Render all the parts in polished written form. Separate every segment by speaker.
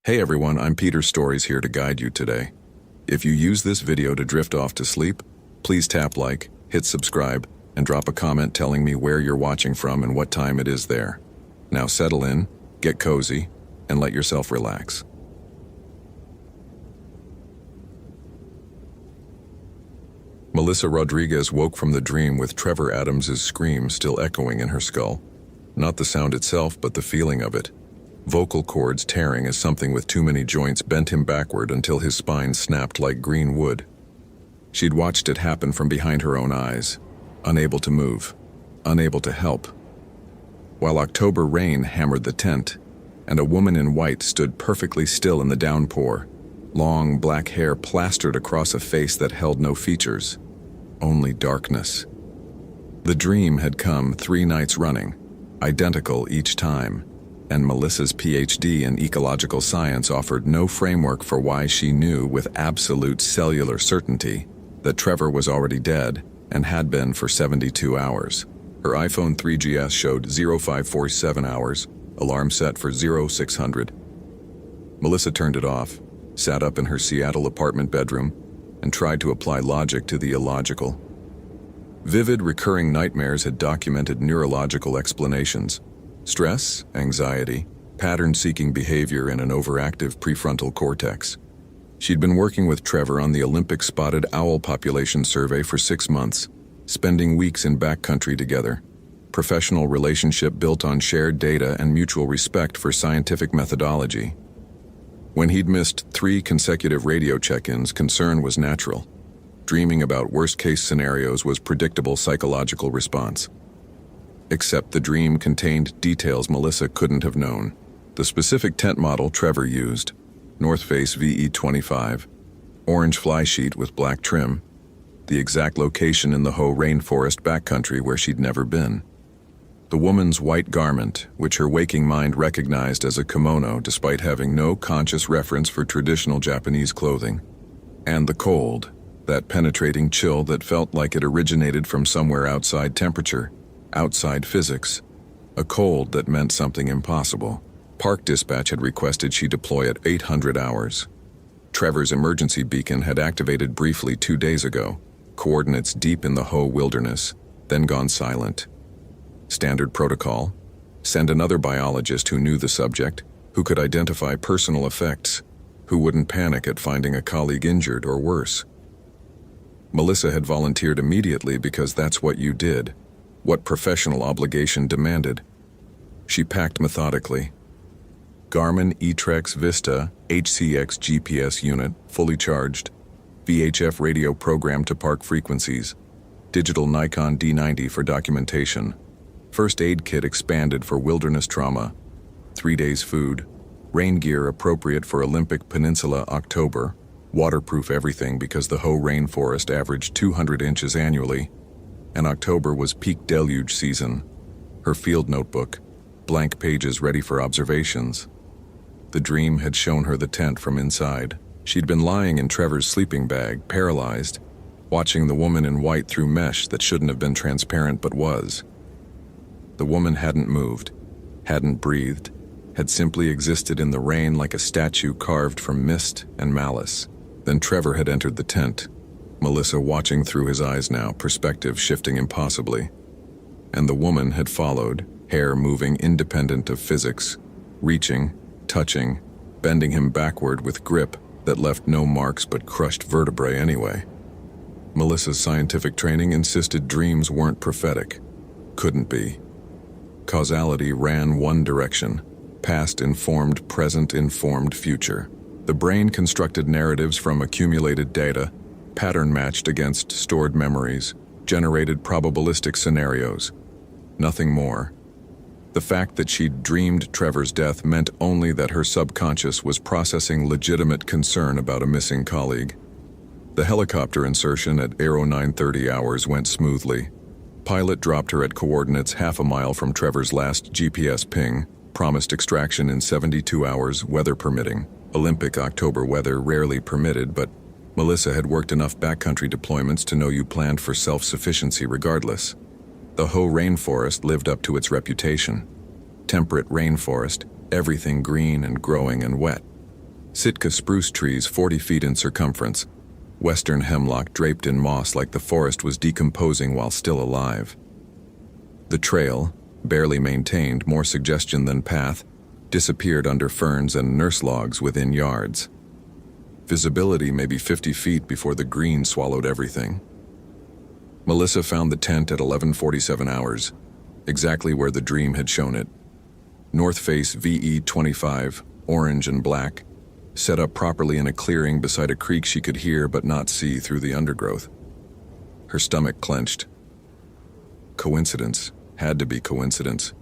Speaker 1: Hey everyone, I'm Peter Stories here to guide you today. If you use this video to drift off to sleep, please tap like, hit subscribe, and drop a comment telling me where you're watching from and what time it is there. Now settle in, get cozy, and let yourself relax. Melissa Rodriguez woke from the dream with Trevor Adams's scream still echoing in her skull. Not the sound itself, but the feeling of it. Vocal cords tearing as something with too many joints bent him backward until his spine snapped like green wood. She'd watched it happen from behind her own eyes, unable to move, unable to help. While October rain hammered the tent, and a woman in white stood perfectly still in the downpour, long black hair plastered across a face that held no features, only darkness. The dream had come 3 nights running, identical each time, and Melissa's PhD in ecological science offered no framework for why she knew with absolute cellular certainty that Trevor was already dead and had been for 72 hours. Her iPhone 3GS showed 0547 hours, alarm set for 0600. Melissa turned it off, sat up in her Seattle apartment bedroom, and tried to apply logic to the illogical. Vivid, recurring nightmares had documented neurological explanations: stress, anxiety, pattern-seeking behavior, and an overactive prefrontal cortex. She'd been working with Trevor on the Olympic-spotted owl population survey for 6 months, spending weeks in backcountry together. Professional relationship built on shared data and mutual respect for scientific methodology. When he'd missed 3 consecutive radio check-ins, concern was natural. Dreaming about worst-case scenarios was predictable psychological response. Except the dream contained details Melissa couldn't have known. The specific tent model Trevor used, North Face VE25, orange fly sheet with black trim, the exact location in the Hoh rainforest backcountry where she'd never been. The woman's white garment, which her waking mind recognized as a kimono despite having no conscious reference for traditional Japanese clothing. And the cold, that penetrating chill that felt like it originated from somewhere outside temperature, outside physics. A cold that meant something impossible. Park Dispatch had requested she deploy at 800 hours. Trevor's emergency beacon had activated briefly 2 days ago, coordinates deep in the Hoh wilderness, then gone silent. Standard protocol: send another biologist who knew the subject, who could identify personal effects, who wouldn't panic at finding a colleague injured or worse. Melissa had volunteered immediately because that's what you did, what professional obligation demanded. She packed methodically. Garmin eTrex Vista HCX GPS unit, fully charged. VHF radio program to park frequencies. Digital Nikon D90 for documentation. First aid kit expanded for wilderness trauma. 3 days food. Rain gear appropriate for Olympic Peninsula October. Waterproof everything because the Hoh rainforest averaged 200 inches annually, and October was peak deluge season. Her field notebook, blank pages ready for observations. The dream had shown her the tent from inside. She'd been lying in Trevor's sleeping bag, paralyzed, watching the woman in white through mesh that shouldn't have been transparent but was. The woman hadn't moved, hadn't breathed, had simply existed in the rain like a statue carved from mist and malice. Then Trevor had entered the tent, Melissa watching through his eyes now, perspective shifting impossibly. And the woman had followed, hair moving independent of physics, reaching, touching, bending him backward with grip that left no marks but crushed vertebrae anyway. Melissa's scientific training insisted dreams weren't prophetic. Couldn't be. Causality ran one direction: past informed, present informed, future. The brain constructed narratives from accumulated data, pattern matched against stored memories, generated probabilistic scenarios. Nothing more. The fact that she'd dreamed Trevor's death meant only that her subconscious was processing legitimate concern about a missing colleague. The helicopter insertion at Aero 930 hours went smoothly. Pilot dropped her at coordinates half a mile from Trevor's last GPS ping, promised extraction in 72 hours, weather permitting. Olympic October weather rarely permitted, but Melissa had worked enough backcountry deployments to know you planned for self-sufficiency regardless. The Hoh rainforest lived up to its reputation. Temperate rainforest, everything green and growing and wet. Sitka spruce trees 40 feet in circumference, western hemlock draped in moss like the forest was decomposing while still alive. The trail, barely maintained, more suggestion than path, disappeared under ferns and nurse logs within yards. Visibility maybe 50 feet before the green swallowed everything. Melissa found the tent at 11:47 hours, exactly where the dream had shown it. North face VE25, orange and black, set up properly in a clearing beside a creek she could hear but not see through the undergrowth. Her stomach clenched. Coincidence. Had to be coincidence.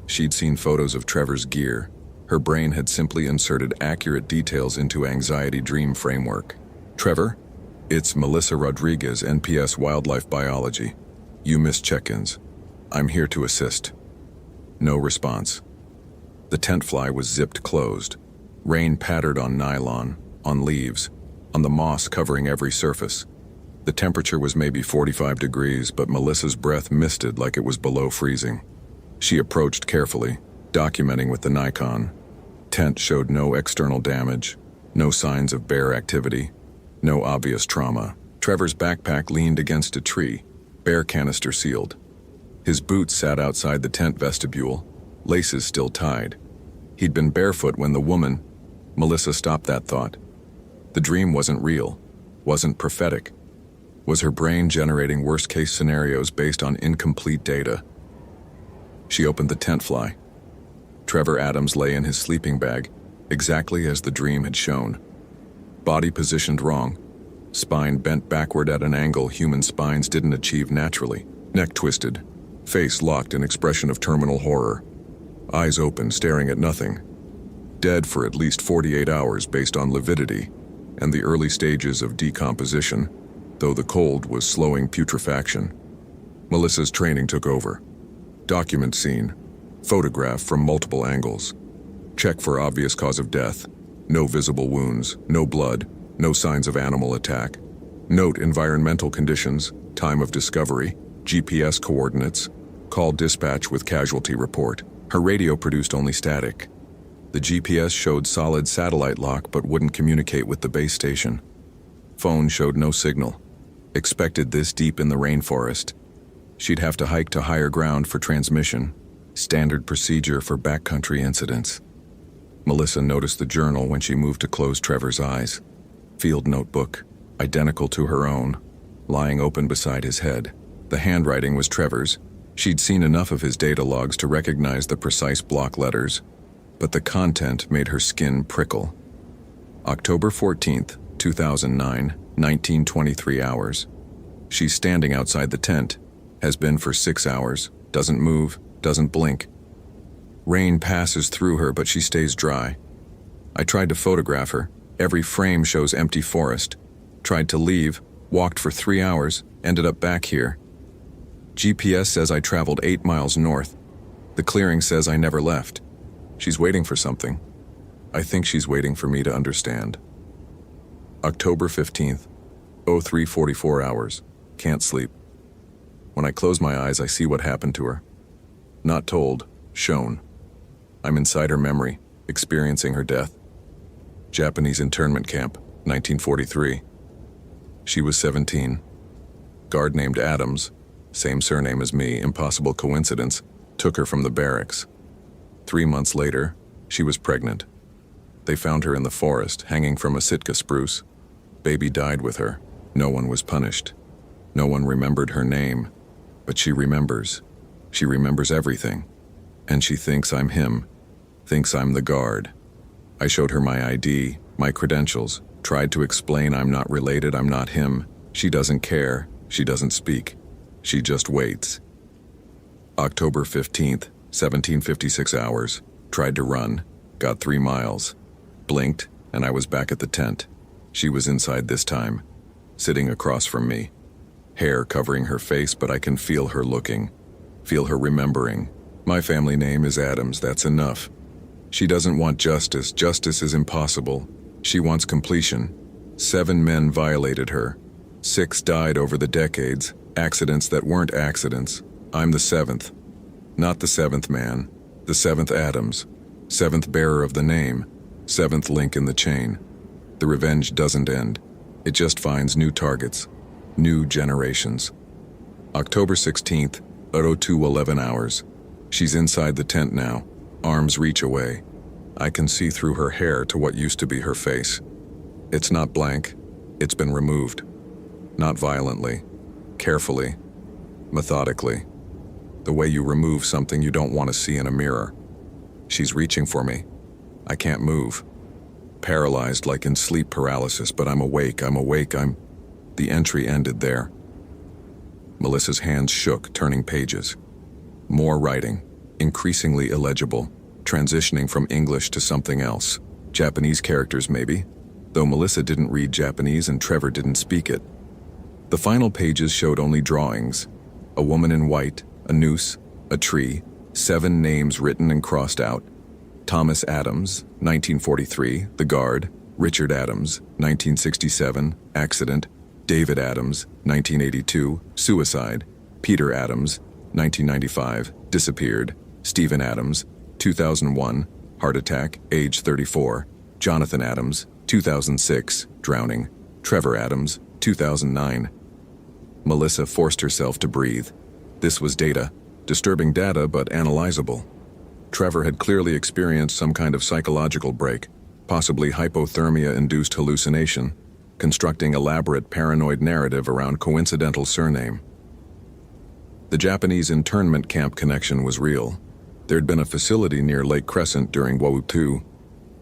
Speaker 1: She'd seen photos of Trevor's gear. Her brain had simply inserted accurate details into anxiety dream framework. Trevor? It's Melissa Rodriguez, NPS Wildlife Biology. You missed check-ins. I'm here to assist. No response. The tent fly was zipped closed. Rain pattered on nylon, on leaves, on the moss covering every surface. The temperature was maybe 45 degrees, but Melissa's breath misted like it was below freezing. She approached carefully, documenting with the Nikon. Tent showed no external damage, no signs of bear activity, no obvious trauma. Trevor's backpack leaned against a tree, bear canister sealed. His boots sat outside the tent vestibule, laces still tied. He'd been barefoot when the woman... Melissa stopped that thought. The dream wasn't real, wasn't prophetic. Was her brain generating worst-case scenarios based on incomplete data? She opened the tent fly. Trevor Adams lay in his sleeping bag, exactly as the dream had shown. Body positioned wrong. Spine bent backward at an angle human spines didn't achieve naturally. Neck twisted. Face locked in expression of terminal horror. Eyes open, staring at nothing. Dead for at least 48 hours based on lividity and the early stages of decomposition, though the cold was slowing putrefaction. Melissa's training took over. Document scene. Photograph from multiple angles. Check for obvious cause of death. No visible wounds, no blood, no signs of animal attack. Note environmental conditions, time of discovery, GPS coordinates. Call dispatch with casualty report. Her radio produced only static. The GPS showed solid satellite lock but wouldn't communicate with the base station. Phone showed no signal. Expected this deep in the rainforest. She'd have to hike to higher ground for transmission. Standard procedure for backcountry incidents. Melissa noticed the journal when she moved to close Trevor's eyes. Field notebook, identical to her own, lying open beside his head. The handwriting was Trevor's. She'd seen enough of his data logs to recognize the precise block letters, but the content made her skin prickle. October 14th, 2009, 19:23 hours. She's standing outside the tent, has been for 6 hours, doesn't move, doesn't blink. Rain passes through her, but she stays dry. I tried to photograph her. Every frame shows empty forest. Tried to leave, walked for 3 hours, ended up back here. GPS says I traveled 8 miles north. The clearing says I never left. She's waiting for something. I think she's waiting for me to understand. October 15th, 03:44 hours. Can't sleep. When I close my eyes, I see what happened to her. Not told, shown. I'm inside her memory, experiencing her death. Japanese internment camp, 1943. She was 17. Guard named Adams, same surname as me, impossible coincidence, took her from the barracks. 3 months later, she was pregnant. They found her in the forest, hanging from a Sitka spruce. Baby died with her. No one was punished. No one remembered her name, but she remembers. She remembers everything. And she thinks I'm him, thinks I'm the guard. I showed her my ID, my credentials, tried to explain I'm not related, I'm not him. She doesn't care, she doesn't speak. She just waits. October 15th, 17:56 hours. Tried to run, got 3 miles. Blinked, and I was back at the tent. She was inside this time, sitting across from me. Hair covering her face, but I can feel her looking, feel her remembering. My family name is Adams, that's enough. She doesn't want justice. Justice is impossible. She wants completion. 7 men violated her. 6 died over the decades, accidents that weren't accidents. I'm the 7th. Not the 7th man, the 7th Adams, 7th bearer of the name. Seventh link in the chain. The revenge doesn't end. It just finds new targets, new generations. October 16th, 02:11 hours. She's inside the tent now, arms reach away. I can see through her hair to what used to be her face. It's not blank, it's been removed. Not violently, carefully, methodically. The way you remove something you don't want to see in a mirror. She's reaching for me. I can't move. Paralyzed like in sleep paralysis, but I'm awake. The entry ended there. Melissa's hands shook, turning pages. More writing, increasingly illegible, transitioning from English to something else. Japanese characters maybe, though Melissa didn't read Japanese and Trevor didn't speak it. The final pages showed only drawings. A woman in white, a noose, a tree, 7 names written and crossed out. Thomas Adams, 1943, The Guard. Richard Adams, 1967, Accident. David Adams, 1982, Suicide. Peter Adams, 1995, Disappeared. Stephen Adams, 2001, Heart Attack, age 34. Jonathan Adams, 2006, Drowning. Trevor Adams, 2009. Melissa forced herself to breathe. This was data. Disturbing data, but analyzable. Trevor had clearly experienced some kind of psychological break, possibly hypothermia-induced hallucination, constructing elaborate paranoid narrative around coincidental surname. The Japanese internment camp connection was real. There'd been a facility near Lake Crescent during World War II,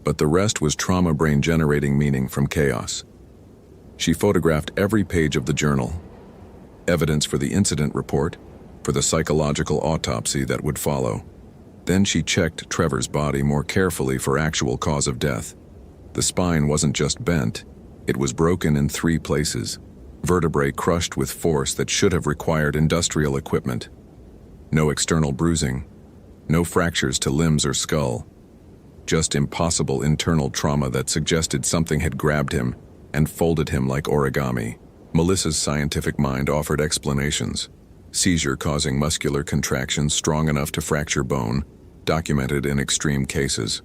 Speaker 1: but the rest was trauma brain-generating meaning from chaos. She photographed every page of the journal. Evidence for the incident report, for the psychological autopsy that would follow. Then she checked Trevor's body more carefully for actual cause of death. The spine wasn't just bent, it was broken in 3 places. Vertebrae crushed with force that should have required industrial equipment. No external bruising, no fractures to limbs or skull. Just impossible internal trauma that suggested something had grabbed him and folded him like origami. Melissa's scientific mind offered explanations. Seizure causing muscular contractions strong enough to fracture bone, documented in extreme cases.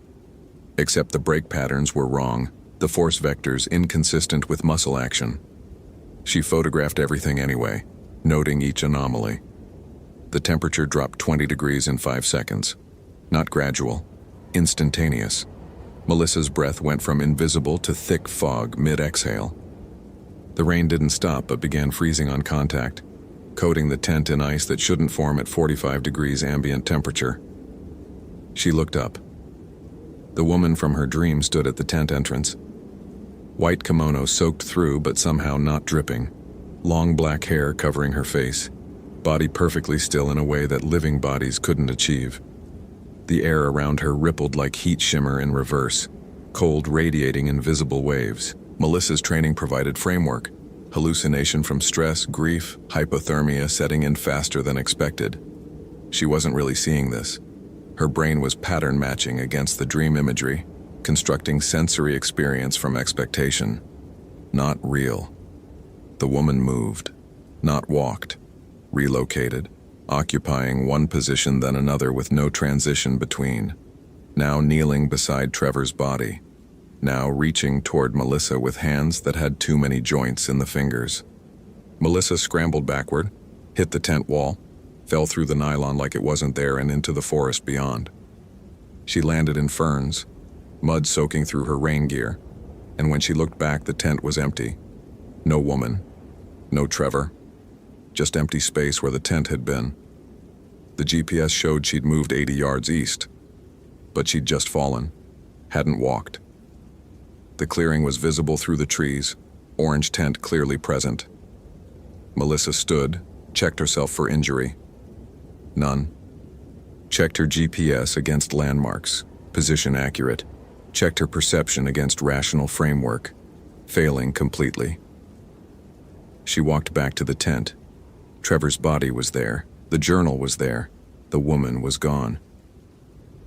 Speaker 1: Except the break patterns were wrong, the force vectors inconsistent with muscle action. She photographed everything anyway, noting each anomaly. The temperature dropped 20 degrees in 5 seconds. Not gradual, instantaneous. Melissa's breath went from invisible to thick fog mid-exhale. The rain didn't stop but began freezing on contact, coating the tent in ice that shouldn't form at 45 degrees ambient temperature. She looked up. The woman from her dream stood at the tent entrance. White kimono soaked through but somehow not dripping. Long black hair covering her face. Body perfectly still in a way that living bodies couldn't achieve. The air around her rippled like heat shimmer in reverse, cold radiating invisible waves. Melissa's training provided framework. Hallucination from stress, grief, hypothermia setting in faster than expected. She wasn't really seeing this. Her brain was pattern matching against the dream imagery, constructing sensory experience from expectation. Not real. The woman moved, not walked, relocated, occupying one position then another with no transition between. Now kneeling beside Trevor's body. Now reaching toward Melissa with hands that had too many joints in the fingers. Melissa scrambled backward, hit the tent wall, fell through the nylon like it wasn't there and into the forest beyond. She landed in ferns, mud soaking through her rain gear, and when she looked back, the tent was empty. No woman, no Trevor, just empty space where the tent had been. The GPS showed she'd moved 80 yards east, but she'd just fallen, hadn't walked. The clearing was visible through the trees, orange tent clearly present. Melissa stood, checked herself for injury. None. Checked her GPS against landmarks, position accurate. Checked her perception against rational framework, failing completely. She walked back to the tent. Trevor's body was there, the journal was there, the woman was gone.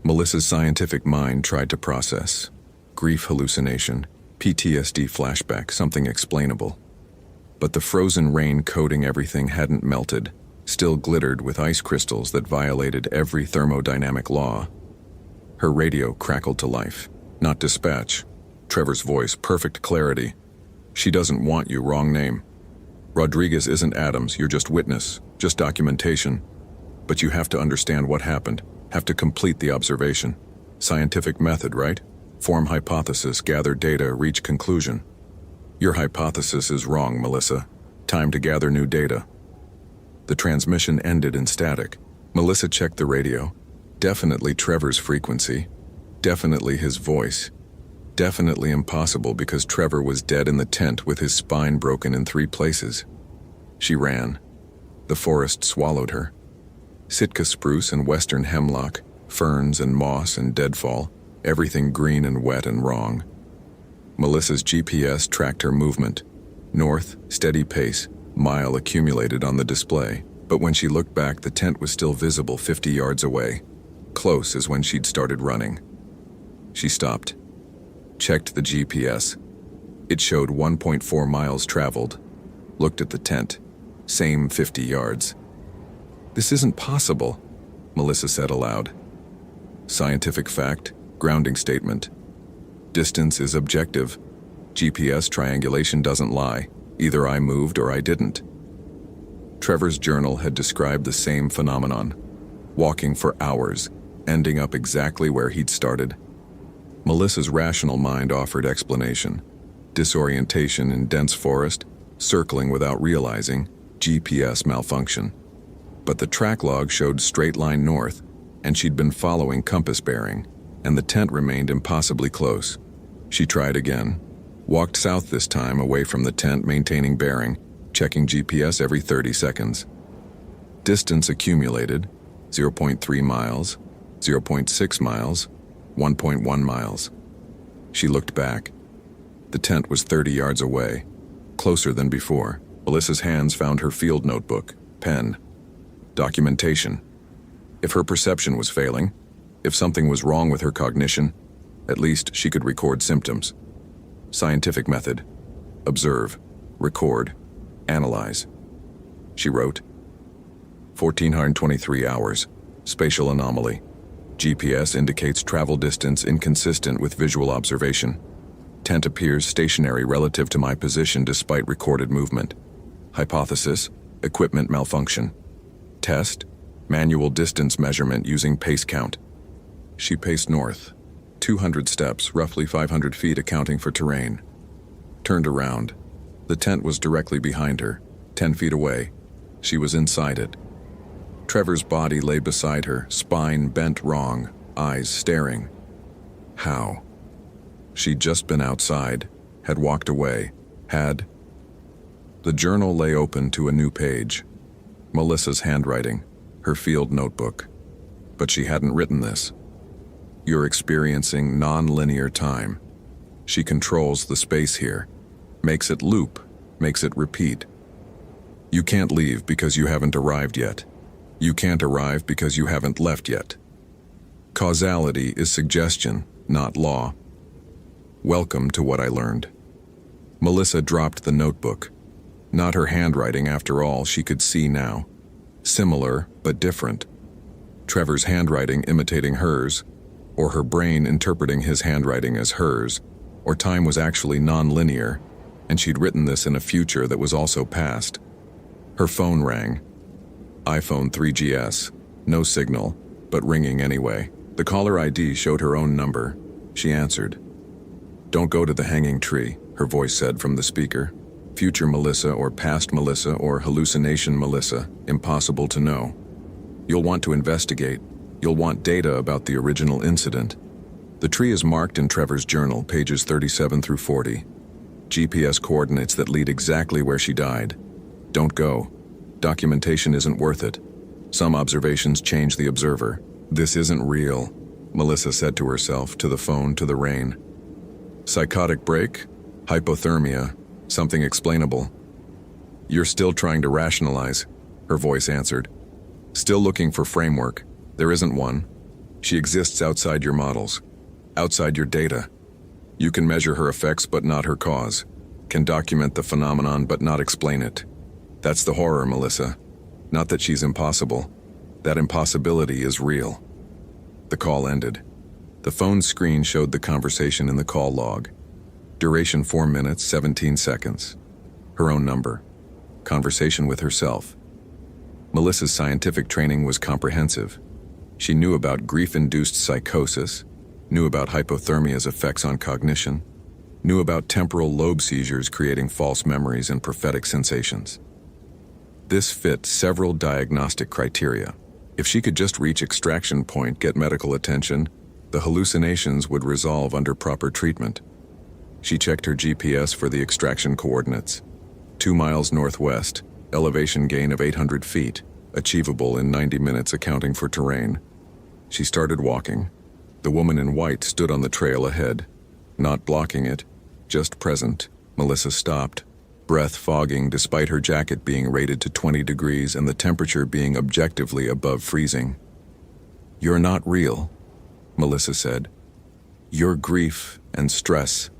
Speaker 1: Melissa's scientific mind tried to process. Grief hallucination, PTSD flashback, something explainable. But the frozen rain coating everything hadn't melted, still glittered with ice crystals that violated every thermodynamic law. Her radio crackled to life. not dispatch. Trevor's voice, perfect clarity. She doesn't want you, wrong name. Rodriguez isn't Adams, you're just witness, just documentation. But you have to understand what happened, have to complete the observation. Scientific method, right? Form hypothesis, gather data, reach conclusion. Your hypothesis is wrong, Melissa. Time to gather new data. The transmission ended in static. Melissa checked the radio. Definitely Trevor's frequency. Definitely his voice. Definitely impossible because Trevor was dead in the tent with his spine broken in 3 places. She ran. The forest swallowed her. Sitka spruce and western hemlock, ferns and moss and deadfall, everything green and wet and wrong. Melissa's GPS tracked her movement. North, steady pace, mile accumulated on the display. But when she looked back, the tent was still visible 50 yards away. Close as when she'd started running. She stopped. Checked the GPS. It showed 1.4 miles traveled. Looked at the tent. Same 50 yards. This isn't possible, Melissa said aloud. Scientific fact, grounding statement. Distance is objective. GPS triangulation doesn't lie. Either I moved or I didn't. Trevor's journal had described the same phenomenon. Walking for hours, ending up exactly where he'd started. Melissa's rational mind offered explanation. Disorientation in dense forest, circling without realizing, GPS malfunction. But the track log showed straight line north, and she'd been following compass bearing, and the tent remained impossibly close. She tried again. Walked south this time, away from the tent, maintaining bearing, checking GPS every 30 seconds. Distance accumulated, 0.3 miles, 0.6 miles, 1.1 miles. She looked back. The tent was 30 yards away, closer than before. Melissa's hands found her field notebook, pen. Documentation. If her perception was failing, if something was wrong with her cognition, at least she could record symptoms. Scientific method. Observe, record, analyze. She wrote, 1,423 hours, spatial anomaly. GPS indicates travel distance inconsistent with visual observation. Tent appears stationary relative to my position despite recorded movement. Hypothesis, equipment malfunction. Test, manual distance measurement using pace count. She paced north, 200 steps, roughly 500 feet accounting for terrain. Turned around. The tent was directly behind her, 10 feet away. She was inside it. Trevor's body lay beside her, spine bent wrong, eyes staring. How? She'd just been outside, had walked away, had... The journal lay open to a new page. Melissa's handwriting, her field notebook. But she hadn't written this. You're experiencing non-linear time. She controls the space here, makes it loop, makes it repeat. You can't leave because you haven't arrived yet. You can't arrive because you haven't left yet. Causality is suggestion, not law. Welcome to what I learned. Melissa dropped the notebook. Not her handwriting, after all, she could see now. Similar, but different. Trevor's handwriting imitating hers, or her brain interpreting his handwriting as hers, or time was actually non-linear, and she'd written this in a future that was also past. Her phone rang. iPhone 3GS. No signal, but ringing anyway. The caller ID showed her own number. She answered. Don't go to the hanging tree, her voice said from the speaker. Future Melissa or past Melissa or hallucination Melissa, impossible to know. You'll want to investigate. You'll want data about the original incident. The tree is marked in Trevor's journal, pages 37 through 40. GPS coordinates that lead exactly where she died. Don't go. Documentation isn't worth it. Some observations change the observer. This isn't real, Melissa said to herself, to the phone, to the rain. Psychotic break? Hypothermia? Something explainable? You're still trying to rationalize, her voice answered. Still looking for framework. There isn't one. She exists outside your models, outside your data. You can measure her effects but not her cause, can document the phenomenon but not explain it. That's the horror, Melissa. Not that she's impossible. That impossibility is real. The call ended. The phone's screen showed the conversation in the call log. Duration 4 minutes, 17 seconds. Her own number. Conversation with herself. Melissa's scientific training was comprehensive. She knew about grief-induced psychosis, knew about hypothermia's effects on cognition, knew about temporal lobe seizures creating false memories and prophetic sensations. This fit several diagnostic criteria. If she could just reach extraction point, get medical attention, the hallucinations would resolve under proper treatment. She checked her GPS for the extraction coordinates. 2 miles northwest, elevation gain of 800 feet, achievable in 90 minutes accounting for terrain. She started walking. The woman in white stood on the trail ahead, not blocking it, just present. Melissa stopped, breath fogging despite her jacket being rated to 20 degrees and the temperature being objectively above freezing. "You're not real," Melissa said. "Your grief and stress,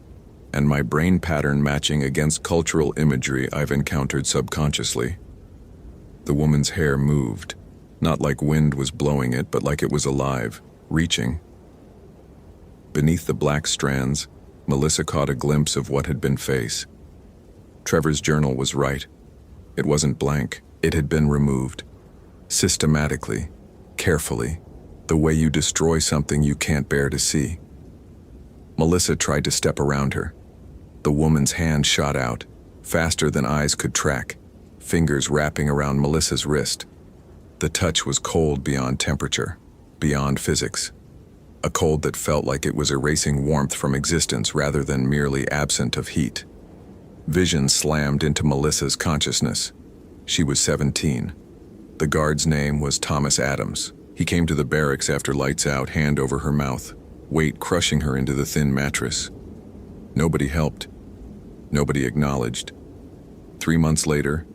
Speaker 1: and my brain pattern matching against cultural imagery I've encountered subconsciously." The woman's hair moved, not like wind was blowing it, but like it was alive, reaching. Beneath the black strands, Melissa caught a glimpse of what had been face. Trevor's journal was right. It wasn't blank. It had been removed. Systematically, carefully, the way you destroy something you can't bear to see. Melissa tried to step around her. The woman's hand shot out, faster than eyes could track, fingers wrapping around Melissa's wrist. The touch was cold beyond temperature, beyond physics. A cold that felt like it was erasing warmth from existence rather than merely absent of heat. Vision slammed into Melissa's consciousness. She was 17. The guard's name was Thomas Adams. He came to the barracks after lights out, hand over her mouth, weight crushing her into the thin mattress. Nobody helped. Nobody acknowledged. 3 months later,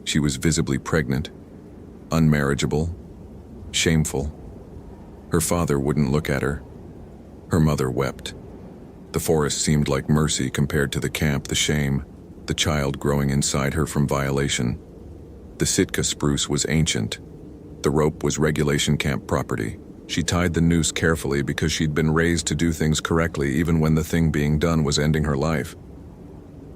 Speaker 1: she was visibly pregnant, unmarriageable, shameful. Her father wouldn't look at her. Her mother wept. The forest seemed like mercy compared to the camp, the shame, the child growing inside her from violation. The Sitka spruce was ancient. The rope was regulation camp property. She tied the noose carefully because she'd been raised to do things correctly even when the thing being done was ending her life.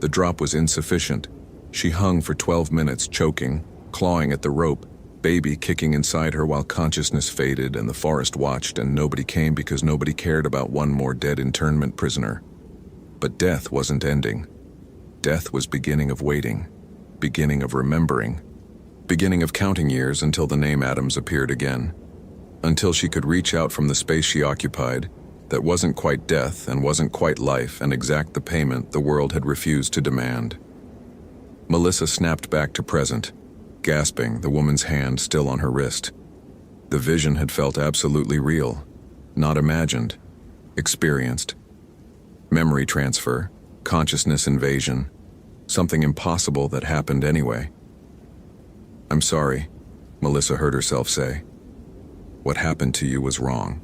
Speaker 1: The drop was insufficient. She hung for 12 minutes, choking, clawing at the rope, baby kicking inside her while consciousness faded and the forest watched and nobody came because nobody cared about one more dead internment prisoner. But death wasn't ending. Death was beginning of waiting, beginning of remembering, beginning of counting years until the name Adams appeared again. Until she could reach out from the space she occupied, that wasn't quite death and wasn't quite life, and exact the payment the world had refused to demand. Melissa snapped back to present, gasping, the woman's hand still on her wrist. The vision had felt absolutely real, not imagined, experienced. Memory transfer, consciousness invasion, something impossible that happened anyway. "I'm sorry," Melissa heard herself say. "What happened to you was wrong.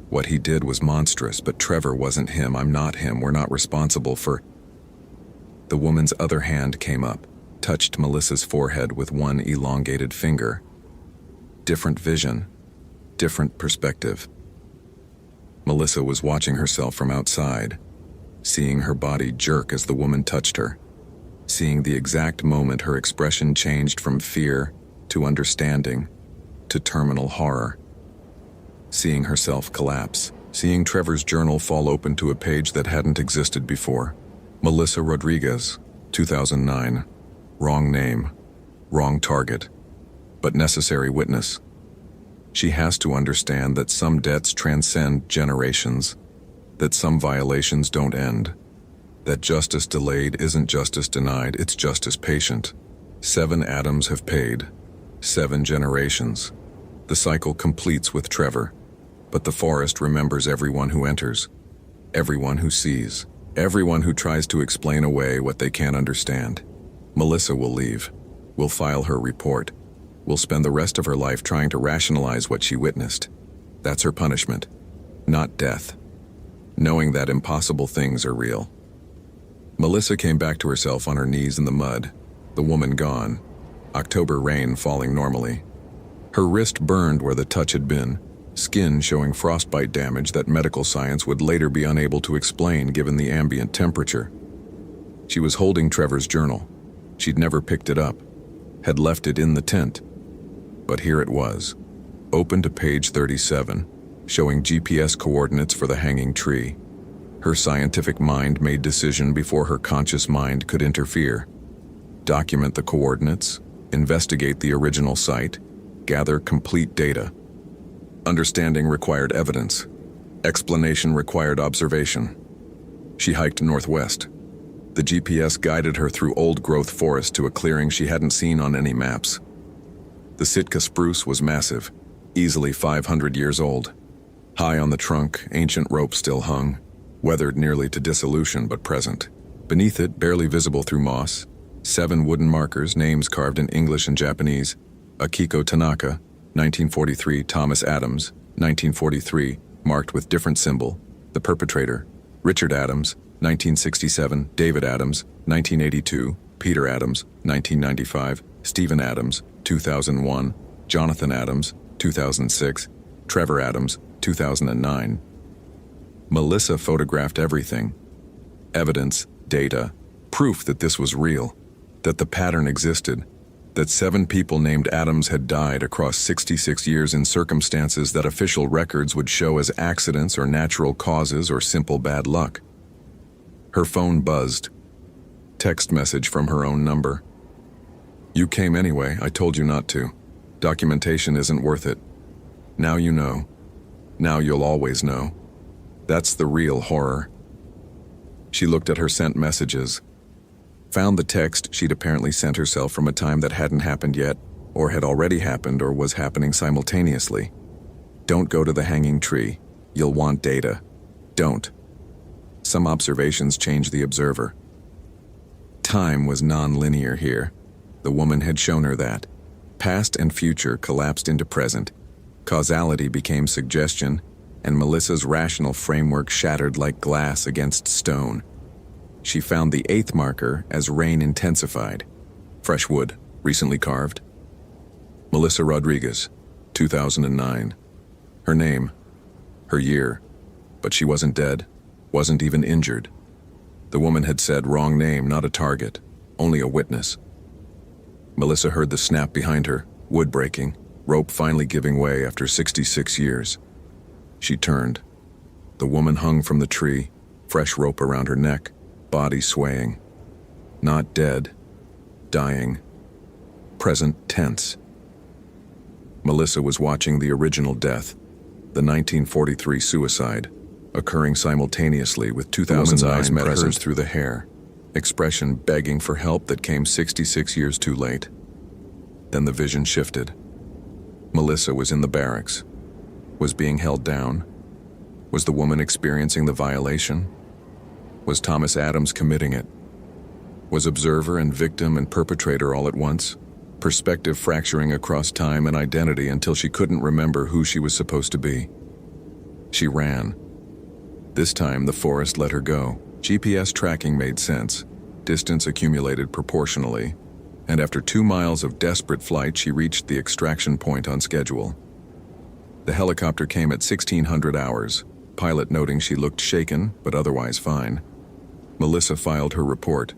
Speaker 1: What he did was monstrous, but Trevor wasn't him. I'm not him. We're not responsible for..." The woman's other hand came up, touched Melissa's forehead with one elongated finger. Different vision, different perspective. Melissa was watching herself from outside, seeing her body jerk as the woman touched her, seeing the exact moment her expression changed from fear to understanding to terminal horror, seeing herself collapse, seeing Trevor's journal fall open to a page that hadn't existed before. Melissa Rodriguez, 2009. Wrong name, wrong target, but necessary witness. She has to understand that some debts transcend generations, that some violations don't end, that justice delayed isn't justice denied, it's justice patient. 7 Adams have paid, 7 generations. The cycle completes with Trevor, but the forest remembers everyone who enters, everyone who sees, everyone who tries to explain away what they can't understand. Melissa will leave, will file her report, will spend the rest of her life trying to rationalize what she witnessed. That's her punishment, not death. Knowing that impossible things are real. Melissa came back to herself on her knees in the mud, the woman gone, October rain falling normally. Her wrist burned where the touch had been, skin showing frostbite damage that medical science would later be unable to explain given the ambient temperature. She was holding Trevor's journal. She'd never picked it up, had left it in the tent. But here it was, open to page 37, showing GPS coordinates for the hanging tree. Her scientific mind made decision before her conscious mind could interfere. Document the coordinates, investigate the original site, gather complete data. Understanding required evidence. Explanation required observation. She hiked northwest. The GPS guided her through old-growth forest to a clearing she hadn't seen on any maps. The Sitka spruce was massive, easily 500 years old. High on the trunk, ancient rope still hung, weathered nearly to dissolution but present. Beneath it, barely visible through moss, 7 wooden markers, names carved in English and Japanese: Akiko Tanaka, 1943, Thomas Adams, 1943, marked with different symbol. The perpetrator: Richard Adams, 1967, David Adams, 1982, Peter Adams, 1995, Stephen Adams, 2001, Jonathan Adams, 2006, Trevor Adams, 2009. Melissa photographed everything. Evidence, data, proof that this was real, that the pattern existed, that 7 people named Adams had died across 66 years in circumstances that official records would show as accidents or natural causes or simple bad luck. Her phone buzzed. Text message from her own number. "You came anyway, I told you not to. Documentation isn't worth it. Now you know. Now you'll always know. That's the real horror." She looked at her sent messages. Found the text she'd apparently sent herself from a time that hadn't happened yet, or had already happened or was happening simultaneously. "Don't go to the hanging tree. You'll want data. Don't." Some observations change the observer. Time was non-linear here. The woman had shown her that. Past and future collapsed into present. Causality became suggestion, and Melissa's rational framework shattered like glass against stone. She found the 8th marker as rain intensified. Fresh wood, recently carved. Melissa Rodriguez, 2009. Her name, her year, but she wasn't dead, wasn't even injured. The woman had said wrong name, not a target, only a witness. Melissa heard the snap behind her, wood breaking, rope finally giving way after 66 years. She turned. The woman hung from the tree, fresh rope around her neck, body swaying. Not dead, dying. Present tense. Melissa was watching the original death, the 1943 suicide, occurring simultaneously with 2009 eyes met hers through the hair, expression begging for help that came 66 years too late. Then the vision shifted. Melissa was in the barracks, was being held down. Was the woman experiencing the violation? Was Thomas Adams committing it? Was observer and victim and perpetrator all at once? Perspective fracturing across time and identity until she couldn't remember who she was supposed to be. She ran. This time the forest let her go. GPS tracking made sense. Distance accumulated proportionally. And after 2 miles of desperate flight, she reached the extraction point on schedule. The helicopter came at 1600 hours, pilot noting she looked shaken but otherwise fine. Melissa filed her report.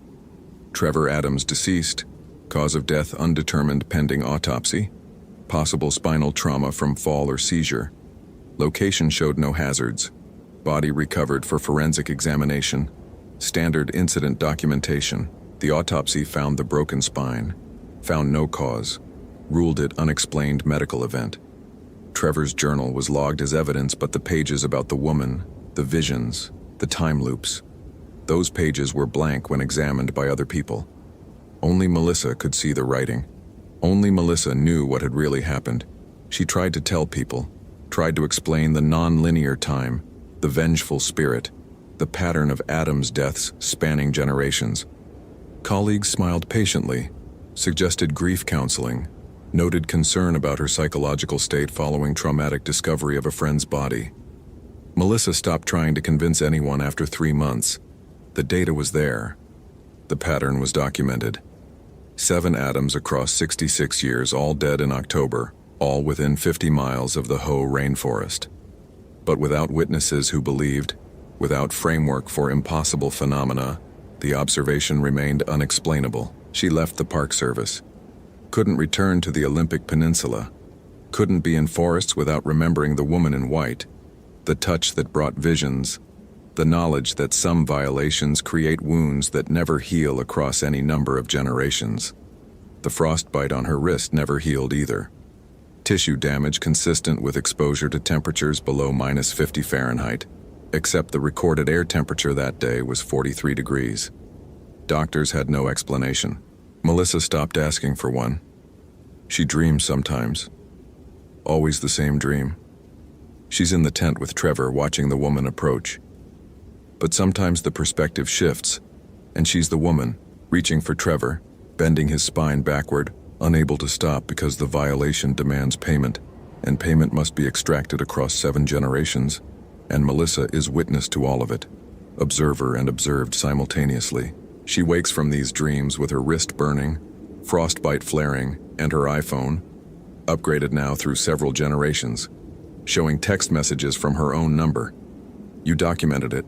Speaker 1: Trevor Adams deceased. Cause of death undetermined pending autopsy. Possible spinal trauma from fall or seizure. Location showed no hazards. Body recovered for forensic examination. Standard incident documentation. The autopsy found the broken spine. Found no cause. Ruled it unexplained medical event. Trevor's journal was logged as evidence, but the pages about the woman, the visions, the time loops, those pages were blank when examined by other people. Only Melissa could see the writing. Only Melissa knew what had really happened. She tried to tell people, tried to explain the non-linear time, the vengeful spirit, the pattern of Adam's deaths spanning generations. Colleagues smiled patiently, suggested grief counseling, noted concern about her psychological state following traumatic discovery of a friend's body. Melissa stopped trying to convince anyone after 3 months. The data was there. The pattern was documented. 7 Adams across 66 years, all dead in October, all within 50 miles of the Ho rainforest. But without witnesses who believed, without framework for impossible phenomena, the observation remained unexplainable. She left the Park Service, couldn't return to the Olympic Peninsula, couldn't be in forests without remembering the woman in white, the touch that brought visions, the knowledge that some violations create wounds that never heal across any number of generations. The frostbite on her wrist never healed either. Tissue damage consistent with exposure to temperatures below -50 Fahrenheit, except the recorded air temperature that day was 43 degrees. Doctors had no explanation. Melissa stopped asking for one. She dreams sometimes. Always the same dream. She's in the tent with Trevor watching the woman approach. But sometimes the perspective shifts, and she's the woman, reaching for Trevor, bending his spine backward, unable to stop because the violation demands payment, and payment must be extracted across 7 generations, and Melissa is witness to all of it, observer and observed simultaneously. She wakes from these dreams with her wrist burning, frostbite flaring, and her iPhone, upgraded now through several generations, showing text messages from her own number. You documented it.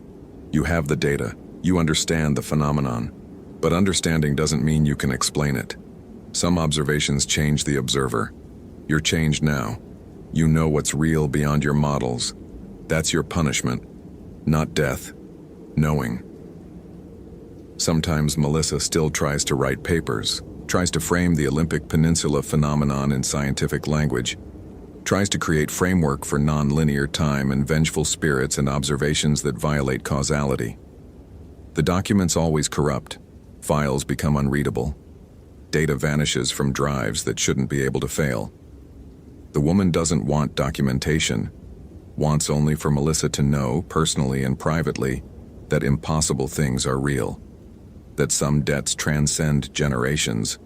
Speaker 1: You have the data. You understand the phenomenon. But understanding doesn't mean you can explain it. Some observations change the observer. You're changed now. You know what's real beyond your models. That's your punishment, not death. Knowing. Sometimes Melissa still tries to write papers, tries to frame the Olympic Peninsula phenomenon in scientific language, tries to create framework for non-linear time and vengeful spirits and observations that violate causality. The documents always corrupt. Files become unreadable. Data vanishes from drives that shouldn't be able to fail. The woman doesn't want documentation, wants only for Melissa to know, personally and privately, that impossible things are real, that some debts transcend generations,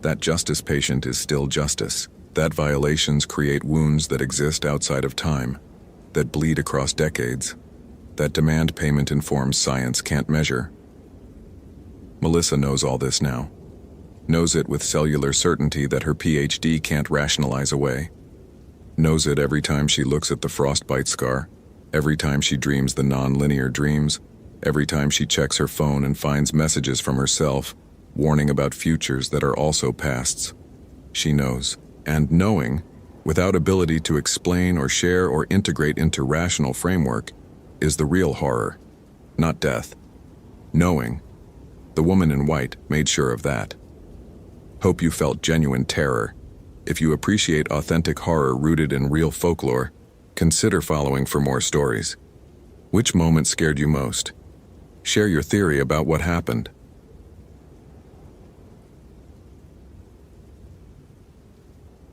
Speaker 1: that justice patient is still justice, that violations create wounds that exist outside of time, that bleed across decades, that demand payment in forms science can't measure. Melissa knows all this now. Knows it with cellular certainty that her PhD can't rationalize away. Knows it every time she looks at the frostbite scar, every time she dreams the non-linear dreams, every time she checks her phone and finds messages from herself, warning about futures that are also pasts. She knows. And knowing, without ability to explain or share or integrate into rational framework, is the real horror, not death. Knowing. The woman in white made sure of that. Hope you felt genuine terror. If you appreciate authentic horror rooted in real folklore, consider following for more stories. Which moment scared you most? Share your theory about what happened.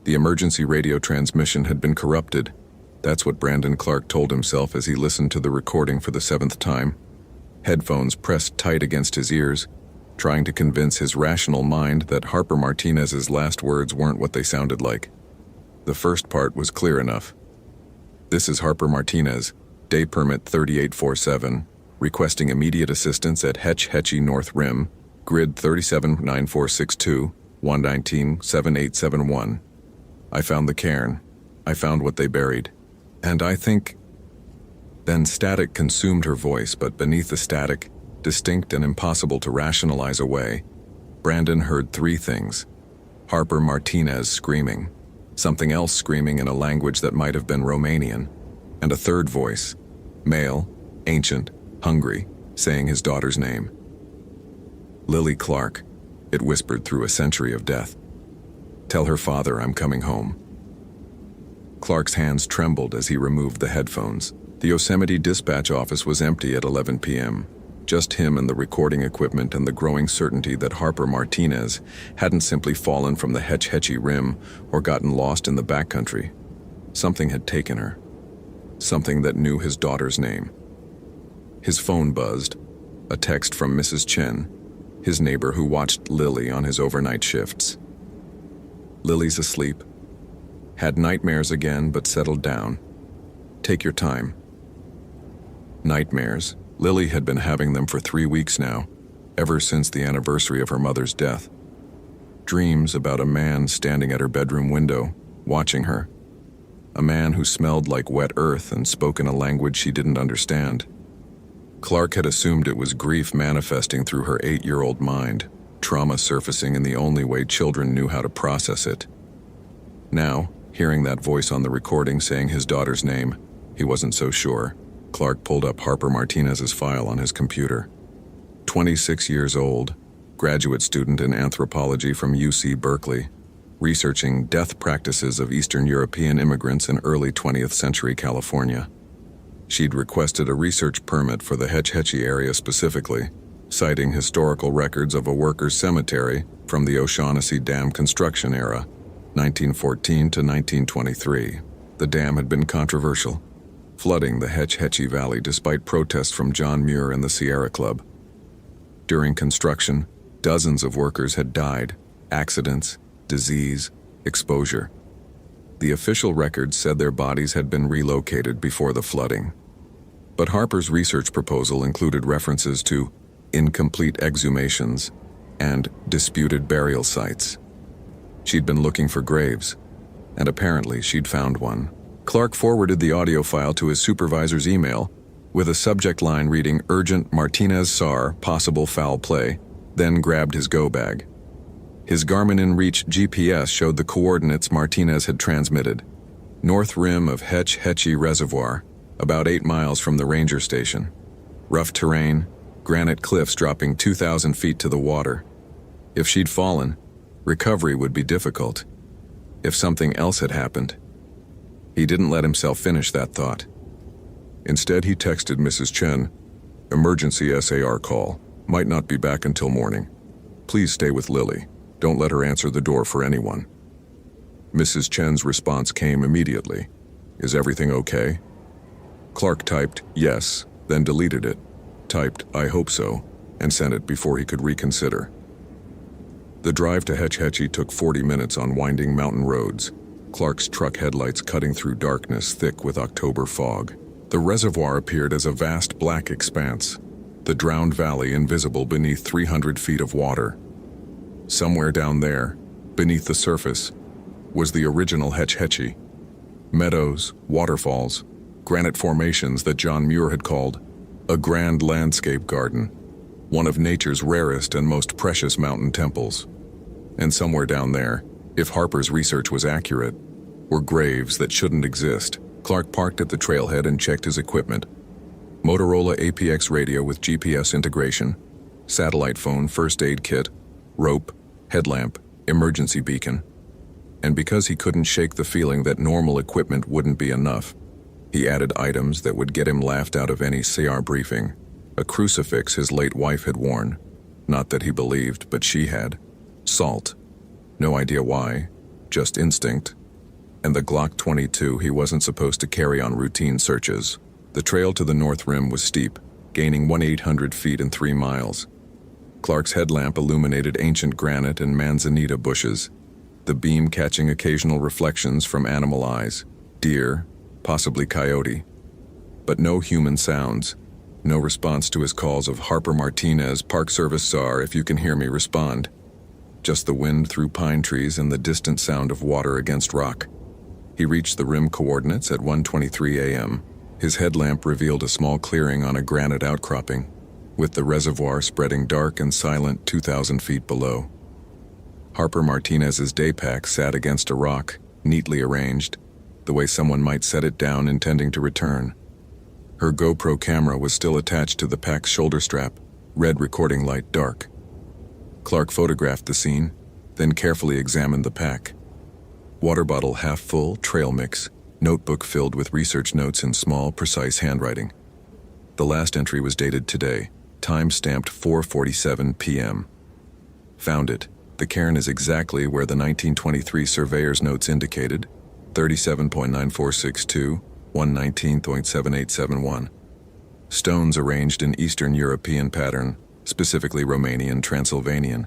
Speaker 1: The emergency radio transmission had been corrupted. That's what Brandon Clark told himself as he listened to the recording for the 7th time. Headphones pressed tight against his ears, trying to convince his rational mind that Harper Martinez's last words weren't what they sounded like. The first part was clear enough. This is Harper Martinez, day permit 3847, requesting immediate assistance at Hetch Hetchy North Rim, grid 379462, 119-7871. I found the cairn. I found what they buried. And I think... Then static consumed her voice, but beneath the static, distinct and impossible to rationalize away, Brandon heard 3 things. Harper Martinez screaming, something else screaming in a language that might have been Romanian, and a third voice, male, ancient, hungry, saying his daughter's name. Lily Clark, it whispered through a century of death. Tell her father I'm coming home. Clark's hands trembled as he removed the headphones. The Yosemite dispatch office was empty at 11 p.m. Just him and the recording equipment and the growing certainty that Harper Martinez hadn't simply fallen from the Hetch Hetchy Rim or gotten lost in the backcountry. Something had taken her. Something that knew his daughter's name. His phone buzzed. A text from Mrs. Chen, his neighbor who watched Lily on his overnight shifts. Lily's asleep. Had nightmares again, but settled down. Take your time. Nightmares. Lily had been having them for 3 weeks now, ever since the anniversary of her mother's death. Dreams about a man standing at her bedroom window, watching her. A man who smelled like wet earth and spoke in a language she didn't understand. Clark had assumed it was grief manifesting through her 8-year-old mind, trauma surfacing in the only way children knew how to process it. Now, hearing that voice on the recording saying his daughter's name, he wasn't so sure. Clark pulled up Harper Martinez's file on his computer. 26 years old, graduate student in anthropology from UC Berkeley, researching death practices of Eastern European immigrants in early 20th century California. She'd requested a research permit for the Hetch Hetchy area specifically, citing historical records of a workers' cemetery from the O'Shaughnessy Dam construction era, 1914 to 1923. The dam had been controversial, flooding the Hetch Hetchy Valley despite protests from John Muir and the Sierra Club. During construction, dozens of workers had died, accidents, disease, exposure. The official records said their bodies had been relocated before the flooding. But Harper's research proposal included references to incomplete exhumations and disputed burial sites. She'd been looking for graves, and apparently she'd found one. Clark forwarded the audio file to his supervisor's email with a subject line reading "Urgent Martinez SAR, possible foul play," then grabbed his go bag. His Garmin InReach GPS showed the coordinates Martinez had transmitted. North rim of Hetch Hetchy Reservoir, about 8 miles from the ranger station. Rough terrain, granite cliffs dropping 2,000 feet to the water. If she'd fallen, recovery would be difficult. If something else had happened. He didn't let himself finish that thought. Instead, he texted Mrs. Chen, "Emergency SAR call. Might not be back until morning. Please stay with Lily. Don't let her answer the door for anyone." Mrs. Chen's response came immediately. "Is everything okay?" Clark typed "yes," then deleted it, typed "I hope so," and sent it before he could reconsider. The drive to Hetch Hetchy took 40 minutes on winding mountain roads, Clark's truck headlights cutting through darkness thick with October fog. The reservoir appeared as a vast black expanse, the drowned valley invisible beneath 300 feet of water. Somewhere down there, beneath the surface, was the original Hetch Hetchy. Meadows, waterfalls, granite formations that John Muir had called a grand landscape garden, one of nature's rarest and most precious mountain temples. And somewhere down there, if Harper's research was accurate, were graves that shouldn't exist. Clark parked at the trailhead and checked his equipment. Motorola APX radio with GPS integration, satellite phone first aid kit, rope, headlamp, emergency beacon. And because he couldn't shake the feeling that normal equipment wouldn't be enough, he added items that would get him laughed out of any CR briefing. A crucifix his late wife had worn. Not that he believed, but she had. Salt. No idea why, just instinct. And the Glock 22 he wasn't supposed to carry on routine searches. The trail to the north rim was steep, gaining 1,800 feet in 3 miles. Clark's headlamp illuminated ancient granite and manzanita bushes, the beam catching occasional reflections from animal eyes, deer, possibly coyote. But no human sounds, no response to his calls of "Harper Martinez, Park Service SAR, if you can hear me, respond." Just the wind through pine trees and the distant sound of water against rock. He reached the rim coordinates at 1:23 a.m. His headlamp revealed a small clearing on a granite outcropping, with the reservoir spreading dark and silent 2,000 feet below. Harper Martinez's day pack sat against a rock, neatly arranged, the way someone might set it down intending to return. Her GoPro camera was still attached to the pack's shoulder strap, red recording light dark. Clark photographed the scene, then carefully examined the pack. Water bottle half full, trail mix, notebook filled with research notes in small, precise handwriting. The last entry was dated today, time stamped 4:47 p.m. Found it. The cairn is exactly where the 1923 surveyor's notes indicated, 37.9462, 119.7871. Stones arranged in Eastern European pattern, specifically Romanian Transylvanian.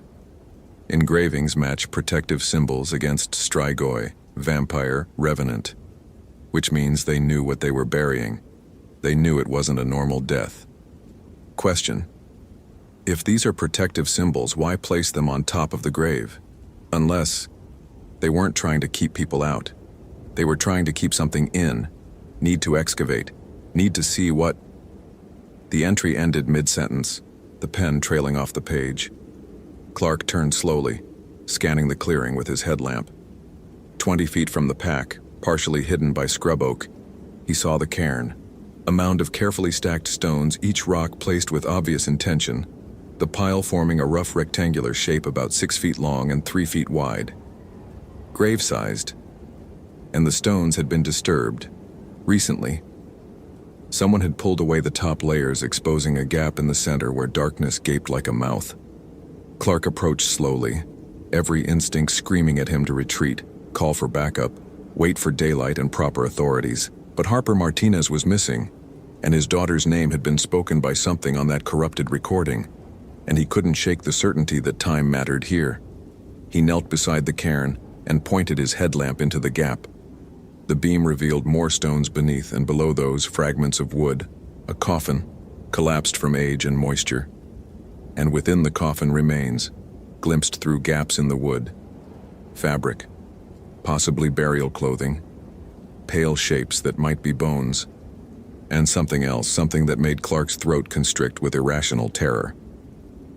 Speaker 1: Engravings match protective symbols against strigoi, vampire, revenant, which means they knew what they were burying. They knew it wasn't a normal death. Question: if these are protective symbols, why place them on top of the grave? Unless they weren't trying to keep people out. They were trying to keep something in, need to excavate, need to see what... The entry ended mid-sentence, the pen trailing off the page. Clark turned slowly, scanning the clearing with his headlamp. 20 feet from the pack, partially hidden by scrub oak, he saw the cairn, a mound of carefully stacked stones, each rock placed with obvious intention, the pile forming a rough rectangular shape about 6 feet long and 3 feet wide. Grave-sized, and the stones had been disturbed. Recently, someone had pulled away the top layers, exposing a gap in the center where darkness gaped like a mouth. Clark approached slowly, every instinct screaming at him to retreat, call for backup, wait for daylight and proper authorities. But Harper Martinez was missing, and his daughter's name had been spoken by something on that corrupted recording, and he couldn't shake the certainty that time mattered here. He knelt beside the cairn and pointed his headlamp into the gap. The beam revealed more stones beneath, and below those, fragments of wood, a coffin, collapsed from age and moisture. And within the coffin remains, glimpsed through gaps in the wood. Fabric, possibly burial clothing, pale shapes that might be bones, and something else, something that made Clark's throat constrict with irrational terror.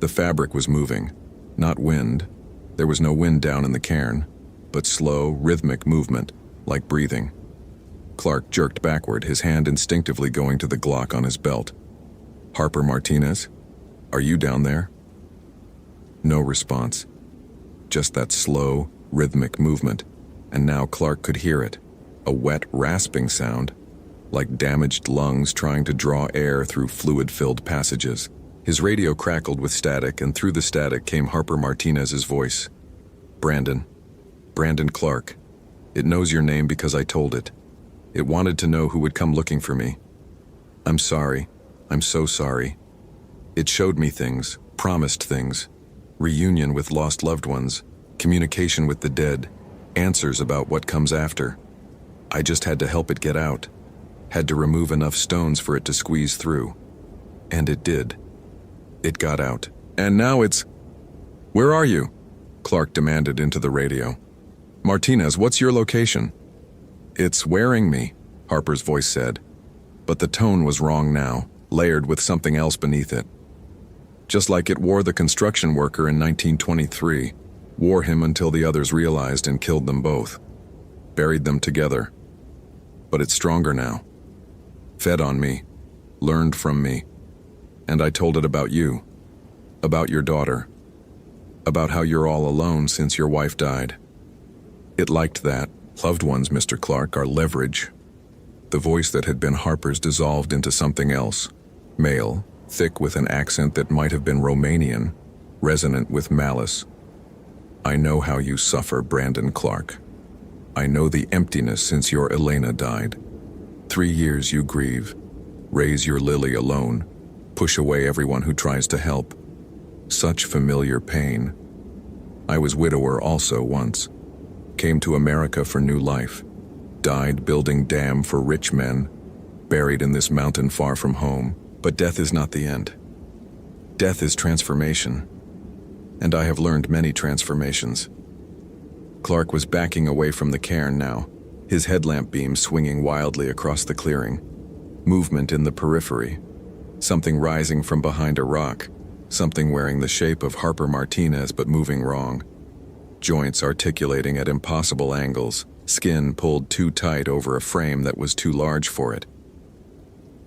Speaker 1: The fabric was moving, not wind. There was no wind down in the cairn, but slow, rhythmic movement, like breathing. Clark jerked backward, his hand instinctively going to the Glock on his belt. "Harper Martinez, are you down there?" No response. Just that slow, rhythmic movement, and now Clark could hear it, a wet, rasping sound, like damaged lungs trying to draw air through fluid-filled passages. His radio crackled with static, and through the static came Harper Martinez's voice. "Brandon. Brandon Clark. It knows your name because I told it. It wanted to know who would come looking for me. I'm sorry. I'm so sorry. It showed me things, promised things. Reunion with lost loved ones, communication with the dead, answers about what comes after. I just had to help it get out. Had to remove enough stones for it to squeeze through. And it did. It got out. And now it's... Where are you?" Clark demanded into the radio. "Martinez, what's your location?" "It's wearing me," Harper's voice said. But the tone was wrong now, layered with something else beneath it. Just like it wore the construction worker in 1923, wore him until the others realized and killed them both. Buried them together. But it's stronger now. Fed on me, learned from me. And I told it about you, about your daughter, about how you're all alone since your wife died. It liked that. Loved ones, Mr. Clark, are leverage. The voice that had been Harper's dissolved into something else. Male, thick with an accent that might have been Romanian, resonant with malice. "I know how you suffer, Brandon Clark. I know the emptiness since your Elena died. 3 years you grieve, raise your Lily alone, push away everyone who tries to help. Such familiar pain. I was widower also once. Came to America for new life. Died building dam for rich men. Buried in this mountain far from home. But death is not the end. Death is transformation. And I have learned many transformations." Clark was backing away from the cairn now, his headlamp beam swinging wildly across the clearing. Movement in the periphery. Something rising from behind a rock. Something wearing the shape of Harper Martinez but moving wrong. Joints articulating at impossible angles, skin pulled too tight over a frame that was too large for it.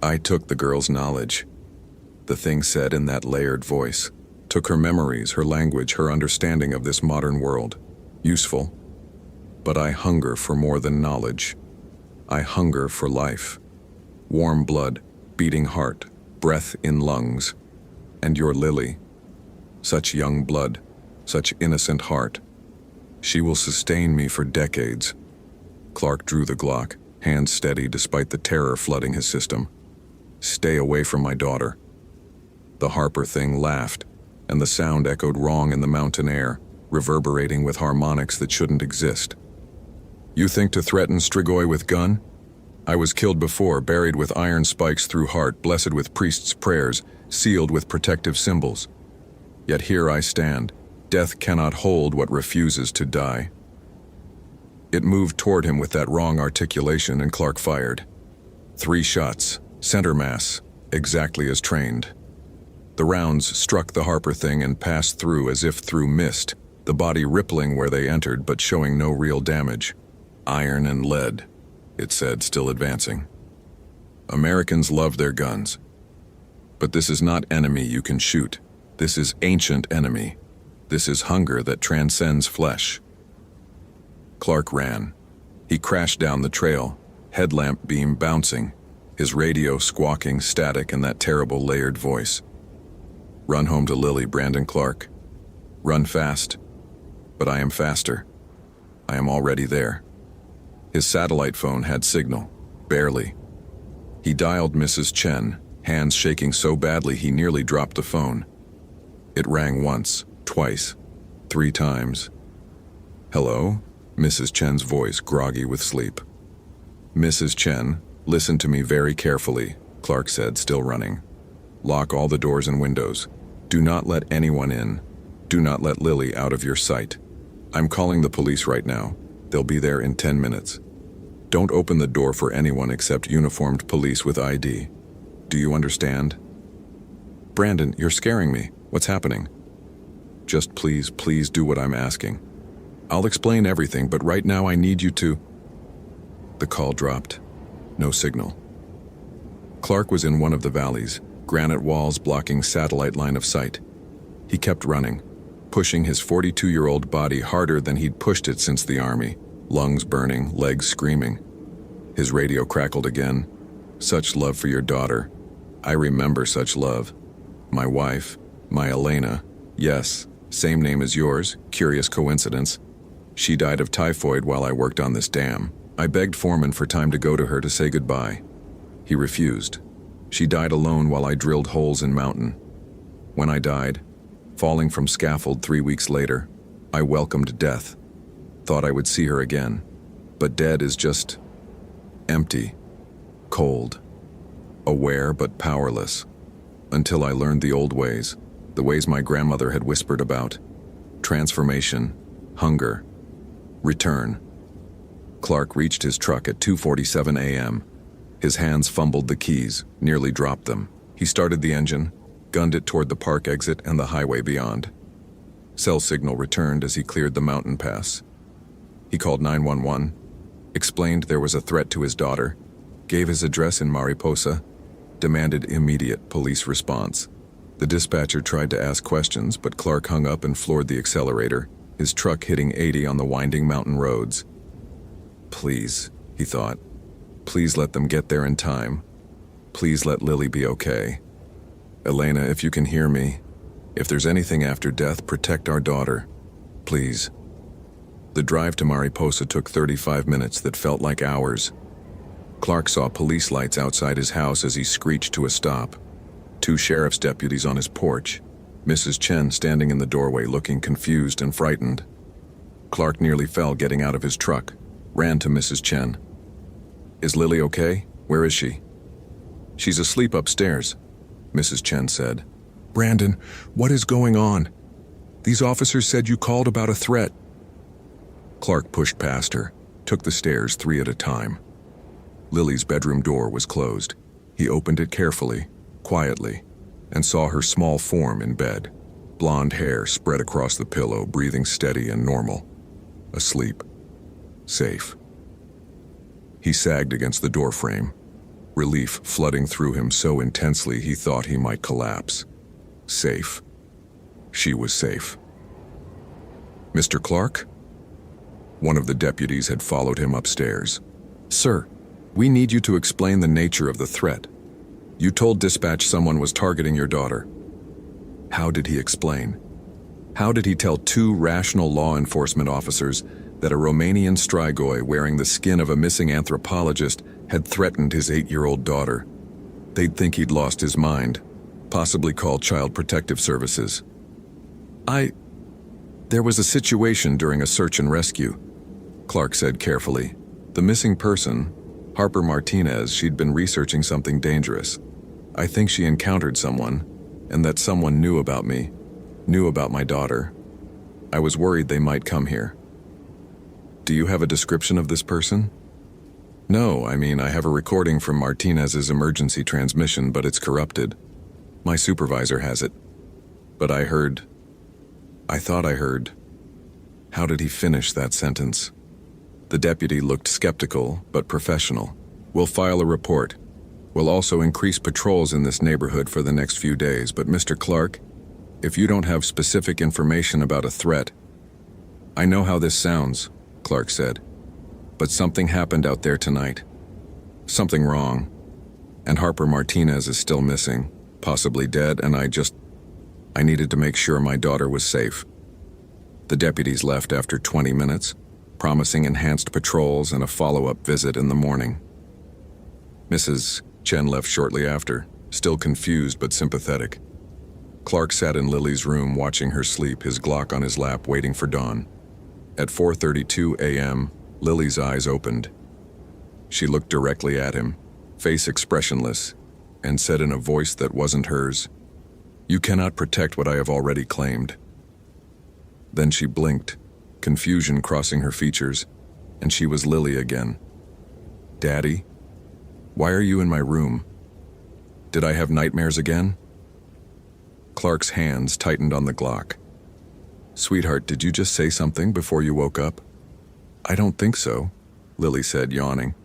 Speaker 1: "I took the girl's knowledge," the thing said in that layered voice. "Took her memories, her language, her understanding of this modern world. Useful. But I hunger for more than knowledge. I hunger for life. Warm blood, beating heart, breath in lungs. And your Lily. Such young blood, such innocent heart. She will sustain me for decades." Clark drew the Glock, hands steady despite the terror flooding his system. "Stay away from my daughter." The Harper thing laughed, and the sound echoed wrong in the mountain air, reverberating with harmonics that shouldn't exist. "You think to threaten Strigoi with gun? I was killed before, buried with iron spikes through heart, blessed with priests' prayers, sealed with protective symbols. Yet here I stand. Death cannot hold what refuses to die." It moved toward him with that wrong articulation, and Clark fired. 3 shots, center mass, exactly as trained. The rounds struck the Harper thing and passed through as if through mist, the body rippling where they entered but showing no real damage. Iron and lead, it said, still advancing. Americans love their guns. But this is not enemy you can shoot. This is ancient enemy. This is hunger that transcends flesh. Clark ran. He crashed down the trail, headlamp beam bouncing, his radio squawking static and that terrible layered voice. Run home to Lily, Brandon Clark. Run fast. But I am faster. I am already there. His satellite phone had signal. Barely. He dialed Mrs. Chen, hands shaking so badly he nearly dropped the phone. It rang once, twice, 3 times. Hello? Mrs. Chen's voice groggy with sleep. Mrs. Chen, listen to me very carefully, Clark said, still running. Lock all the doors and windows. Do not let anyone in. Do not let Lily out of your sight. I'm calling the police right now. They'll be there in 10 minutes. Don't open the door for anyone except uniformed police with ID. Do you understand? Brandon, you're scaring me. What's happening? Just please do what I'm asking. I'll explain everything, but right now I need you to... The call dropped. No signal. Clark was in one of the valleys, granite walls blocking satellite line of sight. He kept running, pushing his 42-year-old body harder than he'd pushed it since the army, lungs burning, legs screaming. His radio crackled again. Such love for your daughter. I remember such love. My wife, my Elena. Yes, same name as yours, curious coincidence. She died of typhoid while I worked on this dam. I begged Foreman for time to go to her to say goodbye. He refused. She died alone while I drilled holes in mountain. When I died, falling from scaffold 3 weeks later, I welcomed death. Thought I would see her again. But dead is just empty, cold, aware but powerless. Until I learned the old ways, the ways my grandmother had whispered about. Transformation, hunger, return. Clark reached his truck at 2:47 a.m. His hands fumbled the keys, nearly dropped them. He started the engine, gunned it toward the park exit and the highway beyond. Cell signal returned as he cleared the mountain pass. He called 911, explained there was a threat to his daughter, gave his address in Mariposa, demanded immediate police response. The dispatcher tried to ask questions, but Clark hung up and floored the accelerator, his truck hitting 80 on the winding mountain roads. Please, he thought. Please let them get there in time. Please let Lily be okay. Elena, if you can hear me, if there's anything after death, protect our daughter. Please. The drive to Mariposa took 35 minutes that felt like hours. Clark saw police lights outside his house as he screeched to a stop. 2 sheriff's deputies on his porch. Mrs. Chen standing in the doorway looking confused and frightened. Clark nearly fell getting out of his truck, ran to Mrs. Chen. Is Lily okay? Where is she? She's asleep upstairs, Mrs. Chen said. Brandon, what is going on? These officers said you called about a threat. Clark pushed past her, took the stairs 3 at a time. Lily's bedroom door was closed. He opened it carefully, quietly, and saw her small form in bed, blonde hair spread across the pillow, breathing steady and normal. Asleep. Safe. He sagged against the doorframe, relief flooding through him so intensely he thought he might collapse. Safe. She was safe. Mr. Clark? One of the deputies had followed him upstairs. Sir, we need you to explain the nature of the threat. You told dispatch someone was targeting your daughter. How did he explain? How did he tell 2 rational law enforcement officers that a Romanian strigoi wearing the skin of a missing anthropologist had threatened his 8-year-old daughter? They'd think he'd lost his mind, possibly call Child Protective Services. There was a situation during a search and rescue, Clark said carefully. The missing person, Harper Martinez, she'd been researching something dangerous. I think she encountered someone, and that someone knew about me, knew about my daughter. I was worried they might come here. Do you have a description of this person? No, I mean, I have a recording from Martinez's emergency transmission, but it's corrupted. My supervisor has it. But I thought I heard. How did he finish that sentence? The deputy looked skeptical, but professional. We'll file a report. We'll also increase patrols in this neighborhood for the next few days, but Mr. Clark, if you don't have specific information about a threat... I know how this sounds, Clark said, but something happened out there tonight. Something wrong. And Harper Martinez is still missing, possibly dead, and I needed to make sure my daughter was safe. The deputies left after 20 minutes, promising enhanced patrols and a follow-up visit in the morning. Mrs. Chen left shortly after, still confused but sympathetic. Clark sat in Lily's room watching her sleep, his Glock on his lap, waiting for dawn. At 4:32 a.m., Lily's eyes opened. She looked directly at him, face expressionless, and said in a voice that wasn't hers, "You cannot protect what I have already claimed." Then she blinked, confusion crossing her features, and she was Lily again. "Daddy? Why are you in my room? Did I have nightmares again?" Clark's hands tightened on the Glock. "Sweetheart, did you just say something before you woke up?" "I don't think so," Lily said, yawning.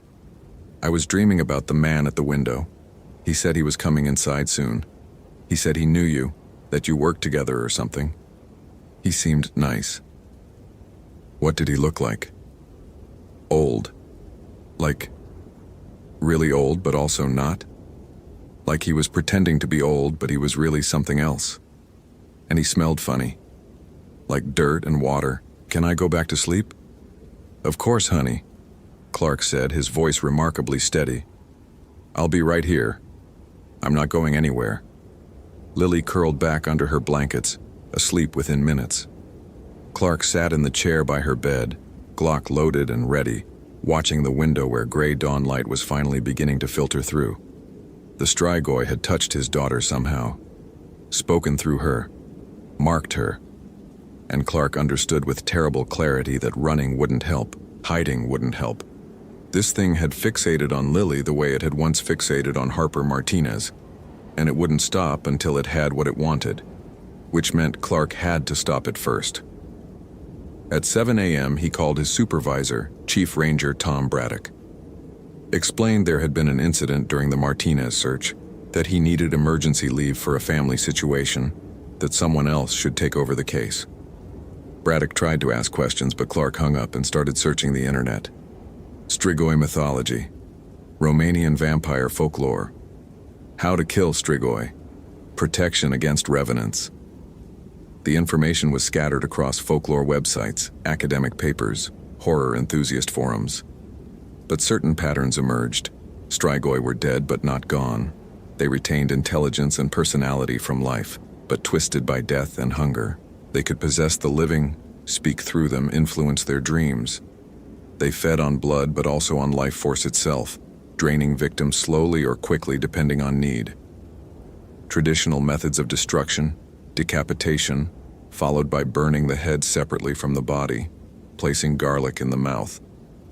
Speaker 1: "I was dreaming about the man at the window. He said he was coming inside soon. He said he knew you, that you worked together or something. He seemed nice." "What did he look like?" "Old. Like, really old, but also not. Like he was pretending to be old, but he was really something else. And he smelled funny. Like dirt and water. Can I go back to sleep?" "Of course, honey," Clark said, his voice remarkably steady. "I'll be right here. I'm not going anywhere." Lily curled back under her blankets, asleep within minutes. Clark sat in the chair by her bed, Glock loaded and ready, watching the window where gray dawn light was finally beginning to filter through. The Strigoi had touched his daughter somehow, spoken through her, marked her, and Clark understood with terrible clarity that running wouldn't help, hiding wouldn't help. This thing had fixated on Lily the way it had once fixated on Harper Martinez, and it wouldn't stop until it had what it wanted, which meant Clark had to stop it first. At 7 a.m., he called his supervisor, Chief Ranger Tom Braddock. Explained there had been an incident during the Martinez search, that he needed emergency leave for a family situation, that someone else should take over the case. Braddock tried to ask questions, but Clark hung up and started searching the internet. Strigoi mythology, Romanian vampire folklore, how to kill Strigoi, protection against revenants. The information was scattered across folklore websites, academic papers, horror enthusiast forums. But certain patterns emerged. Strigoi were dead but not gone. They retained intelligence and personality from life, but twisted by death and hunger. They could possess the living, speak through them, influence their dreams. They fed on blood but also on life force itself, draining victims slowly or quickly depending on need. Traditional methods of destruction, decapitation, followed by burning the head separately from the body, placing garlic in the mouth,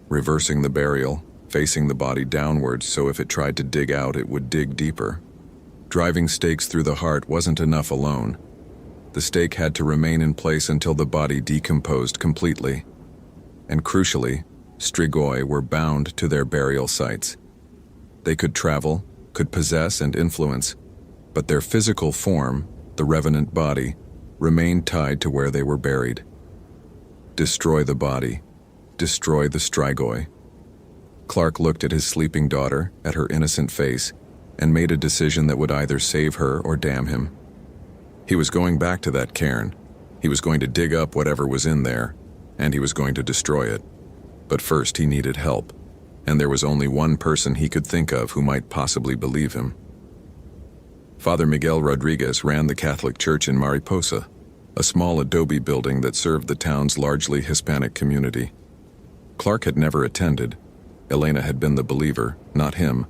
Speaker 1: reversing the burial, facing the body downwards so if it tried to dig out it would dig deeper. Driving stakes through the heart wasn't enough alone. The stake had to remain in place until the body decomposed completely. And crucially, Strigoi were bound to their burial sites. They could travel, could possess and influence, but their physical form, the revenant body, remained tied to where they were buried. Destroy the body. Destroy the Strigoi. Clark looked at his sleeping daughter, at her innocent face, and made a decision that would either save her or damn him. He was going back to that cairn. He was going to dig up whatever was in there, and he was going to destroy it. But first he needed help, and there was only one person he could think of who might possibly believe him. Father Miguel Rodriguez ran the Catholic Church in Mariposa, a small adobe building that served the town's largely Hispanic community. Clark had never attended. Elena had been the believer, not him,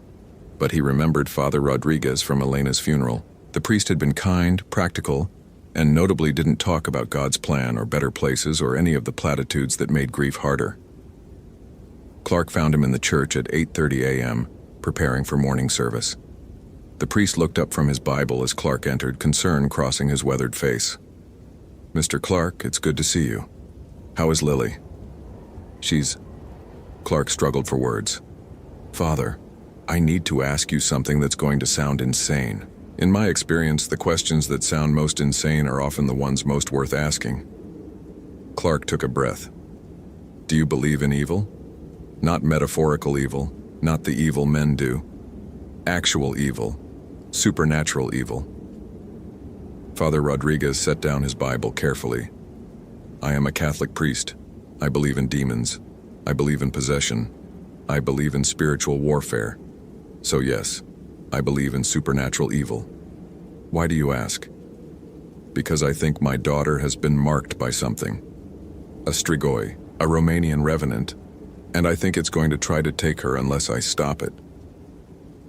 Speaker 1: but he remembered Father Rodriguez from Elena's funeral. The priest had been kind, practical, and notably didn't talk about God's plan or better places or any of the platitudes that made grief harder. Clark found him in the church at 8:30 a.m., preparing for morning service. The priest looked up from his Bible as Clark entered, concern crossing his weathered face. "Mr. Clark, it's good to see you. How is Lily?" Clark struggled for words. "Father, I need to ask you something that's going to sound insane. In my experience, the questions that sound most insane are often the ones most worth asking." Clark took a breath. "Do you believe in evil? Not metaphorical evil, not the evil men do. Actual evil, supernatural evil." Father Rodriguez set down his Bible carefully. "I am a Catholic priest. I believe in demons. I believe in possession. I believe in spiritual warfare. So yes, I believe in supernatural evil. Why do you ask?" "Because I think my daughter has been marked by something. A strigoi, a Romanian revenant, and I think it's going to try to take her unless I stop it."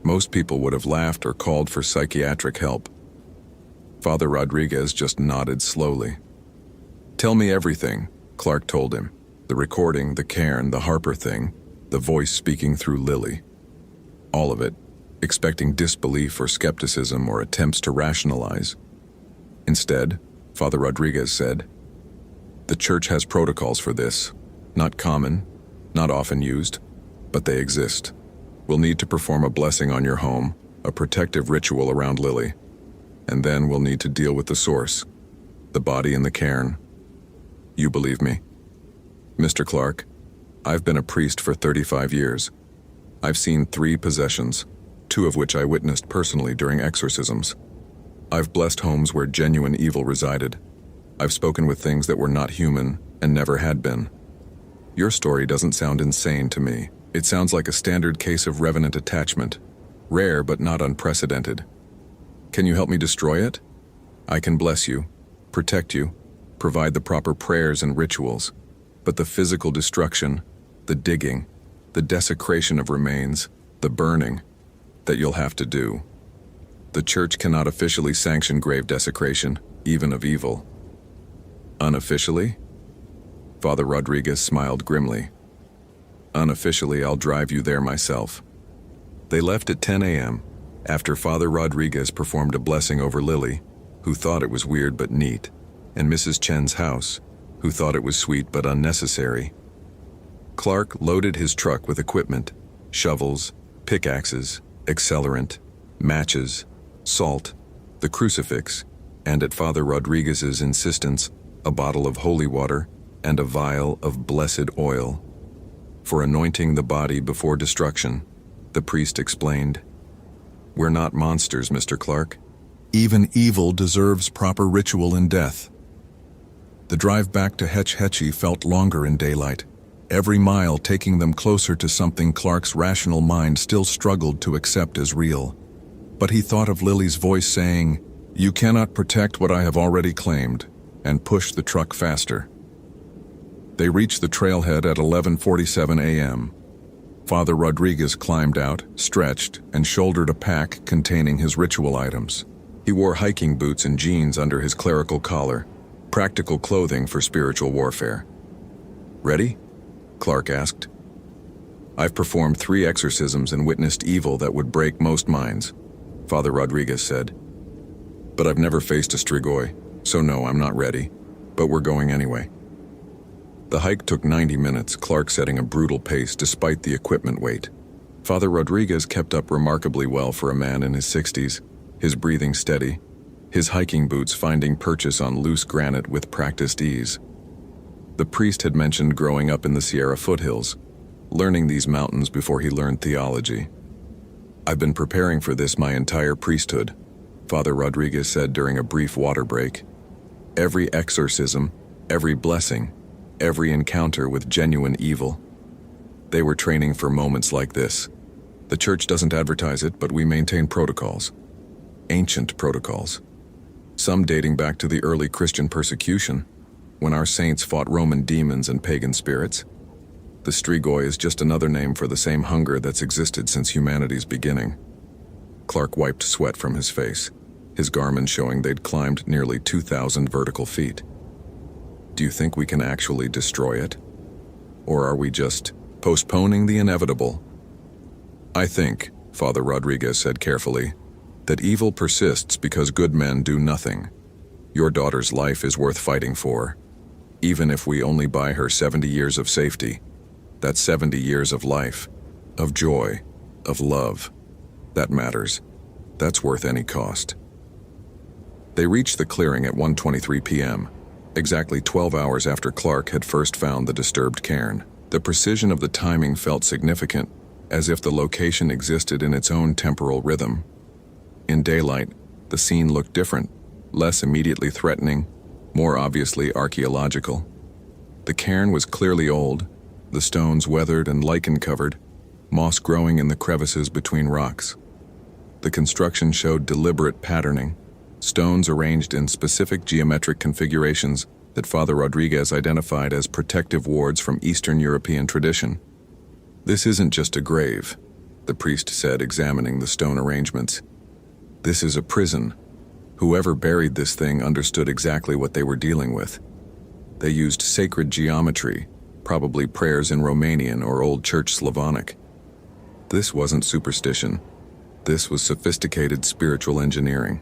Speaker 1: Most people would have laughed or called for psychiatric help. Father Rodriguez just nodded slowly. "Tell me everything," Clark told him. "The recording, the cairn, the Harper thing, the voice speaking through Lily. All of it, expecting disbelief or skepticism or attempts to rationalize. Instead, Father Rodriguez said, "The church has protocols for this. Not common, not often used, but they exist. We'll need to perform a blessing on your home, a protective ritual around Lily. And then we'll need to deal with the source, the body in the cairn. You believe me?" "Mr. Clark, I've been a priest for 35 years. I've seen 3 possessions, 2 of which I witnessed personally during exorcisms. I've blessed homes where genuine evil resided. I've spoken with things that were not human and never had been. Your story doesn't sound insane to me. It sounds like a standard case of revenant attachment, rare but not unprecedented. Can you help me destroy it? I can bless you, protect you, provide the proper prayers and rituals, but the physical destruction, the digging, the desecration of remains, the burning, that you'll have to do. The church cannot officially sanction grave desecration, even of evil." "Unofficially?" Father Rodriguez smiled grimly. "Unofficially, I'll drive you there myself." They left at 10 a.m., after Father Rodriguez performed a blessing over Lily, who thought it was weird but neat, and Mrs. Chen's house, who thought it was sweet but unnecessary. Clark loaded his truck with equipment, shovels, pickaxes, accelerant, matches, salt, the crucifix, and at Father Rodriguez's insistence, a bottle of holy water and a vial of blessed oil. "For anointing the body before destruction," the priest explained. "We're not monsters, Mr. Clark. Even evil deserves proper ritual in death." The drive back to Hetch Hetchy felt longer in daylight, every mile taking them closer to something Clark's rational mind still struggled to accept as real. But he thought of Lily's voice saying, "You cannot protect what I have already claimed," and pushed the truck faster. They reached the trailhead at 11:47 a.m. Father Rodriguez climbed out, stretched, and shouldered a pack containing his ritual items. He wore hiking boots and jeans under his clerical collar, practical clothing for spiritual warfare. "Ready?" Clark asked. "I've performed 3 exorcisms and witnessed evil that would break most minds," Father Rodriguez said. "But I've never faced a strigoi, so no, I'm not ready, but we're going anyway." The hike took 90 minutes, Clark setting a brutal pace despite the equipment weight. Father Rodriguez kept up remarkably well for a man in his 60s, his breathing steady, his hiking boots finding purchase on loose granite with practiced ease. The priest had mentioned growing up in the Sierra foothills, learning these mountains before he learned theology. "I've been preparing for this my entire priesthood," Father Rodriguez said during a brief water break. "Every exorcism, every blessing, every encounter with genuine evil. They were training for moments like this. The church doesn't advertise it, but we maintain protocols. Ancient protocols. Some dating back to the early Christian persecution, when our saints fought Roman demons and pagan spirits. The strigoi is just another name for the same hunger that's existed since humanity's beginning." Clark wiped sweat from his face, his garments showing they'd climbed nearly 2,000 vertical feet. "Do you think we can actually destroy it? Or are we just postponing the inevitable. I think, Father Rodriguez said carefully, that evil persists because good men do nothing. Your daughter's life is worth fighting for. Even if we only buy her 70 years of safety, that's 70 years of life, of joy, of love. That matters. That's worth any cost. They reached the clearing at 1:23 p.m., exactly 12 hours after Clark had first found the disturbed cairn. The precision of the timing felt significant, as if the location existed in its own temporal rhythm. In daylight, the scene looked different, less immediately threatening, more obviously archaeological. The cairn was clearly old, the stones weathered and lichen-covered, moss growing in the crevices between rocks. The construction showed deliberate patterning, stones arranged in specific geometric configurations that Father Rodriguez identified as protective wards from Eastern European tradition. This isn't just a grave, the priest said, examining the stone arrangements. This is a prison. Whoever buried this thing understood exactly what they were dealing with. They used sacred geometry, probably prayers in Romanian or Old Church Slavonic. This wasn't superstition. This was sophisticated spiritual engineering.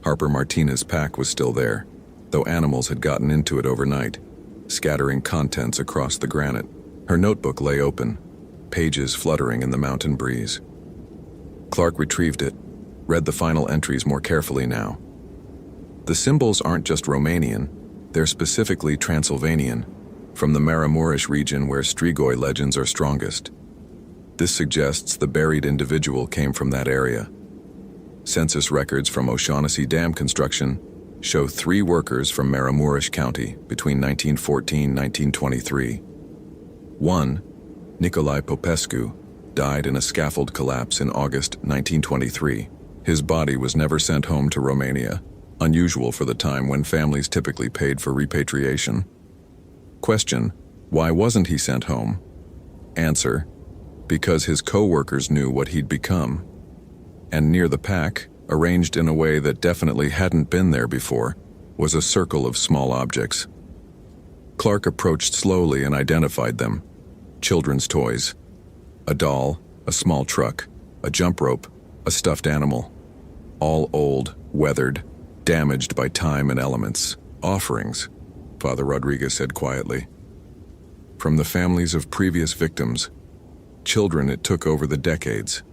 Speaker 1: Harper Martinez's pack was still there, though animals had gotten into it overnight, scattering contents across the granite. Her notebook lay open, pages fluttering in the mountain breeze. Clark retrieved it, read the final entries more carefully now. The symbols aren't just Romanian, they're specifically Transylvanian, from the Maramuresh region where Strigoi legends are strongest. This suggests the buried individual came from that area. Census records from O'Shaughnessy Dam construction show 3 workers from Maramuresh County between 1914 and 1923. One, Nicolae Popescu, died in a scaffold collapse in August 1923. His body was never sent home to Romania, unusual for the time when families typically paid for repatriation. Question: why wasn't he sent home? Answer: because his co-workers knew what he'd become. And near the pack, arranged in a way that definitely hadn't been there before, was a circle of small objects. Clark approached slowly and identified them. Children's toys. A doll, a small truck, a jump rope, a stuffed animal. All old, weathered, damaged by time and elements. Offerings, Father Rodriguez said quietly. From the families of previous victims. Children it took over the decades.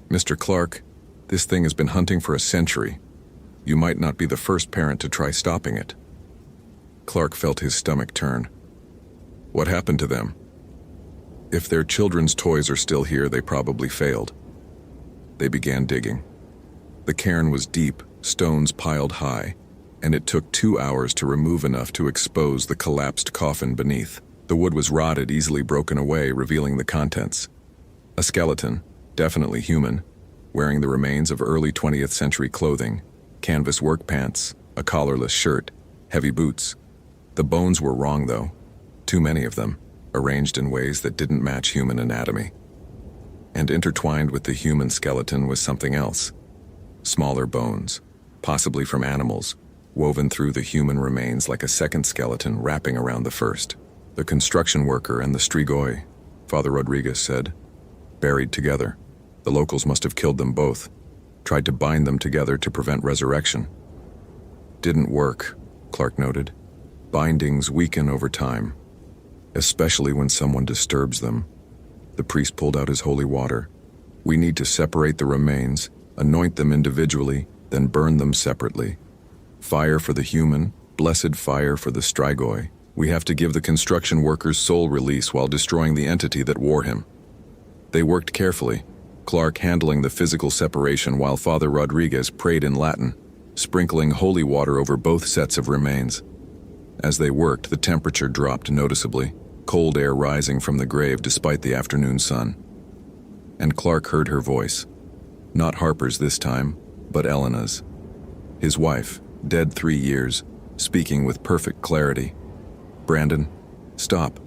Speaker 1: Mr. Clark, this thing has been hunting for a century. You might not be the first parent to try stopping it. Clark felt his stomach turn. What happened to them? If their children's toys are still here, they probably failed. They began digging. The cairn was deep, stones piled high, and it took 2 hours to remove enough to expose the collapsed coffin beneath. The wood was rotted, easily broken away, revealing the contents. A skeleton, definitely human, wearing the remains of early 20th century clothing, canvas work pants, a collarless shirt, heavy boots. The bones were wrong, though. Too many of them, arranged in ways that didn't match human anatomy. And intertwined with the human skeleton was something else. Smaller bones, possibly from animals, woven through the human remains like a second skeleton wrapping around the first. The construction worker and the Strigoi, Father Rodriguez said, buried together. The locals must have killed them both, tried to bind them together to prevent resurrection. Didn't work, Clark noted. Bindings weaken over time, especially when someone disturbs them. The priest pulled out his holy water. We need to separate the remains, anoint them individually, then burn them separately. Fire for the human, blessed fire for the Strigoi. We have to give the construction worker's soul release while destroying the entity that wore him. They worked carefully, Clark handling the physical separation while Father Rodriguez prayed in Latin, sprinkling holy water over both sets of remains. As they worked, the temperature dropped noticeably, cold air rising from the grave despite the afternoon sun. And Clark heard her voice. Not Harper's this time, but Elena's. His wife, dead 3 years, speaking with perfect clarity. Brandon, stop.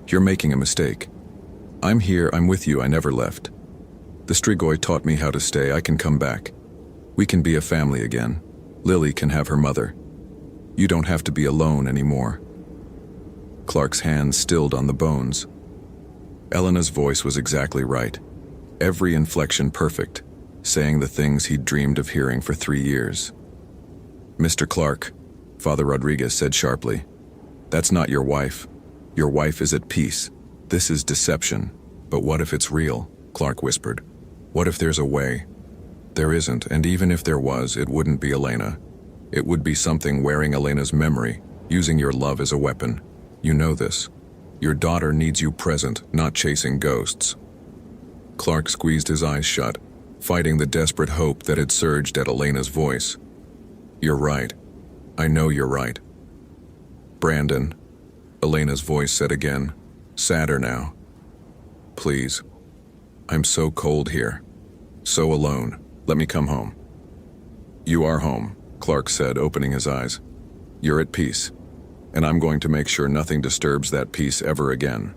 Speaker 1: You're making a mistake. I'm here, I'm with you, I never left. The Strigoi taught me how to stay, I can come back. We can be a family again. Lily can have her mother. You don't have to be alone anymore. Clark's hands stilled on the bones, Elena's voice was exactly right. Every inflection perfect, saying the things he'd dreamed of hearing for 3 years. "Mr. Clark," Father Rodriguez said sharply, "that's not your wife. Your wife is at peace. This is deception." "But what if it's real?" Clark whispered. "What if there's a way?" "There isn't, and even if there was, it wouldn't be Elena. It would be something wearing Elena's memory, using your love as a weapon. You know this. Your daughter needs you present, not chasing ghosts." Clark squeezed his eyes shut, fighting the desperate hope that had surged at Elena's voice. "You're right. I know you're right." "Brandon," Elena's voice said again, sadder now. "Please. I'm so cold here. So alone. Let me come home." "You are home," Clark said, opening his eyes. "You're at peace, and I'm going to make sure nothing disturbs that peace ever again."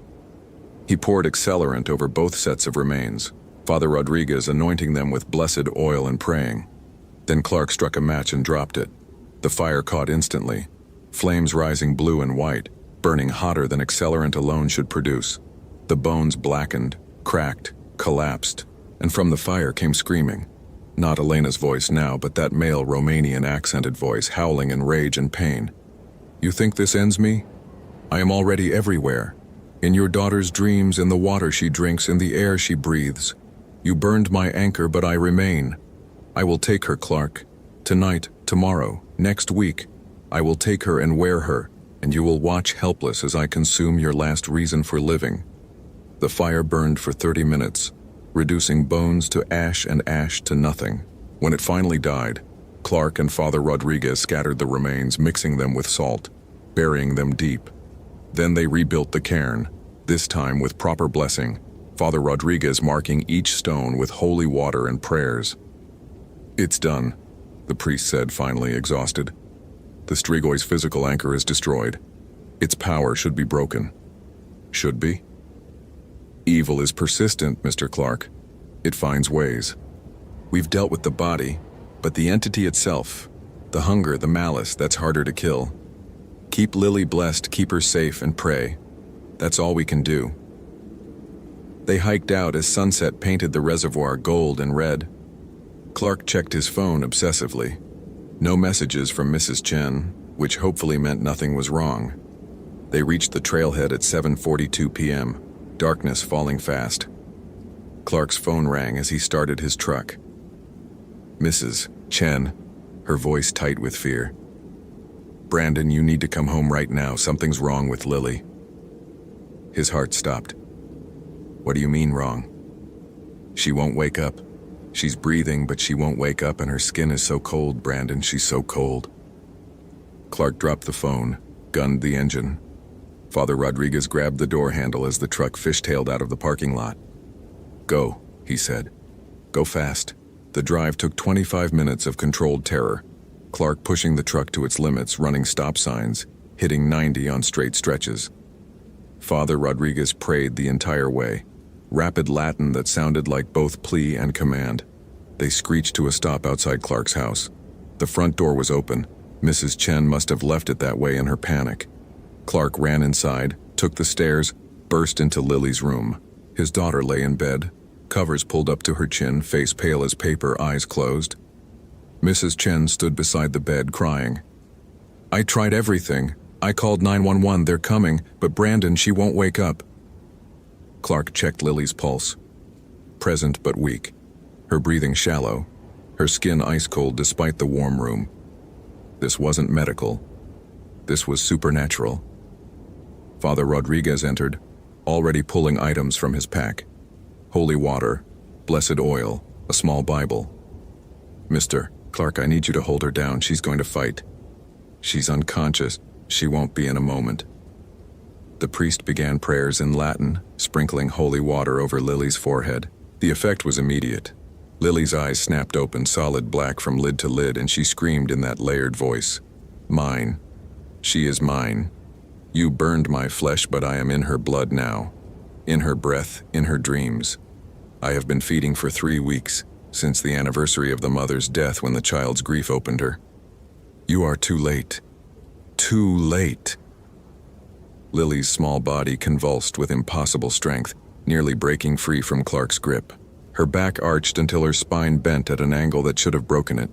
Speaker 1: He poured accelerant over both sets of remains, Father Rodriguez anointing them with blessed oil and praying. Then Clark struck a match and dropped it. The fire caught instantly, flames rising blue and white, burning hotter than accelerant alone should produce. The bones blackened, cracked, collapsed, and from the fire came screaming. Not Elena's voice now, but that male Romanian accented voice howling in rage and pain. "You think this ends me? I am already everywhere. In your daughter's dreams, in the water she drinks, in the air she breathes. You burned my anchor, but I remain. I will take her, Clark. Tonight, tomorrow, next week. I will take her and wear her, and you will watch helpless as I consume your last reason for living." The fire burned for 30 minutes, reducing bones to ash and ash to nothing. When it finally died, Clark and Father Rodriguez scattered the remains, mixing them with salt, burying them deep. Then they rebuilt the cairn, this time with proper blessing, Father Rodriguez marking each stone with holy water and prayers. "It's done," the priest said, finally exhausted. "The Strigoi's physical anchor is destroyed. Its power should be broken." "Should be?" "Evil is persistent, Mr. Clark. It finds ways. We've dealt with the body, but the entity itself, the hunger, the malice, that's harder to kill. Keep Lily blessed, keep her safe, and pray. That's all we can do." They hiked out as sunset painted the reservoir gold and red. Clark checked his phone obsessively. No messages from Mrs. Chen, which hopefully meant nothing was wrong. They reached the trailhead at 7:42 p.m., darkness falling fast. Clark's phone rang as he started his truck. "Mrs. Chen," her voice tight with fear. "Brandon, you need to come home right now. Something's wrong with Lily." His heart stopped. "What do you mean wrong?" "She won't wake up. She's breathing, but she won't wake up, and her skin is so cold, Brandon, she's so cold." Clark dropped the phone, gunned the engine. Father Rodriguez grabbed the door handle as the truck fishtailed out of the parking lot. "Go," he said. "Go fast." The drive took 25 minutes of controlled terror. Clark pushing the truck to its limits, running stop signs, hitting 90 on straight stretches. Father Rodriguez prayed the entire way, rapid Latin that sounded like both plea and command. They screeched to a stop outside Clark's house. The front door was open. Mrs. Chen must have left it that way in her panic. Clark ran inside, took the stairs, burst into Lily's room. His daughter lay in bed, covers pulled up to her chin, face pale as paper, eyes closed. Mrs. Chen stood beside the bed, crying. "I tried everything. I called 911, they're coming, but Brandon, she won't wake up." Clark checked Lily's pulse. Present but weak. Her breathing shallow. Her skin ice cold despite the warm room. This wasn't medical. This was supernatural. Father Rodriguez entered, already pulling items from his pack. Holy water, blessed oil, a small Bible. "Mr. Clark, I need you to hold her down. She's going to fight. She's unconscious. She won't be in a moment." The priest began prayers in Latin, sprinkling holy water over Lily's forehead. The effect was immediate. Lily's eyes snapped open, solid black from lid to lid, and she screamed in that layered voice. "Mine. She is mine. You burned my flesh, but I am in her blood now. In her breath, in her dreams. I have been feeding for 3 weeks, since the anniversary of the mother's death when the child's grief opened her. You are too late. Too late." Lily's small body convulsed with impossible strength. nearly breaking free from Clark's grip. Her back arched until her spine bent at an angle that should have broken it.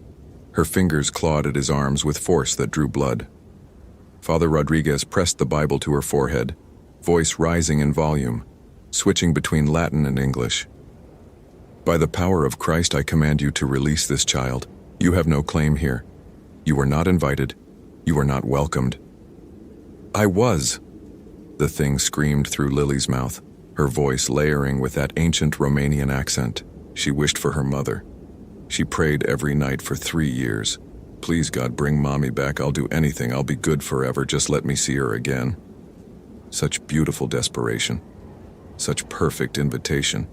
Speaker 1: Her fingers clawed at his arms with force that drew blood. Father Rodriguez pressed the Bible to her forehead, voice rising in volume, switching between Latin and English. "By the power of Christ, I command you to release this child. You have no claim here. You were not invited. You were not welcomed." "I was," the thing screamed through Lily's mouth, her voice layering with that ancient Romanian accent. She wished for her mother. She prayed every night for 3 years. "Please, God, bring Mommy back. I'll do anything. I'll be good forever. Just let me see her again." Such beautiful desperation. Such perfect invitation.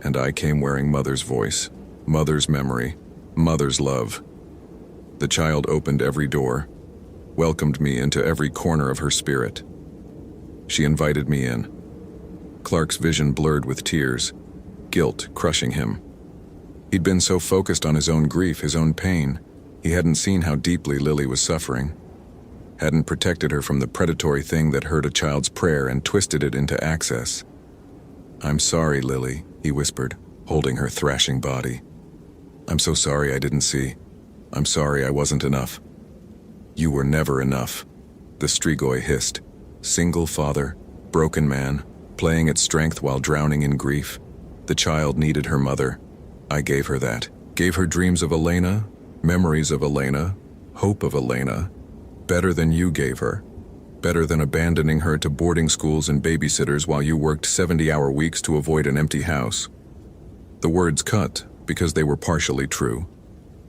Speaker 1: And I came wearing Mother's voice, Mother's memory, Mother's love. The child opened every door, welcomed me into every corner of her spirit. She invited me in. Clark's vision blurred with tears, guilt crushing him. He'd been so focused on his own grief, his own pain, he hadn't seen how deeply Lily was suffering. Hadn't protected her from the predatory thing that heard a child's prayer and twisted it into access. "I'm sorry, Lily," he whispered, holding her thrashing body. "I'm so sorry I didn't see. I'm sorry I wasn't enough." "You were never enough," the Strigoi hissed. Single father, broken man, playing at strength while drowning in grief. The child needed her mother. I gave her that. Gave her dreams of Elena, memories of Elena, hope of Elena. Better than you gave her. Better than abandoning her to boarding schools and babysitters while you worked 70-hour weeks to avoid an empty house. The words cut because they were partially true.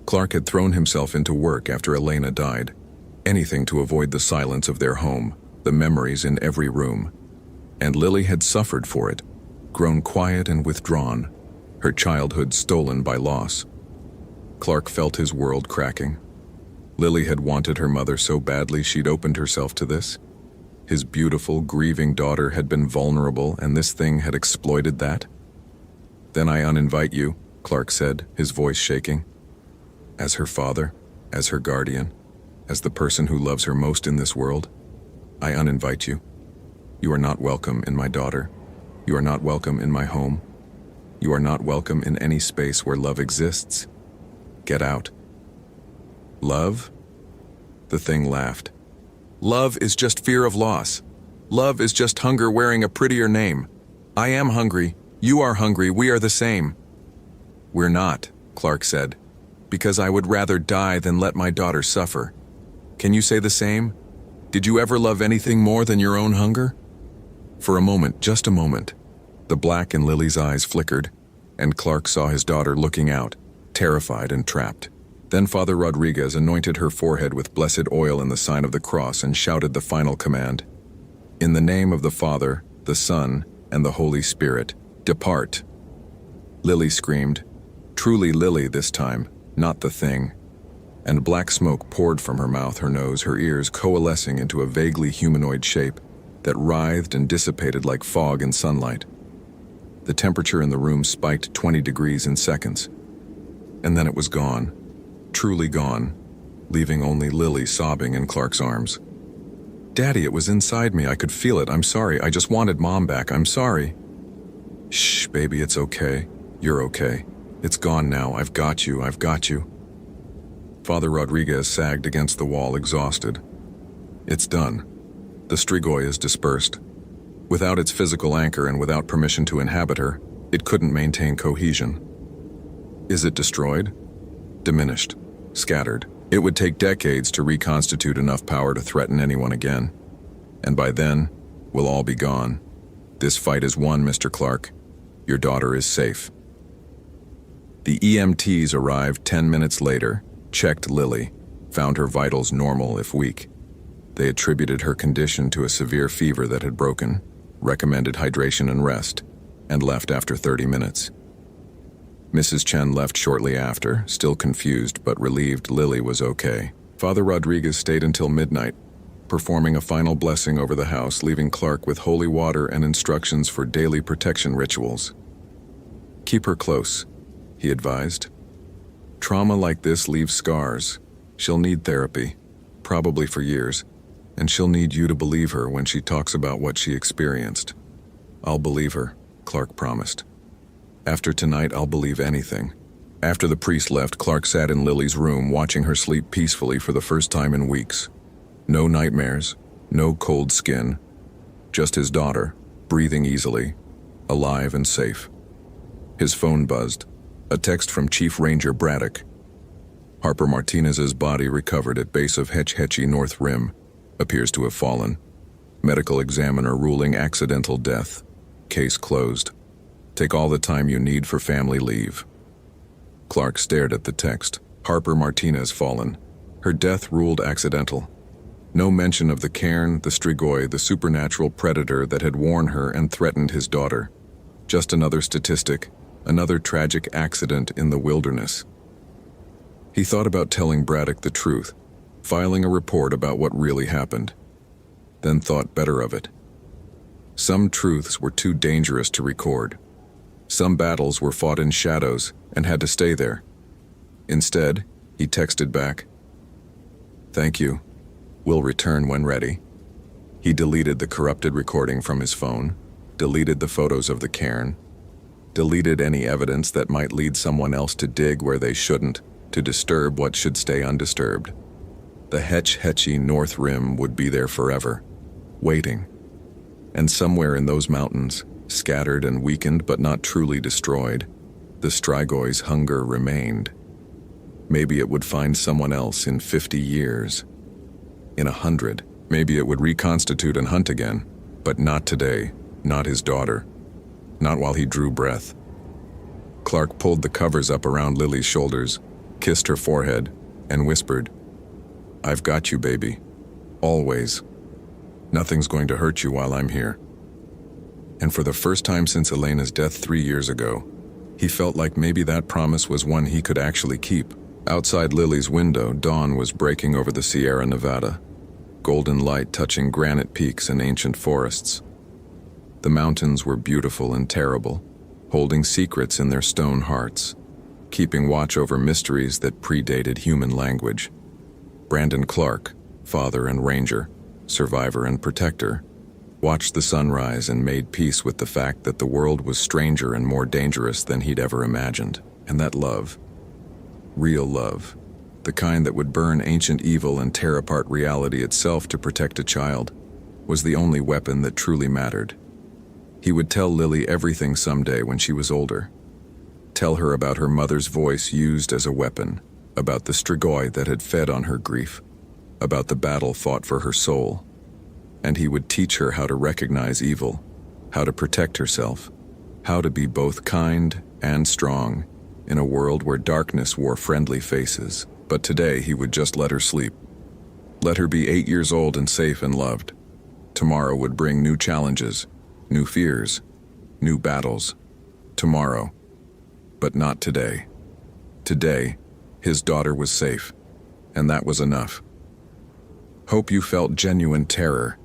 Speaker 1: Clark had thrown himself into work after Elena died. Anything to avoid the silence of their home, the memories in every room. And Lily had suffered for it, grown quiet and withdrawn, her childhood stolen by loss. Clark felt his world cracking. Lily had wanted her mother so badly she'd opened herself to this. His beautiful, grieving daughter had been vulnerable, and this thing had exploited that. "Then I uninvite you," Clark said, his voice shaking. "As her father, as her guardian, as the person who loves her most in this world, I uninvite you. You are not welcome in my daughter. You are not welcome in my home. You are not welcome in any space where love exists. Get out." "Love?" The thing laughed. "Love is just fear of loss. Love is just hunger wearing a prettier name. I am hungry. You are hungry. We are the same." "We're not," Clark said, "because I would rather die than let my daughter suffer. Can you say the same? Did you ever love anything more than your own hunger?" For a moment, just a moment, the black in Lily's eyes flickered, and Clark saw his daughter looking out, terrified and trapped. Then Father Rodriguez anointed her forehead with blessed oil in the sign of the cross and shouted the final command. "In the name of the Father, the Son, and the Holy Spirit, depart." Lily screamed, truly Lily this time, not the thing. And black smoke poured from her mouth, her nose, her ears coalescing into a vaguely humanoid shape that writhed and dissipated like fog in sunlight. The temperature in the room spiked 20 degrees in seconds. And then it was gone, truly gone, leaving only Lily sobbing in Clark's arms. "Daddy, it was inside me. I could feel it. I'm sorry. I just wanted Mom back. I'm sorry." "Shh, baby, it's okay. You're okay. It's gone now. I've got you. I've got you." Father Rodriguez sagged against the wall, exhausted. "It's done. The Strigoi is dispersed. Without its physical anchor and without permission to inhabit her, it couldn't maintain cohesion. Is it destroyed? Diminished. Scattered. It would take decades to reconstitute enough power to threaten anyone again. And by then, we'll all be gone. This fight is won, Mr. Clark. Your daughter is safe." The EMTs arrived 10 minutes later, checked Lily, found her vitals normal if weak. They attributed her condition to a severe fever that had broken, recommended hydration and rest, and left after 30 minutes. Mrs. Chen left shortly after, still confused but relieved Lily was okay. Father Rodriguez stayed until midnight, performing a final blessing over the house, leaving Clark with holy water and instructions for daily protection rituals. "Keep her close," he advised. "Trauma like this leaves scars. She'll need therapy, probably for years, and she'll need you to believe her when she talks about what she experienced." "I'll believe her," Clark promised. "After tonight, I'll believe anything." After the priest left, Clark sat in Lily's room watching her sleep peacefully for the first time in weeks. No nightmares, no cold skin, just his daughter, breathing easily, alive and safe. His phone buzzed, a text from Chief Ranger Braddock. Harper Martinez's body recovered at base of Hetch Hetchy North Rim, appears to have fallen. Medical examiner ruling accidental death. Case closed. Take all the time you need for family leave. Clark stared at the text. Harper Martinez fallen. Her death ruled accidental. No mention of the cairn, the strigoi, the supernatural predator that had worn her and threatened his daughter. Just another statistic, another tragic accident in the wilderness. He thought about telling Braddock the truth, filing a report about what really happened, then thought better of it. Some truths were too dangerous to record. Some battles were fought in shadows and had to stay there. Instead, he texted back, "Thank you. We'll return when ready." He deleted the corrupted recording from his phone, deleted the photos of the cairn, deleted any evidence that might lead someone else to dig where they shouldn't, to disturb what should stay undisturbed. The Hetch Hetchy North Rim would be there forever, waiting. And somewhere in those mountains, scattered and weakened but not truly destroyed, the Strigoi's hunger remained. Maybe it would find someone else in 50 years. In 100, maybe it would reconstitute and hunt again, but not today, not his daughter, not while he drew breath. Clark pulled the covers up around Lily's shoulders, kissed her forehead, and whispered, "I've got you, baby. Always. Nothing's going to hurt you while I'm here." And for the first time since Elena's death 3 years ago, he felt like maybe that promise was one he could actually keep. Outside Lily's window, dawn was breaking over the Sierra Nevada, golden light touching granite peaks and ancient forests. The mountains were beautiful and terrible, holding secrets in their stone hearts, keeping watch over mysteries that predated human language. Brandon Clark, father and ranger, survivor and protector, watched the sunrise and made peace with the fact that the world was stranger and more dangerous than he'd ever imagined. And that love, real love, the kind that would burn ancient evil and tear apart reality itself to protect a child, was the only weapon that truly mattered. He would tell Lily everything someday when she was older. Tell her about her mother's voice used as a weapon, about the strigoi that had fed on her grief, about the battle fought for her soul. And he would teach her how to recognize evil, how to protect herself, how to be both kind and strong in a world where darkness wore friendly faces. But today he would just let her sleep. Let her be 8 years old and safe and loved. Tomorrow would bring new challenges, new fears, new battles. Tomorrow. But not today. Today, his daughter was safe, and that was enough. Hope you felt genuine terror.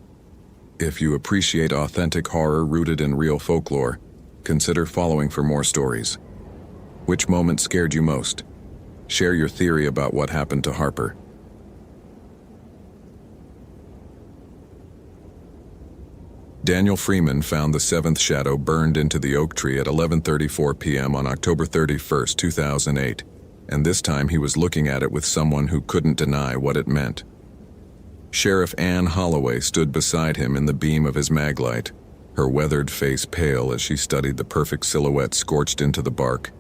Speaker 1: If you appreciate authentic horror rooted in real folklore, consider following for more stories. Which moment scared you most? Share your theory about what happened to Harper. Daniel Freeman found the seventh shadow burned into the oak tree at 11:34 p.m. on October 31, 2008, and this time he was looking at it with someone who couldn't deny what it meant. Sheriff Ann Holloway stood beside him in the beam of his maglite, her weathered face pale as she studied the perfect silhouette scorched into the bark.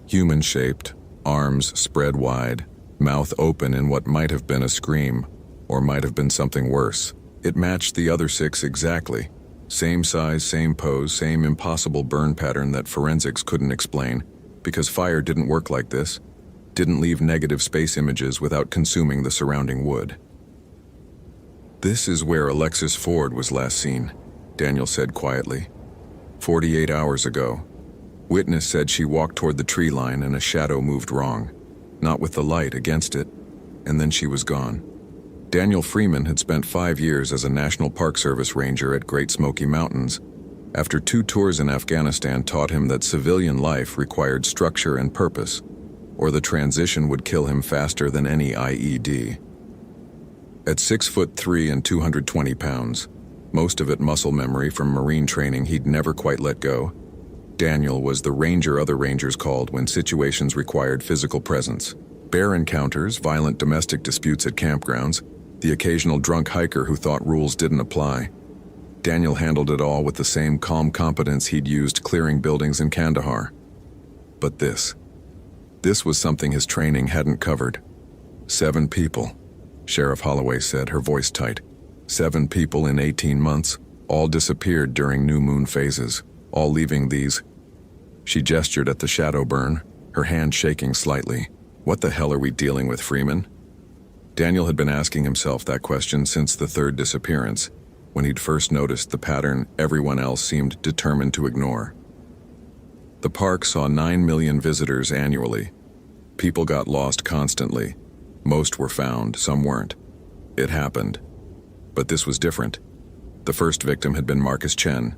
Speaker 1: Human-shaped, arms spread wide, mouth open in what might have been a scream, or might have been something worse. It matched the other 6 exactly. Same size, same pose, same impossible burn pattern that forensics couldn't explain, because fire didn't work like this, didn't leave negative space images without consuming the surrounding wood. "This is where Alexis Ford was last seen," Daniel said quietly. 48 hours ago. Witness said she walked toward the tree line and a shadow moved wrong, not with the light against it, and then she was gone. Daniel Freeman had spent 5 years as a National Park Service ranger at Great Smoky Mountains. After 2 tours in Afghanistan taught him that civilian life required structure and purpose, or the transition would kill him faster than any IED. At 6'3" and 220 pounds, most of it muscle memory from Marine training he'd never quite let go, Daniel was the ranger other rangers called when situations required physical presence. Bear encounters, violent domestic disputes at campgrounds, the occasional drunk hiker who thought rules didn't apply. Daniel handled it all with the same calm competence he'd used clearing buildings in Kandahar. But this was something his training hadn't covered. 7 people, Sheriff Holloway said, her voice tight. 7 people in 18 months, all disappeared during new moon phases, all leaving these. She gestured at the shadow burn, her hand shaking slightly. What the hell are we dealing with, Freeman? Daniel had been asking himself that question since the 3rd disappearance, when he'd first noticed the pattern everyone else seemed determined to ignore. The park saw 9 million visitors annually. People got lost constantly. Most were found, some weren't. It happened. But this was different. The first victim had been Marcus Chen,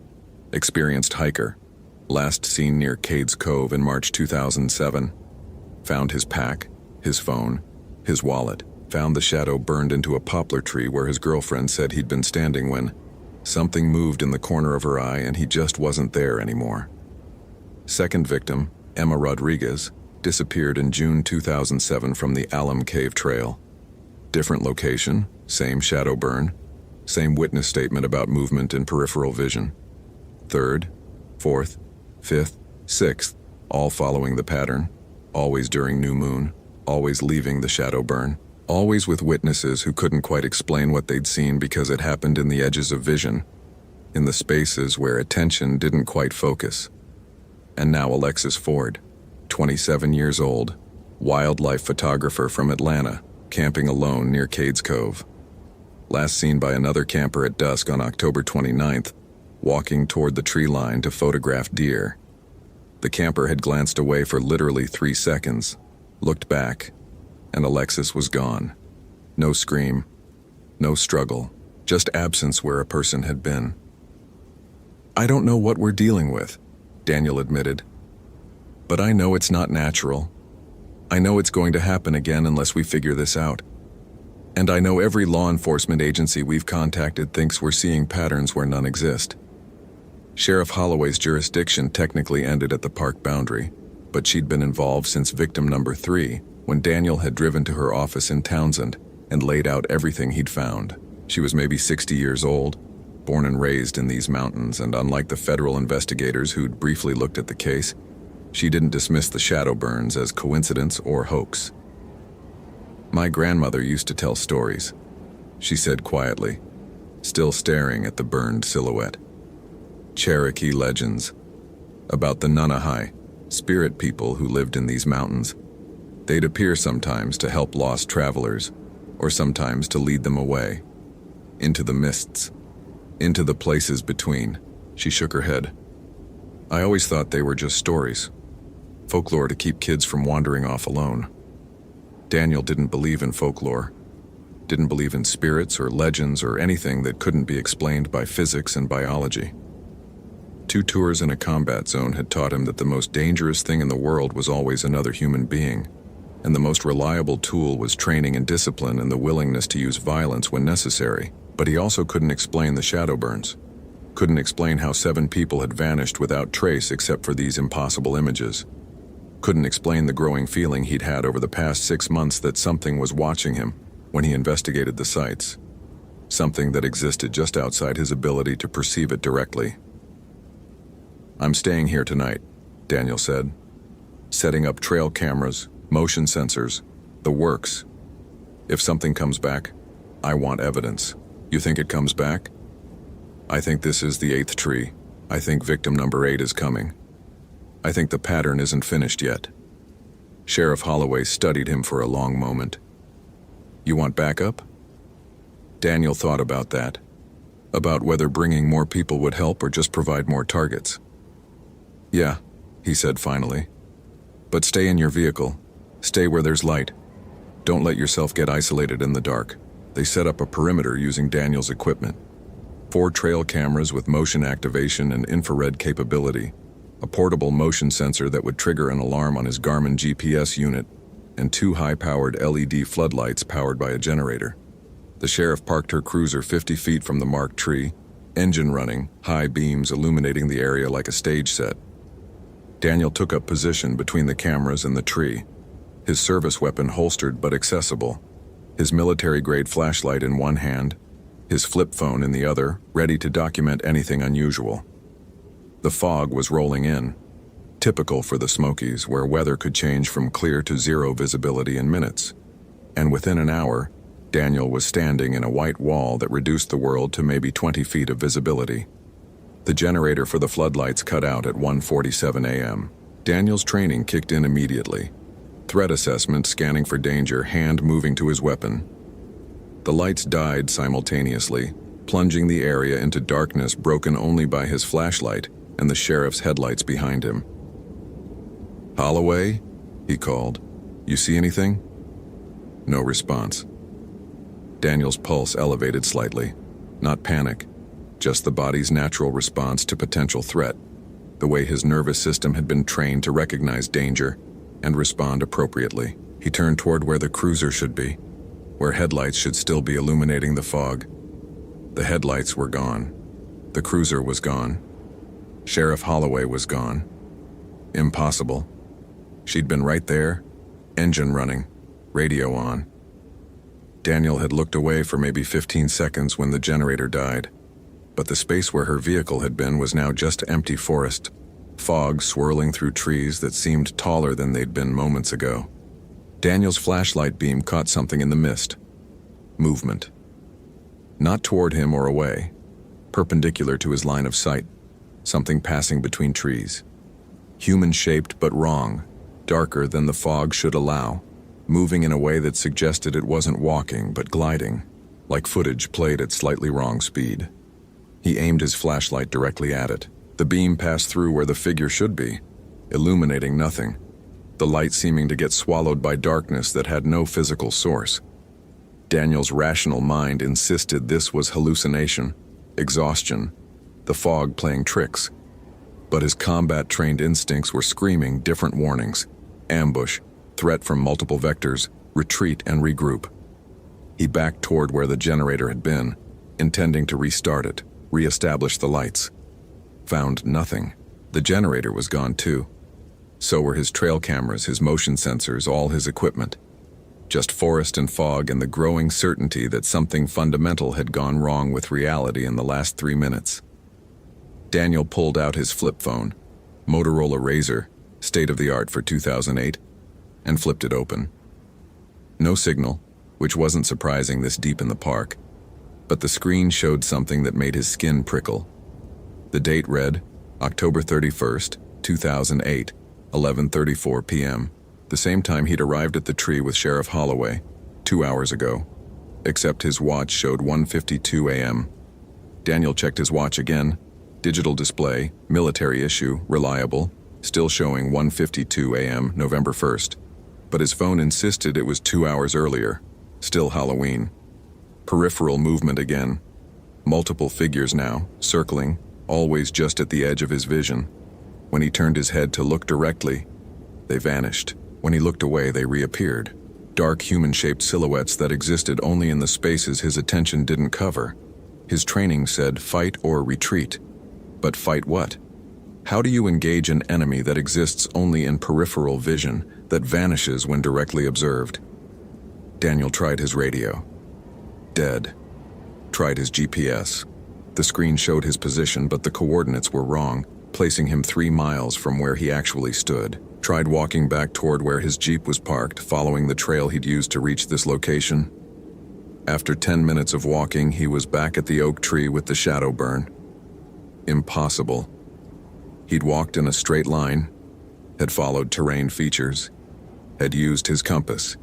Speaker 1: experienced hiker, last seen near Cades Cove in March 2007. Found his pack, his phone, his wallet. Found the shadow burned into a poplar tree where his girlfriend said he'd been standing when something moved in the corner of her eye and he just wasn't there anymore. Second victim, Emma Rodriguez, disappeared in June 2007 from the Alum Cave Trail. Different location, same shadow burn, same witness statement about movement and peripheral vision. 3rd, 4th, 5th, 6th, all following the pattern, always during new moon, always leaving the shadow burn, always with witnesses who couldn't quite explain what they'd seen because it happened in the edges of vision, in the spaces where attention didn't quite focus. And now Alexis Ford, 27 years old, wildlife photographer from Atlanta, camping alone near Cades Cove. Last seen by another camper at dusk on October 29th, walking toward the tree line to photograph deer. The camper had glanced away for literally 3 seconds, looked back, and Alexis was gone. No scream, no struggle, just absence where a person had been. I don't know what we're dealing with, Daniel admitted. But I know it's not natural. I know it's going to happen again unless we figure this out. And I know every law enforcement agency we've contacted thinks we're seeing patterns where none exist. Sheriff Holloway's jurisdiction technically ended at the park boundary, but she'd been involved since victim number 3, when Daniel had driven to her office in Townsend and laid out everything he'd found. She was maybe 60 years old, born and raised in these mountains, and unlike the federal investigators who'd briefly looked at the case, she didn't dismiss the shadow burns as coincidence or hoax. My grandmother used to tell stories, she said quietly, still staring at the burned silhouette. Cherokee legends about the Nunahai, spirit people who lived in these mountains. They'd appear sometimes to help lost travelers, or sometimes to lead them away, into the mists, into the places between. She shook her head. I always thought they were just stories, folklore to keep kids from wandering off alone. Daniel didn't believe in folklore, didn't believe in spirits or legends or anything that couldn't be explained by physics and biology. 2 tours in a combat zone had taught him that the most dangerous thing in the world was always another human being, and the most reliable tool was training and discipline and the willingness to use violence when necessary. But he also couldn't explain the shadow burns, couldn't explain how 7 people had vanished without trace except for these impossible images, couldn't explain the growing feeling he'd had over the past 6 months that something was watching him when he investigated the sites, something that existed just outside his ability to perceive it directly. I'm staying here tonight, Daniel said, setting up trail cameras, motion sensors, the works. If something comes back, I want evidence. You think it comes back? I think this is the 8th tree. I think victim number 8 is coming. I think the pattern isn't finished yet. Sheriff Holloway studied him for a long moment. You want backup? Daniel thought about that, about whether bringing more people would help or just provide more targets. Yeah, he said finally. But stay in your vehicle. Stay where there's light. Don't let yourself get isolated in the dark. They set up a perimeter using Daniel's equipment. 4 trail cameras with motion activation and infrared capability, a portable motion sensor that would trigger an alarm on his Garmin GPS unit, and 2 high-powered LED floodlights powered by a generator. The sheriff parked her cruiser 50 feet from the marked tree, engine running, high beams illuminating the area like a stage set. Daniel took up position between the cameras and the tree, his service weapon holstered but accessible, his military-grade flashlight in one hand, his flip phone in the other, ready to document anything unusual. The fog was rolling in, typical for the Smokies, where weather could change from clear to zero visibility in minutes. And within an hour, Daniel was standing in a white wall that reduced the world to maybe 20 feet of visibility. The generator for the floodlights cut out at 1:47 a.m. Daniel's training kicked in immediately. Threat assessment, scanning for danger, hand moving to his weapon. The lights died simultaneously, plunging the area into darkness broken only by his flashlight and the sheriff's headlights behind him. "Holloway?" he called. "You see anything?" No response. Daniel's pulse elevated slightly. Not panic, just the body's natural response to potential threat, the way his nervous system had been trained to recognize danger and respond appropriately. He turned toward where the cruiser should be, where headlights should still be illuminating the fog. The headlights were gone. The cruiser was gone. Sheriff Holloway was gone. Impossible. She'd been right there, engine running, radio on. Daniel had looked away for maybe 15 seconds when the generator died, but the space where her vehicle had been was now just empty forest, fog swirling through trees that seemed taller than they'd been moments ago. Daniel's flashlight beam caught something in the mist. Movement. Not toward him or away, perpendicular to his line of sight, something passing between trees. Human-shaped but wrong, darker than the fog should allow, moving in a way that suggested it wasn't walking but gliding, like footage played at slightly wrong speed. He aimed his flashlight directly at it. The beam passed through where the figure should be, illuminating nothing, the light seeming to get swallowed by darkness that had no physical source. Daniel's rational mind insisted this was hallucination, exhaustion, the fog playing tricks. But his combat-trained instincts were screaming different warnings: ambush, threat from multiple vectors, retreat and regroup. He backed toward where the generator had been, intending to restart it, re-establish the lights. Found nothing. The generator was gone too. So were his trail cameras, his motion sensors, all his equipment. Just forest and fog and the growing certainty that something fundamental had gone wrong with reality in the last 3 minutes. Daniel pulled out his flip phone, Motorola Razr, state-of-the-art for 2008, and flipped it open. No signal, which wasn't surprising this deep in the park, but the screen showed something that made his skin prickle. The date read, October 31st, 2008, 11:34 p.m., the same time he'd arrived at the tree with Sheriff Holloway, 2 hours ago, except his watch showed 1:52 a.m. Daniel checked his watch again. Digital display, military issue, reliable, still showing 1:52 a.m., November 1st. But his phone insisted it was 2 hours earlier, still Halloween. Peripheral movement again. Multiple figures now, circling, always just at the edge of his vision. When he turned his head to look directly, they vanished. When he looked away, they reappeared. Dark human-shaped silhouettes that existed only in the spaces his attention didn't cover. His training said fight or retreat. But fight what? How do you engage an enemy that exists only in peripheral vision, that vanishes when directly observed? Daniel tried his radio. Dead. Tried his GPS. The screen showed his position, but the coordinates were wrong, placing him 3 miles from where he actually stood. Tried walking back toward where his Jeep was parked, following the trail he'd used to reach this location. After 10 minutes of walking, he was back at the oak tree with the shadow burn. Impossible. He'd walked in a straight line, had followed terrain features, had used his compass.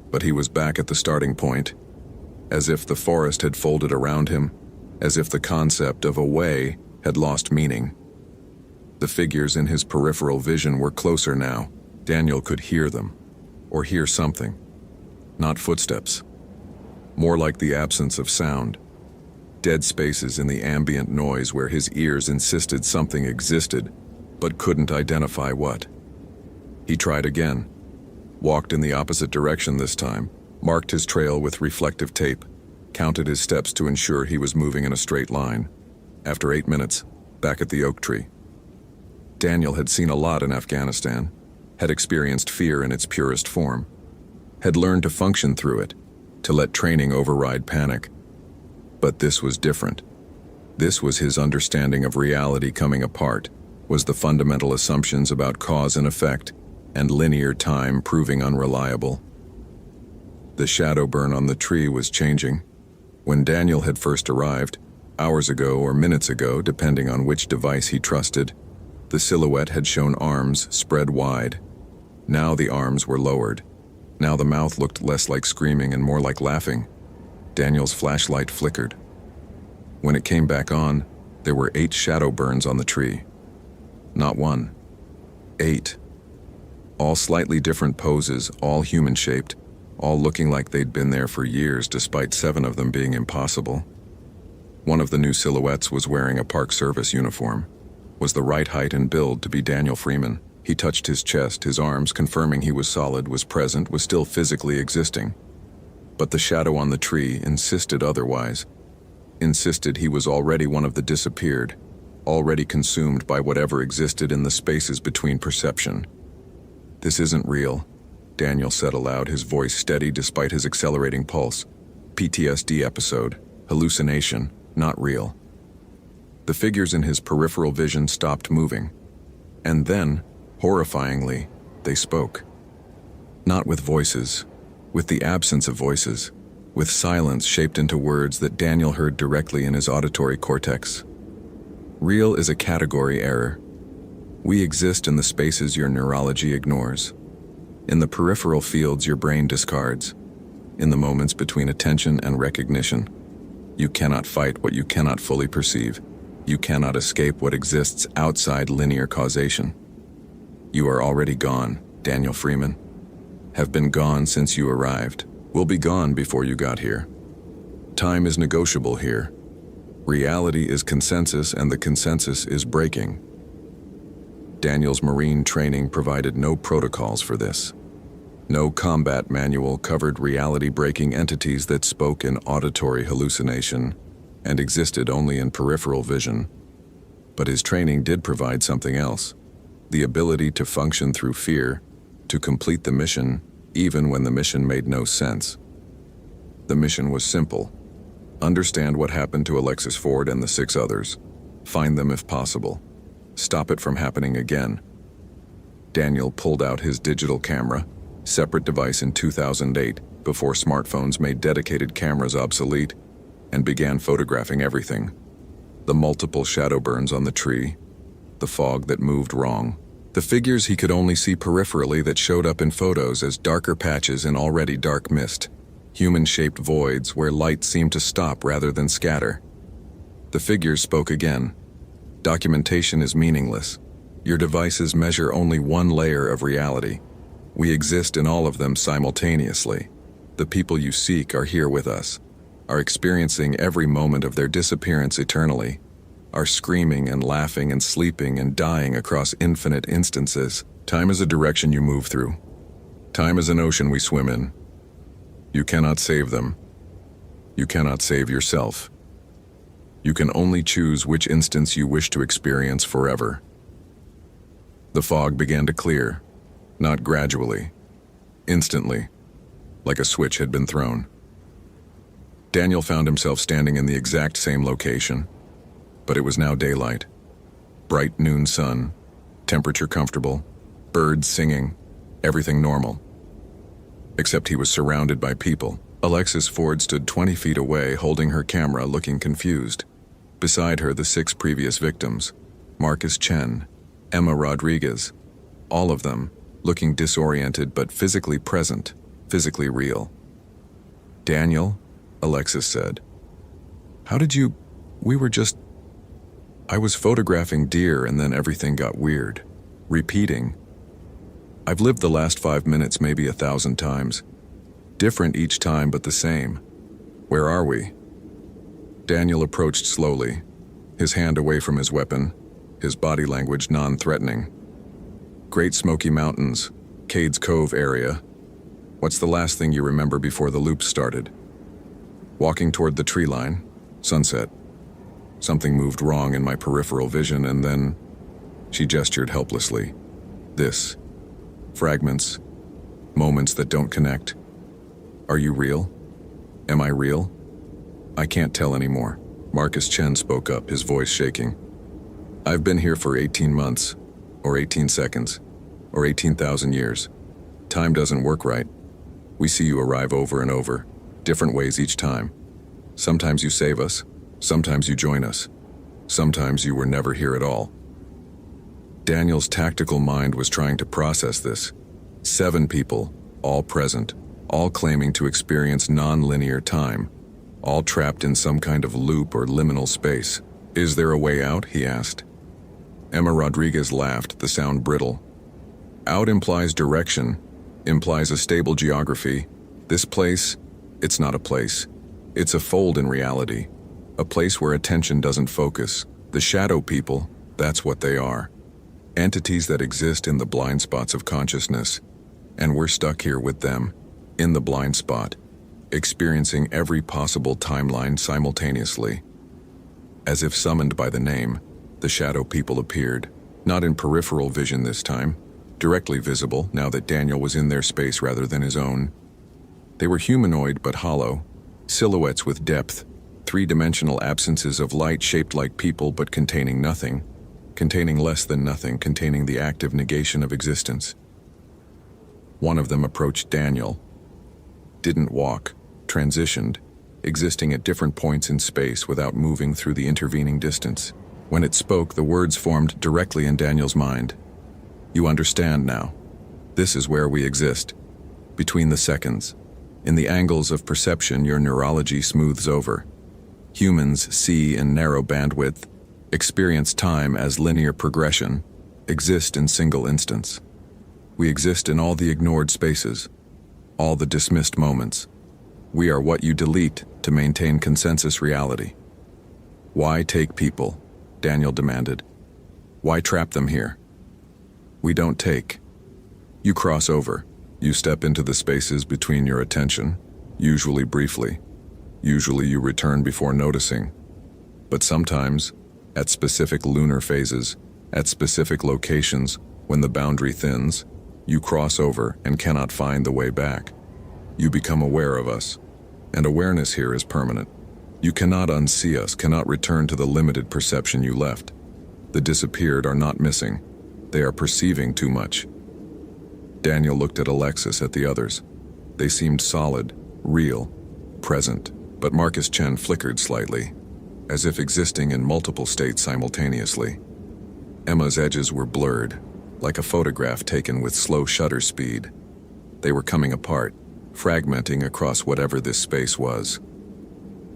Speaker 1: But he was back at the starting point, as if the forest had folded around him, as if the concept of a way had lost meaning. The figures in his peripheral vision were closer now. Daniel could hear them, or hear something. Not footsteps. More like the absence of sound. Dead spaces in the ambient noise where his ears insisted something existed, but couldn't identify what. He tried again. Walked in the opposite direction this time, marked his trail with reflective tape, counted his steps to ensure he was moving in a straight line. After 8 minutes, back at the oak tree. Daniel had seen a lot in Afghanistan, had experienced fear in its purest form, had learned to function through it, to let training override panic. But this was different. This was his understanding of reality coming apart, was the fundamental assumptions about cause and effect, and linear time proving unreliable. The shadow burn on the tree was changing. When Daniel had first arrived, hours ago or minutes ago, depending on which device he trusted, the silhouette had shown arms spread wide. Now the arms were lowered. Now the mouth looked less like screaming and more like laughing. Daniel's flashlight flickered. When it came back on, there were 8 shadow burns on the tree. Not 1. 8. All slightly different poses, all human-shaped, all looking like they'd been there for years despite 7 of them being impossible. One of the new silhouettes was wearing a Park Service uniform, was the right height and build to be Daniel Freeman. He touched his chest, his arms, confirming he was solid, was present, was still physically existing. But the shadow on the tree insisted otherwise. Insisted he was already one of the disappeared, already consumed by whatever existed in the spaces between perception. "This isn't real," Daniel said aloud, his voice steady despite his accelerating pulse. "PTSD episode, hallucination, not real." The figures in his peripheral vision stopped moving. And then, horrifyingly, they spoke. Not with voices, with the absence of voices, with silence shaped into words that Daniel heard directly in his auditory cortex. "Real is a category error. We exist in the spaces your neurology ignores, in the peripheral fields your brain discards, in the moments between attention and recognition. You cannot fight what you cannot fully perceive. You cannot escape what exists outside linear causation. You are already gone, Daniel Freeman. Have been gone since you arrived. Will be gone before you got here. Time is negotiable here. Reality is consensus, and the consensus is breaking." Daniel's Marine training provided no protocols for this. No combat manual covered reality-breaking entities that spoke in auditory hallucination and existed only in peripheral vision. But his training did provide something else: the ability to function through fear, to complete the mission, even when the mission made no sense. The mission was simple: understand what happened to Alexis Ford and the 6 others. Find them if possible. Stop it from happening again. Daniel pulled out his digital camera, separate device in 2008, before smartphones made dedicated cameras obsolete, and began photographing everything. The multiple shadow burns on the tree, the fog that moved wrong, the figures he could only see peripherally that showed up in photos as darker patches in already dark mist, human-shaped voids where light seemed to stop rather than scatter. The figures spoke again. "Documentation is meaningless. Your devices measure only one layer of reality. We exist in all of them simultaneously. The people you seek are here with us, are experiencing every moment of their disappearance eternally, are screaming and laughing and sleeping and dying across infinite instances. Time is a direction you move through. Time is an ocean we swim in. You cannot save them. You cannot save yourself. You can only choose which instance you wish to experience forever." The fog began to clear, not gradually, instantly, like a switch had been thrown. Daniel found himself standing in the exact same location, but it was now daylight. Bright noon sun, temperature comfortable, birds singing, everything normal. Except he was surrounded by people. Alexis Ford stood 20 feet away, holding her camera, looking confused. Beside her, the 6 previous victims: Marcus Chen, Emma Rodriguez, all of them looking disoriented but physically present, physically real. "Daniel," Alexis said, "how did you... we were just... I was photographing deer and then everything got weird. Repeating. I've lived the last 5 minutes maybe 1,000 times. Different each time but the same. Where are we?" Daniel approached slowly, his hand away from his weapon, his body language non-threatening. "Great Smoky Mountains, Cades Cove area. What's the last thing you remember before the loop started?" "Walking toward the tree line, sunset. Something moved wrong in my peripheral vision and then..." She gestured helplessly. This. Fragments. Moments that don't connect. Are you real? Am I real? I can't tell anymore. Marcus Chen spoke up, his voice shaking. I've been here for 18 months, or 18 seconds, or 18,000 years. Time doesn't work right. We see you arrive over and over, different ways each time. Sometimes you save us, sometimes you join us, sometimes you were never here at all. Daniel's tactical mind was trying to process this. 7 people, all present, all claiming to experience non-linear time, all trapped in some kind of loop or liminal space. Is there a way out? He asked. Emma Rodriguez laughed, the sound brittle. Out implies direction, implies a stable geography. This place, it's not a place. It's a fold in reality, a place where attention doesn't focus. The shadow people, that's what they are. Entities that exist in the blind spots of consciousness, and we're stuck here with them, in the blind spot, experiencing every possible timeline simultaneously. As if summoned by the name, the shadow people appeared, not in peripheral vision this time, directly visible now that Daniel was in their space rather than his own. They were humanoid but hollow, silhouettes with depth, 3-dimensional absences of light shaped like people but containing nothing, containing less than nothing, containing the active negation of existence. One of them approached Daniel. Didn't walk, transitioned, existing at different points in space without moving through the intervening distance. When it spoke, the words formed directly in Daniel's mind. You understand now. This is where we exist. Between the seconds. In the angles of perception your neurology smooths over. Humans see in narrow bandwidth, experience time as linear progression, exist in single instants. We exist in all the ignored spaces, all the dismissed moments. We are what you delete to maintain consensus reality. Why take people? Daniel demanded. Why trap them here? We don't take. You cross over. You step into the spaces between your attention, usually briefly. Usually you return before noticing. But sometimes, at specific lunar phases, at specific locations, when the boundary thins, you cross over and cannot find the way back. You become aware of us, and awareness here is permanent. You cannot unsee us, cannot return to the limited perception you left. The disappeared are not missing. They are perceiving too much. Daniel looked at Alexis, at the others. They seemed solid, real, present, but Marcus Chen flickered slightly, as if existing in multiple states simultaneously. Emma's edges were blurred, like a photograph taken with slow shutter speed. They were coming apart, fragmenting across whatever this space was.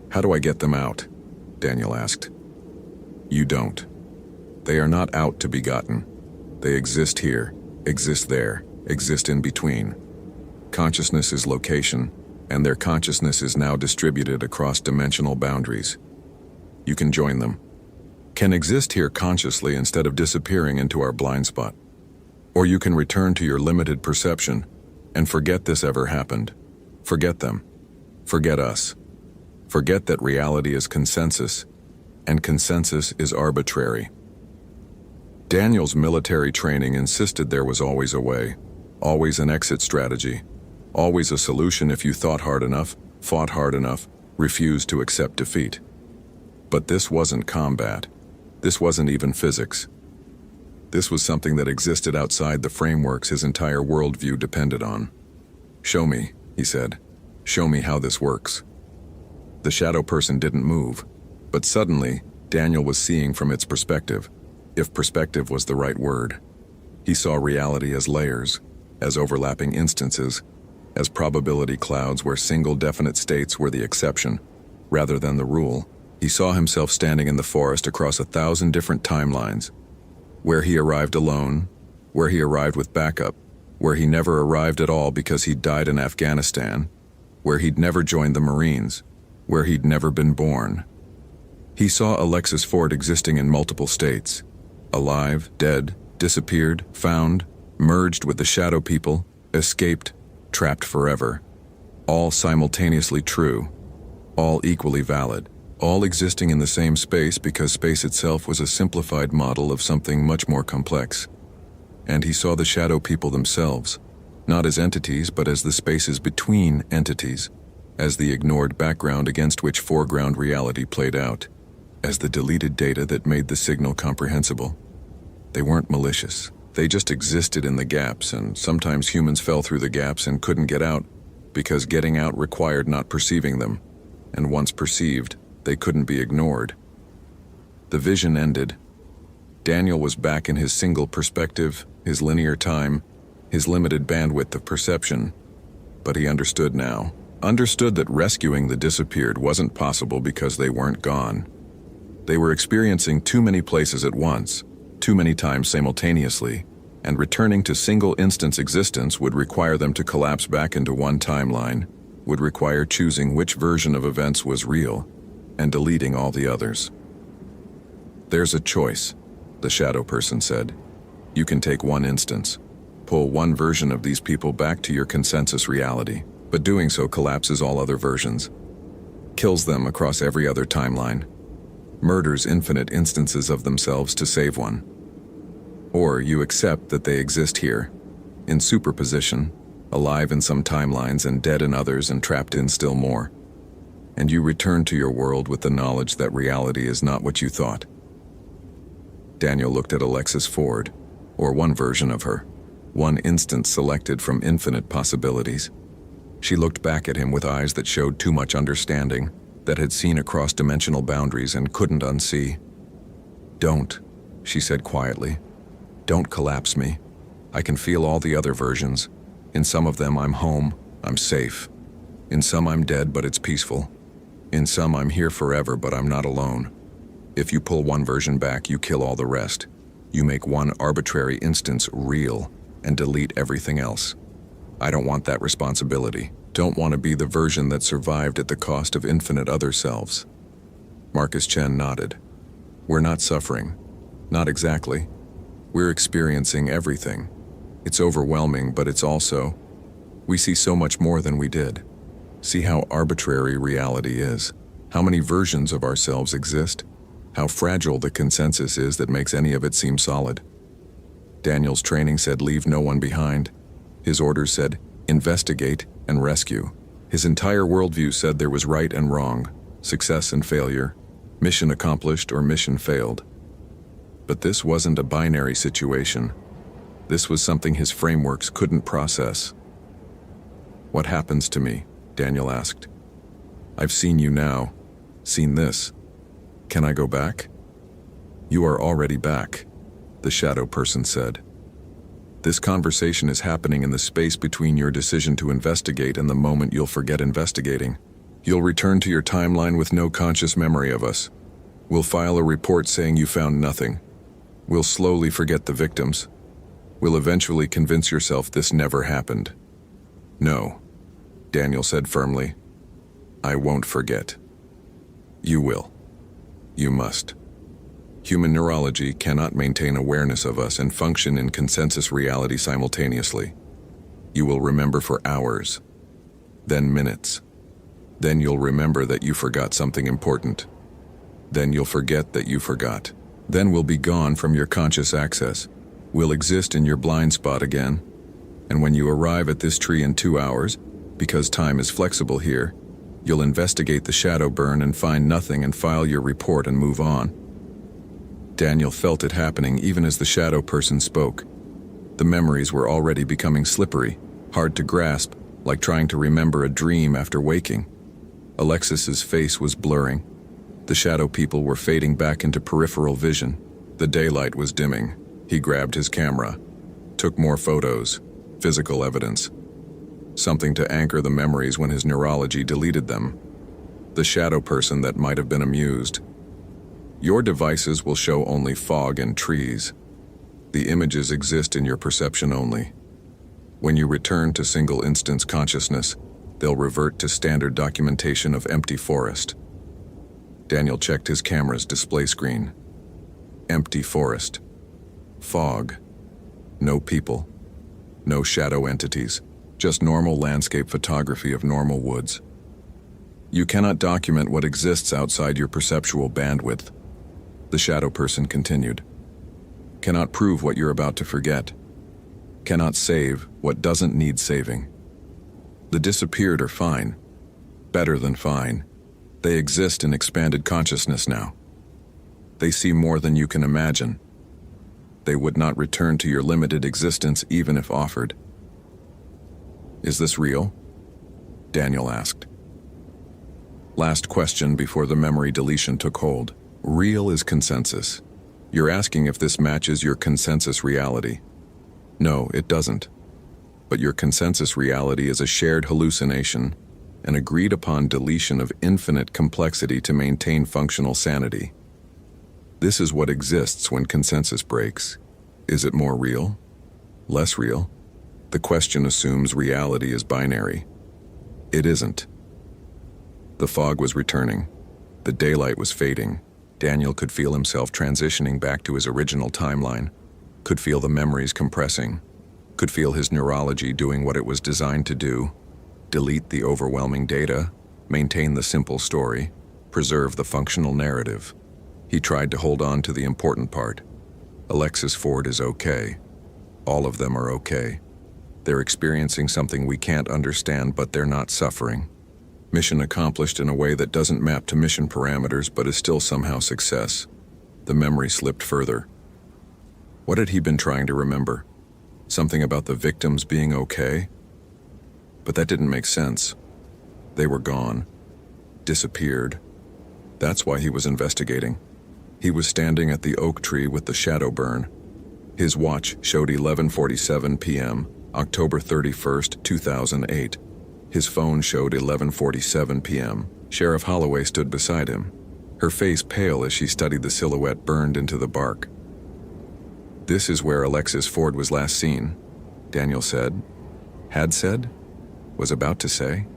Speaker 1: How do I get them out? Daniel asked. You don't. They are not out to be gotten. They exist here, exist there, exist in between. Consciousness is location, and their consciousness is now distributed across dimensional boundaries. You can join them. Can exist here consciously instead of disappearing into our blind spot. Or you can return to your limited perception and forget this ever happened. Forget them. Forget us. Forget that reality is consensus, and consensus is arbitrary. Daniel's military training insisted there was always a way, always an exit strategy, always a solution if you thought hard enough, fought hard enough, refused to accept defeat. But this wasn't combat. This wasn't even physics. This was something that existed outside the frameworks his entire worldview depended on. Show me, he said. Show me how this works. The shadow person didn't move, but suddenly, Daniel was seeing from its perspective, if perspective was the right word. He saw reality as layers, as overlapping instances, as probability clouds where single definite states were the exception, rather than the rule. He saw himself standing in the forest across 1,000 different timelines, where he arrived alone, where he arrived with backup, where he never arrived at all because he'd died in Afghanistan, where he'd never joined the Marines, where he'd never been born. He saw Alexis Ford existing in multiple states, alive, dead, disappeared, found, merged with the shadow people, escaped, trapped forever. All simultaneously true, all equally valid, all existing in the same space because space itself was a simplified model of something much more complex. And he saw the shadow people themselves, not as entities but as the spaces between entities, as the ignored background against which foreground reality played out, as the deleted data that made the signal comprehensible. They weren't malicious. They just existed in the gaps, and sometimes humans fell through the gaps and couldn't get out because getting out required not perceiving them, and once perceived, they couldn't be ignored. The vision ended. Daniel was back in his single perspective, his linear time, his limited bandwidth of perception, but he understood now. Understood that rescuing the disappeared wasn't possible because they weren't gone. They were experiencing too many places at once, too many times simultaneously, and returning to single-instance existence would require them to collapse back into one timeline, would require choosing which version of events was real, and deleting all the others. "There's a choice," the shadow person said. "You can take one instance, pull one version of these people back to your consensus reality, but doing so collapses all other versions, kills them across every other timeline, murders infinite instances of themselves to save one. Or you accept that they exist here, in superposition, alive in some timelines and dead in others and trapped in still more. And you return to your world with the knowledge that reality is not what you thought." Daniel looked at Alexis Ford, or one version of her, one instance selected from infinite possibilities. She looked back at him with eyes that showed too much understanding, that had seen across dimensional boundaries and couldn't unsee. "Don't," she said quietly. "Don't collapse me. I can feel all the other versions. In some of them I'm home, I'm safe. In some I'm dead, but it's peaceful. In some I'm here forever, but I'm not alone. If you pull one version back, you kill all the rest. You make one arbitrary instance real and delete everything else. I don't want that responsibility. Don't want to be the version that survived at the cost of infinite other selves." Marcus Chen nodded. "We're not suffering. Not exactly. We're experiencing everything. It's overwhelming, but it's also, we see so much more than we did. See how arbitrary reality is, how many versions of ourselves exist, how fragile the consensus is that makes any of it seem solid." Daniel's training said leave no one behind. His orders said investigate and rescue. His entire worldview said there was right and wrong, success and failure, mission accomplished or mission failed. But this wasn't a binary situation. This was something his frameworks couldn't process. "What happens to me?" Daniel asked. "I've seen you now, seen this. Can I go back?" "You are already back," the shadow person said. "This conversation is happening in the space between your decision to investigate and the moment you'll forget investigating. You'll return to your timeline with no conscious memory of us. We'll file a report saying you found nothing. We'll slowly forget the victims. We'll eventually convince yourself this never happened." "No," Daniel said firmly. "I won't forget." "You will. You must. Human neurology cannot maintain awareness of us and function in consensus reality simultaneously. You will remember for hours, then minutes. Then you'll remember that you forgot something important. Then you'll forget that you forgot. Then we'll be gone from your conscious access. We'll exist in your blind spot again. And when you arrive at this tree in 2 hours, because time is flexible here, you'll investigate the shadow burn and find nothing and file your report and move on." Daniel felt it happening even as the shadow person spoke. The memories were already becoming slippery, hard to grasp, like trying to remember a dream after waking. Alexis's face was blurring. The shadow people were fading back into peripheral vision. The daylight was dimming. He grabbed his camera, took more photos, physical evidence. Something to anchor the memories when his neurology deleted them. The shadow person that might have been amused. "Your devices will show only fog and trees. The images exist in your perception only. When you return to single-instance consciousness, they'll revert to standard documentation of empty forest." Daniel checked his camera's display screen. Empty forest. Fog. No people. No shadow entities. Just normal landscape photography of normal woods. You cannot document what exists outside your perceptual bandwidth. The shadow person continued. Cannot prove what you're about to forget. Cannot save what doesn't need saving. The disappeared are fine. Better than fine. They exist in expanded consciousness now. They see more than you can imagine. They would not return to your limited existence even if offered. Is this real? Daniel asked. Last question before the memory deletion took hold. Real is consensus. You're asking if this matches your consensus reality. No, it doesn't. But your consensus reality is a shared hallucination, an agreed-upon deletion of infinite complexity to maintain functional sanity. This is what exists when consensus breaks. Is it more real? Less real? The question assumes reality is binary. It isn't. The fog was returning. The daylight was fading. Daniel could feel himself transitioning back to his original timeline, could feel the memories compressing, could feel his neurology doing what it was designed to do: delete the overwhelming data, maintain the simple story, preserve the functional narrative. He tried to hold on to the important part. Alexis Ford is okay. All of them are okay. They're experiencing something we can't understand, but they're not suffering. Mission accomplished in a way that doesn't map to mission parameters, but is still somehow success. The memory slipped further. What had he been trying to remember? Something about the victims being okay? But that didn't make sense. They were gone. Disappeared. That's why he was investigating. He was standing at the oak tree with the shadow burn. His watch showed 11:47 p.m., October 31st, 2008. His phone showed 11:47 p.m. Sheriff Holloway stood beside him, her face pale as she studied the silhouette burned into the bark. This is where Alexis Ford was last seen, Daniel said. Had said? Was about to say?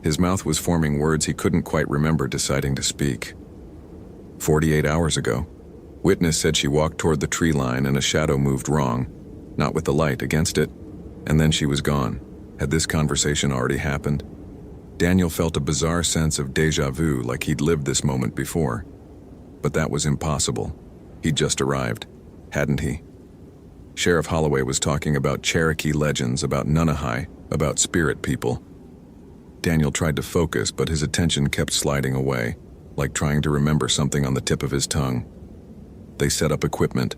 Speaker 1: His mouth was forming words he couldn't quite remember deciding to speak. 48 hours ago. Witness said she walked toward the tree line and a shadow moved wrong, not with the light, against it, and then she was gone. Had this conversation already happened? Daniel felt a bizarre sense of déjà vu, like he'd lived this moment before. But that was impossible. He'd just arrived, hadn't he? Sheriff Holloway was talking about Cherokee legends, about Nunahai, about spirit people. Daniel tried to focus, but his attention kept sliding away, like trying to remember something on the tip of his tongue. They set up equipment.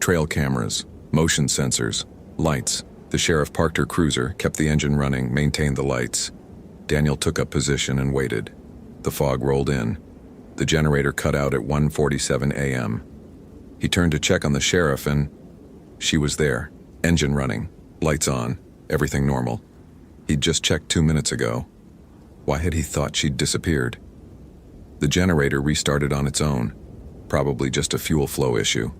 Speaker 1: Trail cameras, motion sensors, lights. The sheriff parked her cruiser, kept the engine running, maintained the lights. Daniel took up position and waited. The fog rolled in. The generator cut out at 1:47 a.m. He turned to check on the sheriff and she was there, engine running, lights on, everything normal. He'd just checked 2 minutes ago. Why had he thought she'd disappeared? The generator restarted on its own, probably just a fuel flow issue.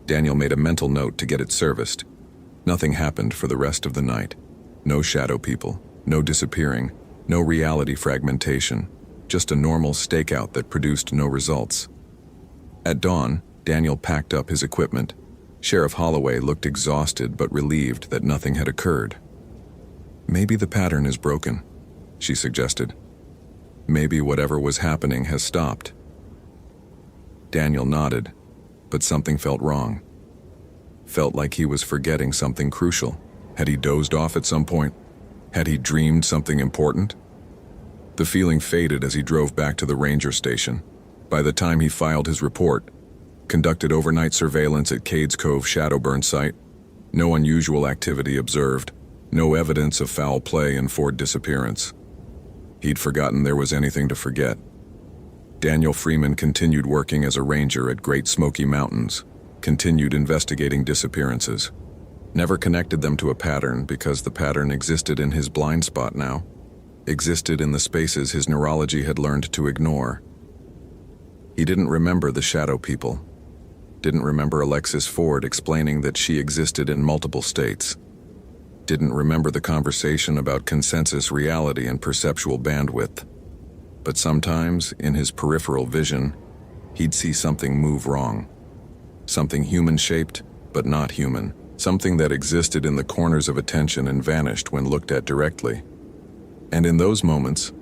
Speaker 1: Daniel made a mental note to get it serviced. Nothing happened for the rest of the night. No shadow people, no disappearing, no reality fragmentation, just a normal stakeout that produced no results. At dawn, Daniel packed up his equipment. Sheriff Holloway looked exhausted but relieved that nothing had occurred. Maybe the pattern is broken, she suggested. Maybe whatever was happening has stopped. Daniel nodded, but something felt wrong. Felt like he was forgetting something crucial. Had he dozed off at some point? Had he dreamed something important? The feeling faded as he drove back to the ranger station. By the time he filed his report, conducted overnight surveillance at Cades Cove Shadowburn site, no unusual activity observed, no evidence of foul play in Ford disappearance. He'd forgotten there was anything to forget. Daniel Freeman continued working as a ranger at Great Smoky Mountains, continued investigating disappearances. Never connected them to a pattern because the pattern existed in his blind spot now, existed in the spaces his neurology had learned to ignore. He didn't remember the shadow people, didn't remember Alexis Ford explaining that she existed in multiple states, didn't remember the conversation about consensus reality and perceptual bandwidth. But sometimes, in his peripheral vision, he'd see something move wrong. Something human-shaped, but not human. Something that existed in the corners of attention and vanished when looked at directly. And in those moments,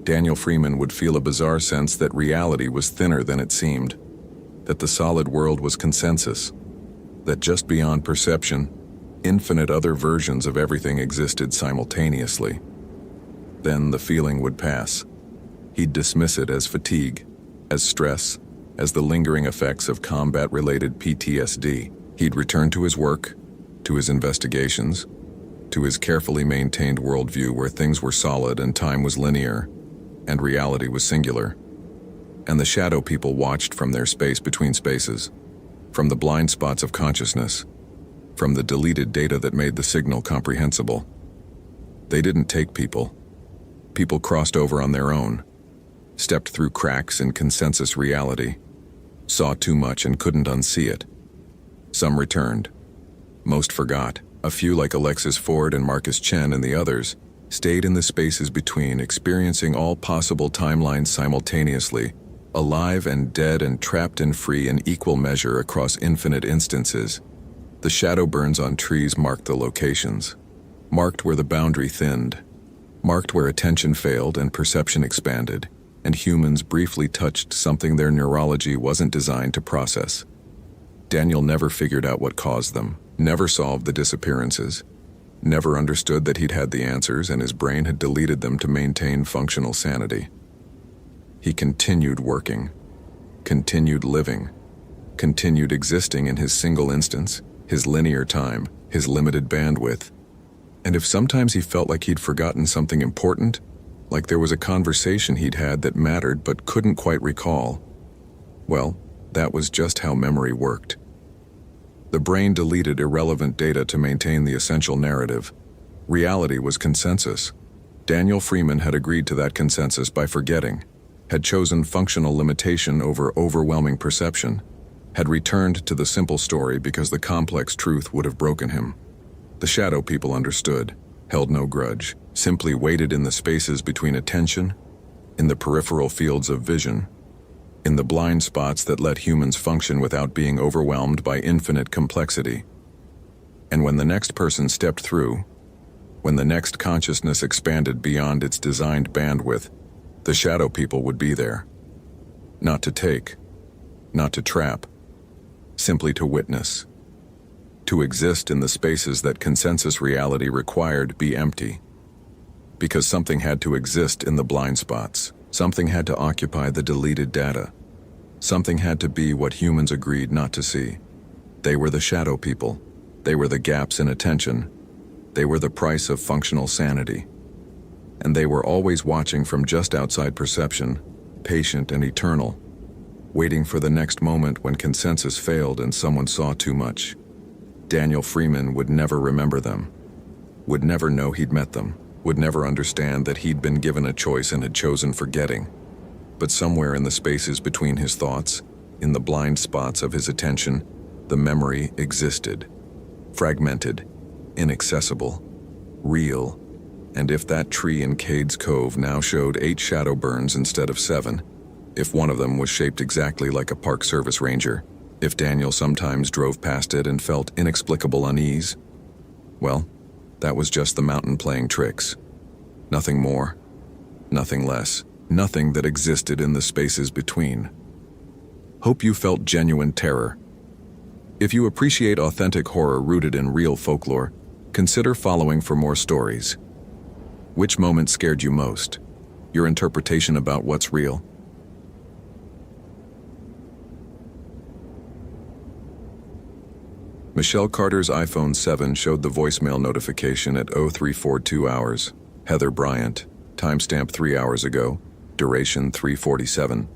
Speaker 1: Daniel Freeman would feel a bizarre sense that reality was thinner than it seemed, that the solid world was consensus, that just beyond perception, infinite other versions of everything existed simultaneously. Then the feeling would pass. He'd dismiss it as fatigue, as stress, as the lingering effects of combat-related PTSD. He'd return to his work, to his investigations, to his carefully maintained worldview where things were solid and time was linear, and reality was singular. And the shadow people watched from their space between spaces, from the blind spots of consciousness, from the deleted data that made the signal comprehensible. They didn't take people. People crossed over on their own, stepped through cracks in consensus reality, saw too much and couldn't unsee it. Some returned. Most forgot. A few like Alexis Ford and Marcus Chen and the others stayed in the spaces between, experiencing all possible timelines simultaneously, alive and dead and trapped and free in equal measure across infinite instances. The shadow burns on trees marked the locations, marked where the boundary thinned, marked where attention failed and perception expanded, and humans briefly touched something their neurology wasn't designed to process. Daniel never figured out what caused them, never solved the disappearances, never understood that he'd had the answers and his brain had deleted them to maintain functional sanity. He continued working, continued living, continued existing in his single instance, his linear time, his limited bandwidth. And if sometimes he felt like he'd forgotten something important, like there was a conversation he'd had that mattered but couldn't quite recall, well, that was just how memory worked. The brain deleted irrelevant data to maintain the essential narrative. Reality was consensus. Daniel Freeman had agreed to that consensus by forgetting, had chosen functional limitation over overwhelming perception, had returned to the simple story because the complex truth would have broken him. The shadow people understood, held no grudge, simply waited in the spaces between attention, in the peripheral fields of vision, in the blind spots that let humans function without being overwhelmed by infinite complexity. And when the next person stepped through, when the next consciousness expanded beyond its designed bandwidth, the shadow people would be there. Not to take, not to trap, simply to witness. To exist in the spaces that consensus reality required be empty. Because something had to exist in the blind spots. Something had to occupy the deleted data. Something had to be what humans agreed not to see. They were the shadow people. They were the gaps in attention. They were the price of functional sanity. And they were always watching from just outside perception, patient and eternal, waiting for the next moment when consensus failed and someone saw too much. Daniel Freeman would never remember them, would never know he'd met them, would never understand that he'd been given a choice and had chosen forgetting. But somewhere in the spaces between his thoughts, in the blind spots of his attention, the memory existed. Fragmented, inaccessible, real. And if that tree in Cades Cove now showed 8 shadow burns instead of 7, if one of them was shaped exactly like a Park Service ranger, if Daniel sometimes drove past it and felt inexplicable unease, well, that was just the mountain playing tricks. Nothing more, nothing less, nothing that existed in the spaces between. Hope you felt genuine terror. If you appreciate authentic horror rooted in real folklore, consider following for more stories. Which moment scared you most? Your interpretation about what's real? Michelle Carter's iPhone 7 showed the voicemail notification at 0342 hours. Heather Bryant, timestamp 3 hours ago, duration 3:47.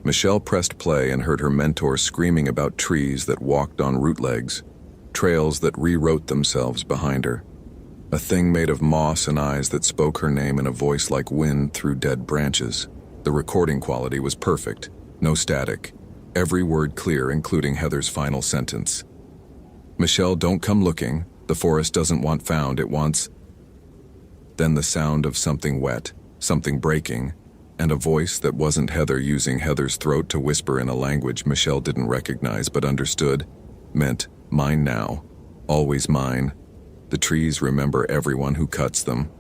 Speaker 1: Michelle pressed play and heard her mentor screaming about trees that walked on root legs, trails that rewrote themselves behind her. A thing made of moss and eyes that spoke her name in a voice like wind through dead branches. The recording quality was perfect, no static, every word clear including Heather's final sentence. Michelle, don't come looking. The forest doesn't want found, it wants... Then the sound of something wet, something breaking, and a voice that wasn't Heather using Heather's throat to whisper in a language Michelle didn't recognize but understood, meant, mine now, always mine. The trees remember everyone who cuts them.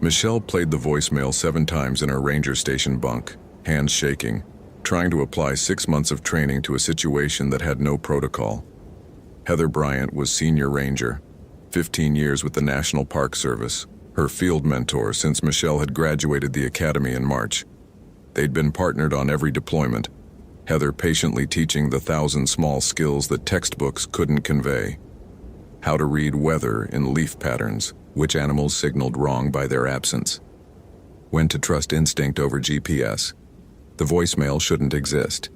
Speaker 1: Michelle played the voicemail 7 times in her ranger station bunk, hands shaking, trying to apply 6 months of training to a situation that had no protocol. Heather Bryant was senior ranger, 15 years with the National Park Service, her field mentor since Michelle had graduated the academy in March. They'd been partnered on every deployment, Heather patiently teaching the 1,000 small skills that textbooks couldn't convey. How to read weather in leaf patterns, which animals signaled wrong by their absence. When to trust instinct over GPS. The voicemail shouldn't exist.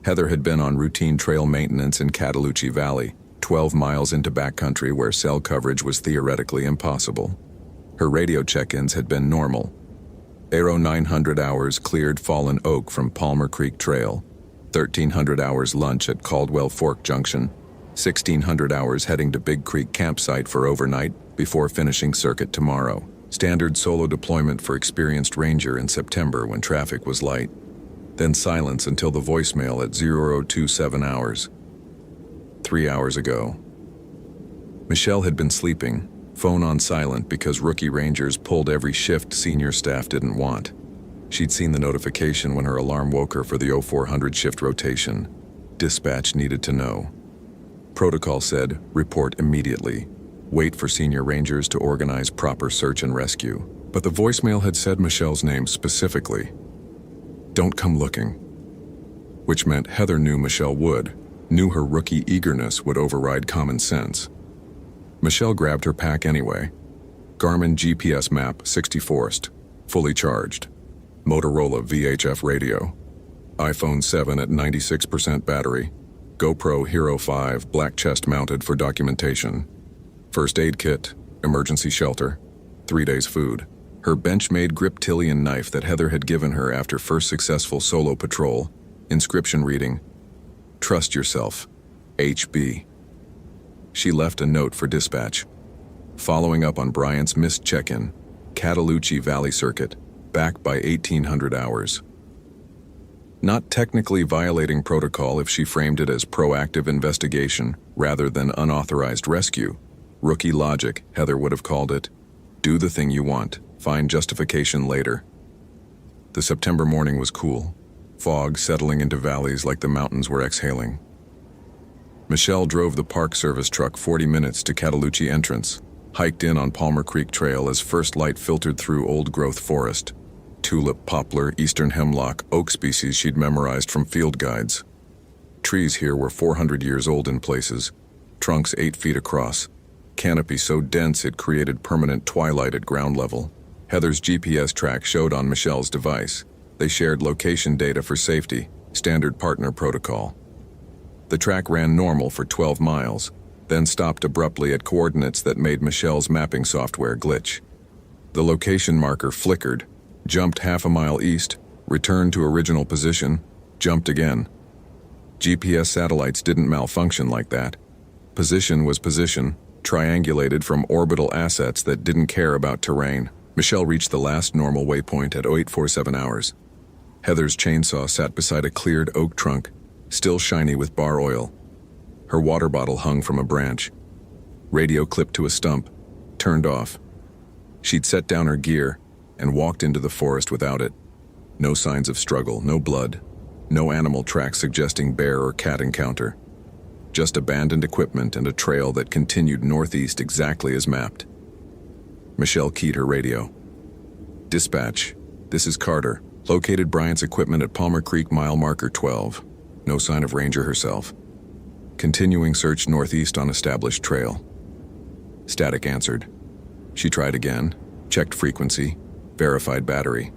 Speaker 1: Heather had been on routine trail maintenance in Cataloochee Valley, 12 miles into backcountry where cell coverage was theoretically impossible. Her radio check-ins had been normal. Aero 900 hours cleared Fallen Oak from Palmer Creek Trail, 1,300 hours lunch at Caldwell Fork Junction, 1,600 hours heading to Big Creek Campsite for overnight before finishing circuit tomorrow. Standard solo deployment for experienced ranger in September when traffic was light. Then silence until the voicemail at 0027 hours. 3 hours ago. Michelle had been sleeping, phone on silent because rookie rangers pulled every shift senior staff didn't want. She'd seen the notification when her alarm woke her for the 0400 shift rotation. Dispatch needed to know. Protocol said, report immediately. Wait for senior rangers to organize proper search and rescue. But the voicemail had said Michelle's name specifically. Don't come looking. Which meant Heather knew Michelle would, knew her rookie eagerness would override common sense. Michelle grabbed her pack anyway. Garmin GPS map 60 Forest, fully charged. Motorola VHF radio. iPhone 7 at 96% battery. GoPro Hero 5 black chest mounted for documentation. First aid kit, emergency shelter, 3 days food. Her bench-made Griptilian knife that Heather had given her after first successful solo patrol. Inscription reading, "Trust yourself, HB." She left a note for dispatch. Following up on Bryant's missed check-in, Cataloochee Valley Circuit, back by 1,800 hours. Not technically violating protocol if she framed it as proactive investigation rather than unauthorized rescue. Rookie logic, Heather would have called it. Do the thing you want, find justification later. The September morning was cool, fog settling into valleys like the mountains were exhaling. Michelle drove the Park Service truck 40 minutes to Cataloochee entrance, hiked in on Palmer Creek Trail as first light filtered through old-growth forest. Tulip, poplar, eastern hemlock, oak species she'd memorized from field guides. Trees here were 400 years old in places, trunks 8 feet across, canopy so dense it created permanent twilight at ground level. Heather's GPS track showed on Michelle's device. They shared location data for safety, standard partner protocol. The track ran normal for 12 miles, then stopped abruptly at coordinates that made Michelle's mapping software glitch. The location marker flickered, jumped half a mile east, returned to original position, jumped again. GPS satellites didn't malfunction like that. Position was position, triangulated from orbital assets that didn't care about terrain. Michelle reached the last normal waypoint at 0847 hours. Heather's chainsaw sat beside a cleared oak trunk, still shiny with bar oil. Her water bottle hung from a branch. Radio clipped to a stump, turned off. She'd set down her gear and walked into the forest without it. No signs of struggle, no blood, no animal tracks suggesting bear or cat encounter. Just abandoned equipment and a trail that continued northeast exactly as mapped. Michelle keyed her radio. Dispatch, this is Carter. Located Bryant's equipment at Palmer Creek mile marker 12. No sign of Ranger herself. Continuing search northeast on established trail. Static answered. She tried again, checked frequency, verified battery.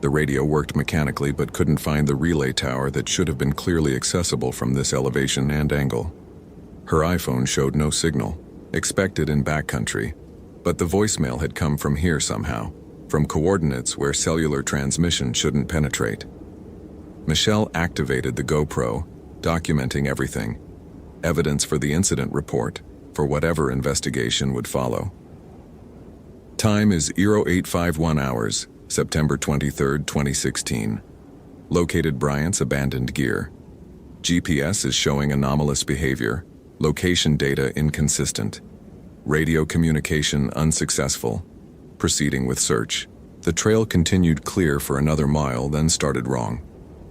Speaker 1: The radio worked mechanically but couldn't find the relay tower that should have been clearly accessible from this elevation and angle. Her iPhone showed no signal, expected in backcountry, but the voicemail had come from here somehow, from coordinates where cellular transmission shouldn't penetrate. Michelle activated the GoPro, documenting everything. Evidence for the incident report, for whatever investigation would follow. Time is 0851 hours, September 23, 2016. Located Bryant's abandoned gear. GPS is showing anomalous behavior. Location data inconsistent. Radio communication unsuccessful. proceeding with search. The trail continued clear for another mile, then started wrong.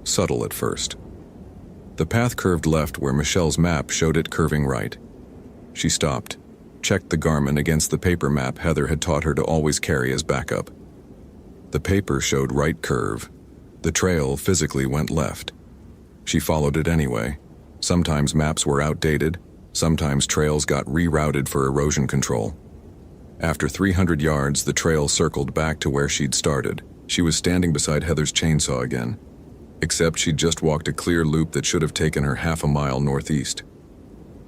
Speaker 1: Subtle at first. The path curved left where Michelle's map showed it curving right. She stopped, checked the Garmin against the paper map Heather had taught her to always carry as backup. The paper showed right curve. The trail physically went left. She followed it anyway. Sometimes maps were outdated, sometimes trails got rerouted for erosion control. After 300 yards, the trail circled back to where she'd started. She was standing beside Heather's chainsaw again, except she'd just walked a clear loop that should have taken her half a mile northeast.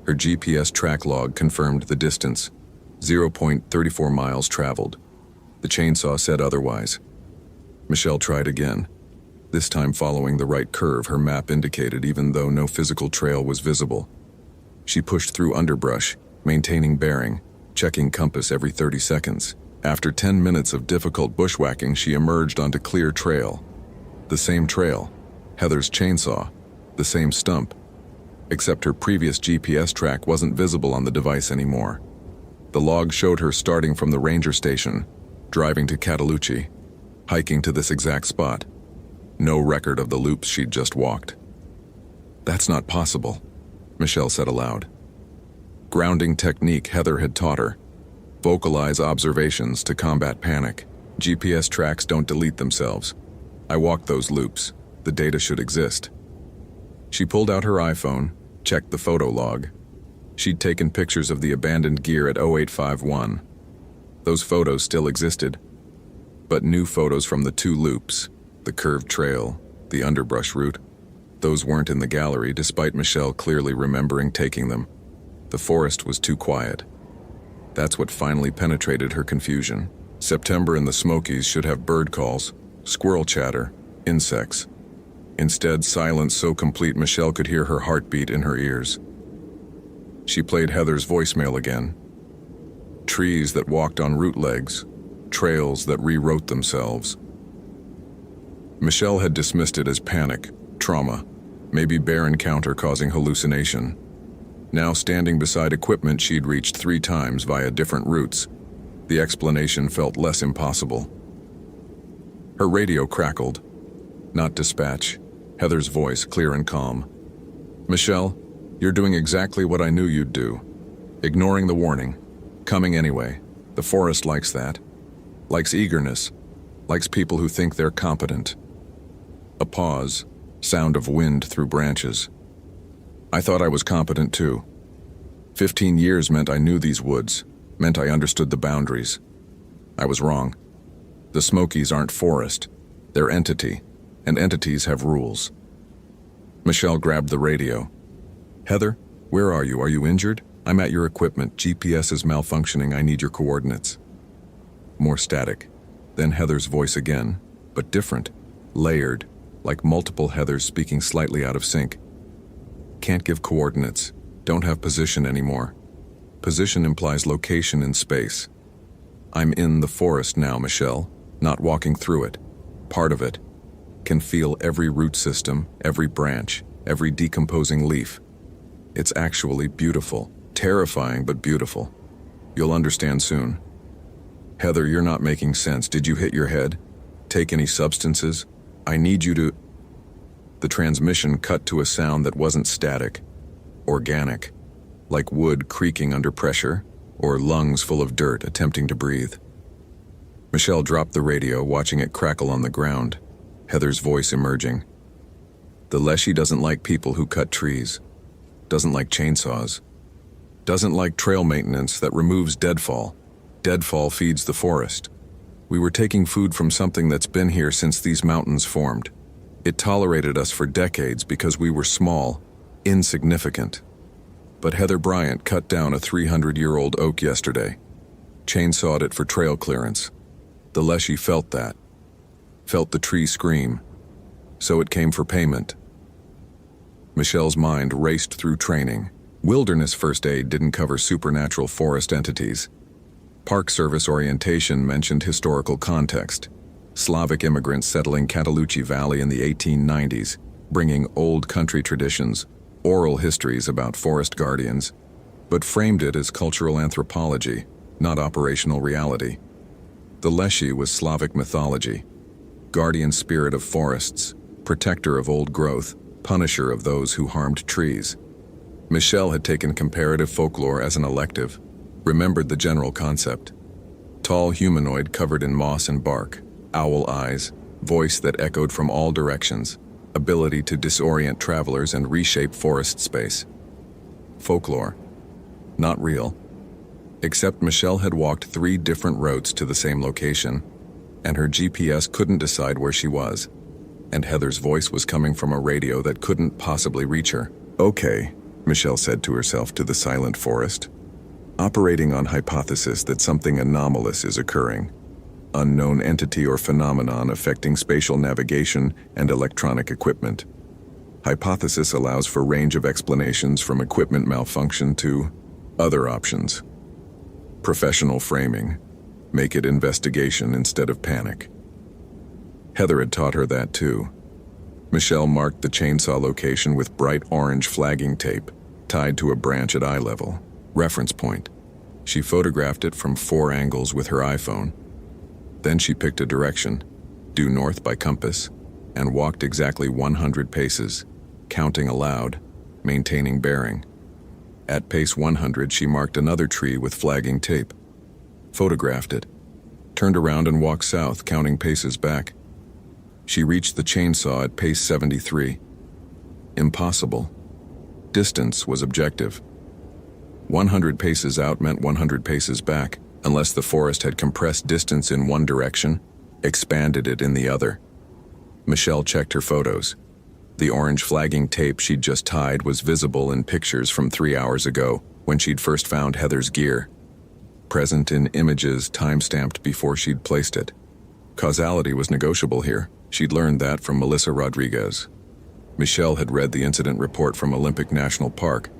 Speaker 1: Her GPS track log confirmed the distance, 0.34 miles traveled. The chainsaw said otherwise. Michelle tried again, this time following the right curve her map indicated, even though no physical trail was visible. She pushed through underbrush, maintaining bearing, checking compass every 30 seconds. After 10 minutes of difficult bushwhacking, she emerged onto clear trail. The same trail, Heather's chainsaw, the same stump, except her previous GPS track wasn't visible on the device anymore. The log showed her starting from the ranger station, driving to Catalucci, hiking to this exact spot. No record of the loops she'd just walked. "That's not possible," Michelle said aloud. Grounding technique Heather had taught her. Vocalize observations to combat panic. GPS tracks don't delete themselves. I walked those loops. The data should exist. She pulled out her iPhone, checked the photo log. She'd taken pictures of the abandoned gear at 0851. Those photos still existed, but new photos from the two loops, the curved trail, the underbrush route, those weren't in the gallery despite Michelle clearly remembering taking them. The forest was too quiet. That's what finally penetrated her confusion. September in the Smokies should have bird calls, squirrel chatter, insects. Instead, silence so complete Michelle could hear her heartbeat in her ears. She played Heather's voicemail again. Trees that walked on root legs, trails that rewrote themselves. Michelle had dismissed it as panic, trauma, maybe bear encounter causing hallucination. Now standing beside equipment she'd reached 3 times via different routes, the explanation felt less impossible. Her radio crackled. Not dispatch, Heather's voice clear and calm. "Michelle, you're doing exactly what I knew you'd do. Ignoring the warning, coming anyway. The forest likes that. Likes eagerness, likes people who think they're competent." A pause, sound of wind through branches. "I thought I was competent too. 15 years meant I knew these woods, meant I understood the boundaries. I was wrong. The Smokies aren't forest, they're entity, and entities have rules." Michelle grabbed the radio. "Heather, where are you? Are you injured? I'm at your equipment. GPS is malfunctioning. I need your coordinates." More static. Then Heather's voice again, but different, layered, like multiple Heathers speaking slightly out of sync. "Can't give coordinates. Don't have position anymore. Position implies location in space. I'm in the forest now, Michelle, not walking through it. Part of it. Can feel every root system, every branch, every decomposing leaf. It's actually beautiful. Terrifying, but beautiful. You'll understand soon." "Heather, you're not making sense. Did you hit your head? Take any substances? I need you to..." The transmission cut to a sound that wasn't static. Organic. Like wood creaking under pressure, or lungs full of dirt attempting to breathe. Michelle dropped the radio, watching it crackle on the ground. Heather's voice emerging. "The Leshy doesn't like people who cut trees. Doesn't like chainsaws. Doesn't like trail maintenance that removes deadfall. Deadfall feeds the forest. We were taking food from something that's been here since these mountains formed. It tolerated us for decades because we were small, insignificant. But Heather Bryant cut down a 300-year-old oak yesterday. Chainsawed it for trail clearance. The Leshy felt that. Felt the tree scream. So it came for payment." Michelle's mind raced through training. Wilderness first aid didn't cover supernatural forest entities. Park Service orientation mentioned historical context. Slavic immigrants settling Catalucci Valley in the 1890s, bringing old country traditions, oral histories about forest guardians, but framed it as cultural anthropology, not operational reality. The Leshy was Slavic mythology, guardian spirit of forests, protector of old growth, punisher of those who harmed trees. Michelle had taken comparative folklore as an elective, remembered the general concept. Tall humanoid covered in moss and bark, owl eyes, voice that echoed from all directions, ability to disorient travelers and reshape forest space. Folklore. Not real. Except Michelle had walked 3 different routes to the same location, and her GPS couldn't decide where she was, and Heather's voice was coming from a radio that couldn't possibly reach her. Okay, Michelle said to herself to the silent forest, operating on hypothesis that something anomalous is occurring. Unknown entity or phenomenon affecting spatial navigation and electronic equipment. Hypothesis allows for range of explanations from equipment malfunction to other options. Professional framing. Make it investigation instead of panic. Heather had taught her that too. Michelle marked the chainsaw location with bright orange flagging tape tied to a branch at eye level. Reference point. She photographed it from 4 angles with her iPhone. Then she picked a direction, due north by compass, and walked exactly 100 paces, counting aloud, maintaining bearing. At pace 100, she marked another tree with flagging tape, photographed it, turned around and walked south, counting paces back. She reached the chainsaw at pace 73. Impossible. Distance was objective. 100 paces out meant 100 paces back, unless the forest had compressed distance in one direction, expanded it in the other. Michelle checked her photos. The orange flagging tape she'd just tied was visible in pictures from 3 hours ago, when she'd first found Heather's gear. Present in images time-stamped before she'd placed it. Causality was negotiable here. She'd learned that from Melissa Rodriguez. Michelle had read the incident report from Olympic National Park,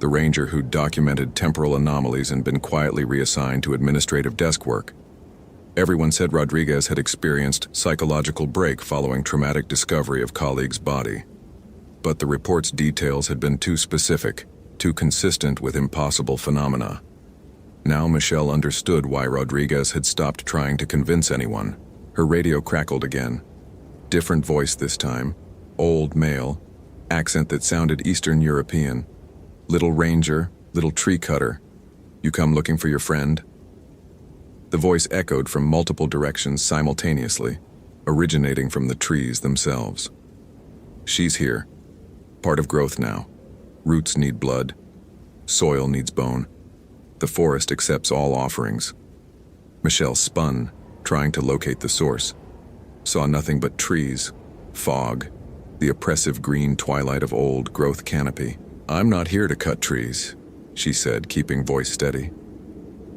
Speaker 1: the ranger who'd documented temporal anomalies and been quietly reassigned to administrative desk work. Everyone said Rodriguez had experienced psychological break following traumatic discovery of colleague's body. But the report's details had been too specific, too consistent with impossible phenomena. Now Michelle understood why Rodriguez had stopped trying to convince anyone. Her radio crackled again. Different voice this time, old male, accent that sounded Eastern European. Little ranger, little tree cutter, you come looking for your friend? The voice echoed from multiple directions simultaneously, originating from the trees themselves. She's here. Part of growth now. Roots need blood. Soil needs bone. The forest accepts all offerings. Michelle spun, trying to locate the source. Saw nothing but trees, fog, the oppressive green twilight of old growth canopy. I'm not here to cut trees, she said, keeping voice steady.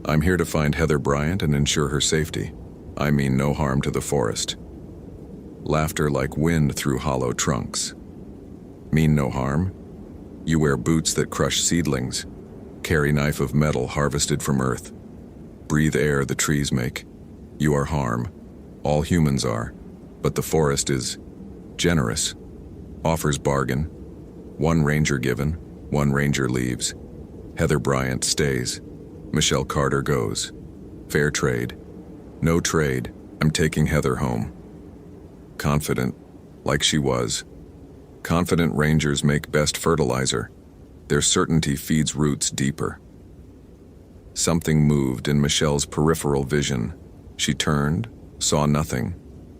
Speaker 1: I'm here to find Heather Bryant and ensure her safety. I mean no harm to the forest. Laughter like wind through hollow trunks. Mean no harm? You wear boots that crush seedlings, carry knife of metal harvested from earth, breathe air the trees make. You are harm. All humans are. But the forest is generous, offers bargain. One ranger given, one ranger leaves. Heather Bryant stays. Michelle Carter goes. Fair trade. No trade. I'm taking Heather home. Confident, like she was. Confident rangers make best fertilizer. Their certainty feeds roots deeper. Something moved in Michelle's peripheral vision. She turned, saw nothing,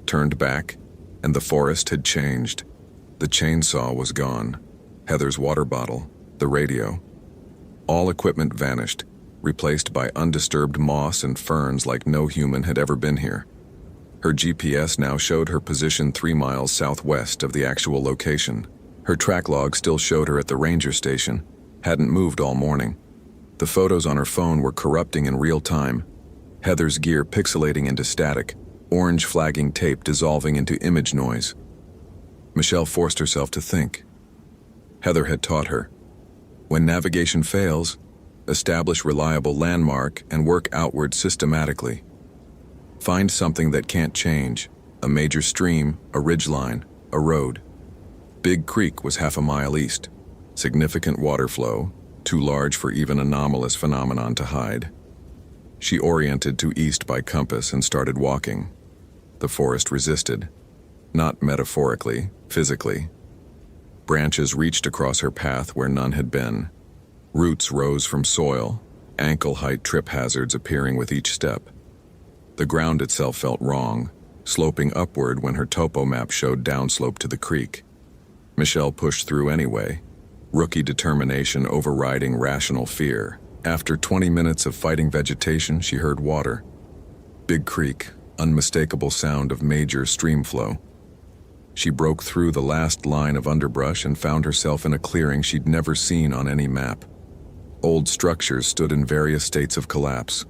Speaker 1: turned back, and the forest had changed. The chainsaw was gone. Heather's water bottle, the radio. All equipment vanished, replaced by undisturbed moss and ferns like no human had ever been here. Her GPS now showed her position 3 miles southwest of the actual location. Her track log still showed her at the ranger station, hadn't moved all morning. The photos on her phone were corrupting in real time. Heather's gear pixelating into static, orange flagging tape dissolving into image noise. Michelle forced herself to think. Heather had taught her. When navigation fails, establish reliable landmark and work outward systematically. Find something that can't change, a major stream, a ridgeline, a road. Big Creek was 1/2 mile east, significant water flow, too large for even anomalous phenomenon to hide. She oriented to east by compass and started walking. The forest resisted. Not metaphorically, physically. Branches reached across her path where none had been. Roots rose from soil, ankle-height trip hazards appearing with each step. The ground itself felt wrong, sloping upward when her topo map showed downslope to the creek. Michelle pushed through anyway, rookie determination overriding rational fear. After 20 minutes of fighting vegetation, she heard water. Big creek, unmistakable sound of major stream flow. She broke through the last line of underbrush and found herself in a clearing she'd never seen on any map. Old structures stood in various states of collapse.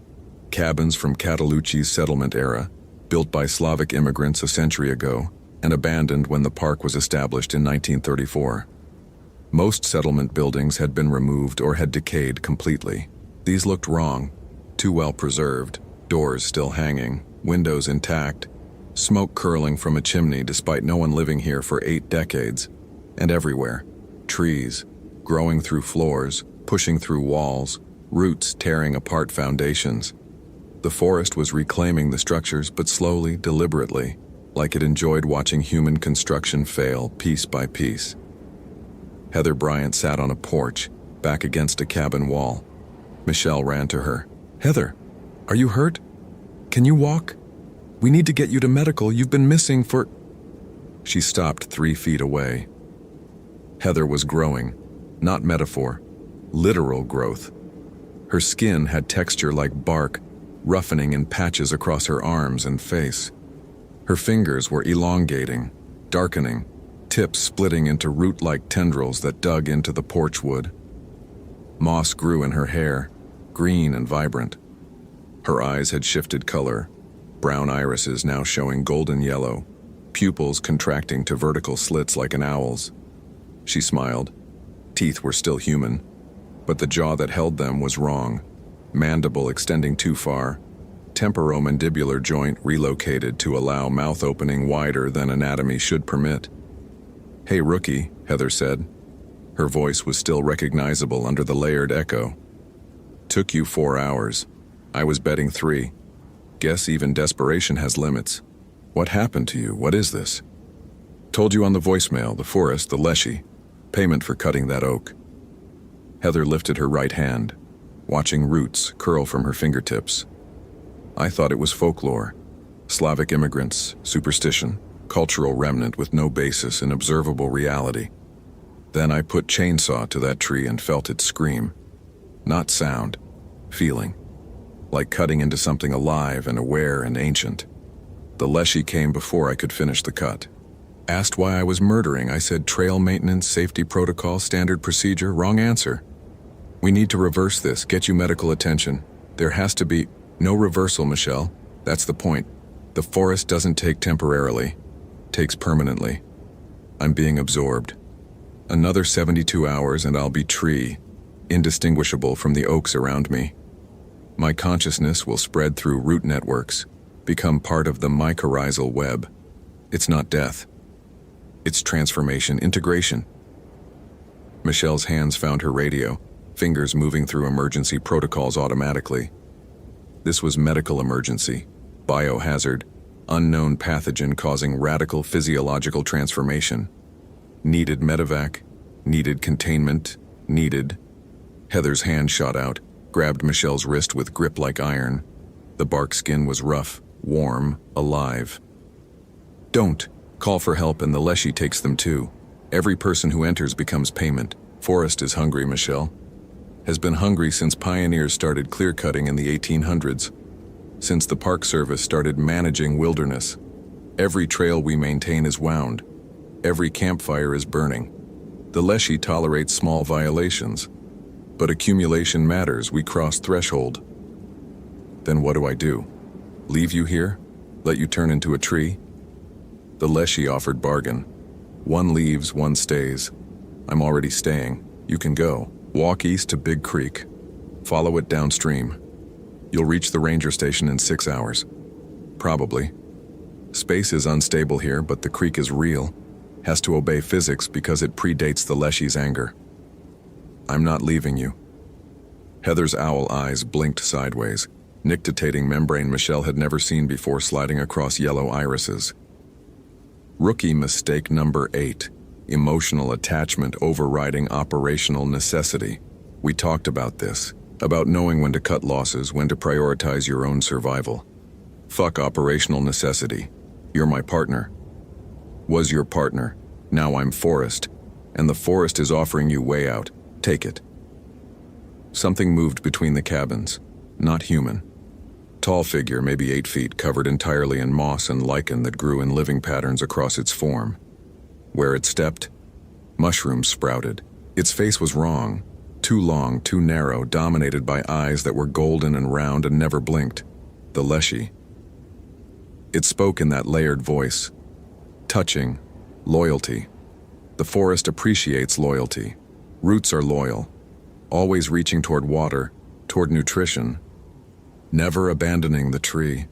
Speaker 1: Cabins from Catalucci's settlement era, built by Slavic immigrants a century ago, and abandoned when the park was established in 1934. Most settlement buildings had been removed or had decayed completely. These looked wrong, too well preserved, doors still hanging, windows intact, smoke curling from a chimney despite no one living here for 8 decades. And everywhere, trees, growing through floors, pushing through walls, roots tearing apart foundations. The forest was reclaiming the structures, but slowly, deliberately, like it enjoyed watching human construction fail piece by piece. Heather Bryant sat on a porch, back against a cabin wall. Michelle ran to her. "Heather, are you hurt? Can you walk? We need to get you to medical. You've been missing for..." She stopped 3 feet away. Heather was growing, not metaphor, literal growth. Her skin had texture like bark, roughening in patches across her arms and face. Her fingers were elongating, darkening, tips splitting into root-like tendrils that dug into the porch wood. Moss grew in her hair, green and vibrant. Her eyes had shifted color, brown irises now showing golden yellow, pupils contracting to vertical slits like an owl's. She smiled. Teeth were still human, but the jaw that held them was wrong. Mandible extending too far, temporomandibular joint relocated to allow mouth opening wider than anatomy should permit. "Hey, rookie," Heather said. Her voice was still recognizable under the layered echo. "Took you 4 hours. I was betting 3. Guess even desperation has limits. What happened to you? What is this?" "Told you on the voicemail, the forest, the leshy. Payment for cutting that oak." Heather lifted her right hand, watching roots curl from her fingertips. "I thought it was folklore. Slavic immigrants, superstition, cultural remnant with no basis in observable reality. Then I put chainsaw to that tree and felt it scream. Not sound, feeling. Like cutting into something alive and aware and ancient. The leshy came before I could finish the cut. Asked why I was murdering, I said trail maintenance, safety protocol, standard procedure. Wrong answer. We need to reverse this, get you medical attention. There has to be no reversal, Michelle. That's the point. The forest doesn't take temporarily, takes permanently. I'm being absorbed. Another 72 hours and I'll be tree, indistinguishable from the oaks around me. My consciousness will spread through root networks, become part of the mycorrhizal web. It's not death. It's transformation, integration. Michelle's hands found her radio, fingers moving through emergency protocols automatically. This was medical emergency, biohazard, unknown pathogen causing radical physiological transformation. Needed medevac, needed containment, needed. Heather's hand shot out, grabbed Michelle's wrist with grip like iron. The bark skin was rough, warm, alive. Don't. Call for help and the leshy takes them too. Every person who enters becomes payment. Forest is hungry, Michelle. Has been hungry since pioneers started clear-cutting in the 1800s. Since the Park Service started managing wilderness. Every trail we maintain is wound. Every campfire is burning. The leshy tolerates small violations. But accumulation matters, we cross threshold. Then what do I do? Leave you here? Let you turn into a tree? The leshy offered bargain. One leaves, one stays. I'm already staying. You can go. Walk east to Big Creek. Follow it downstream. You'll reach the ranger station in 6 hours. Probably. Space is unstable here, but the creek is real. Has to obey physics because it predates the leshy's anger. I'm not leaving you. Heather's owl eyes blinked sideways. nictitating membrane Michelle had never seen before sliding across yellow irises. Rookie mistake number 8. Emotional attachment overriding operational necessity. We talked about this, about knowing when to cut losses, when to prioritize your own survival. Fuck operational necessity. You're my partner. Was your partner. Now I'm Forrest, and the Forest is offering you way out. Take it. Something moved between the cabins. Not human. Tall figure, maybe 8 feet, covered entirely in moss and lichen that grew in living patterns across its form. Where it stepped, mushrooms sprouted. Its face was wrong. Too long, too narrow, dominated by eyes that were golden and round and never blinked. The Leshy. It spoke in that layered voice. Touching. Loyalty. The Forest appreciates loyalty. Roots are loyal. Always reaching toward water, toward nutrition. Never abandoning the tree.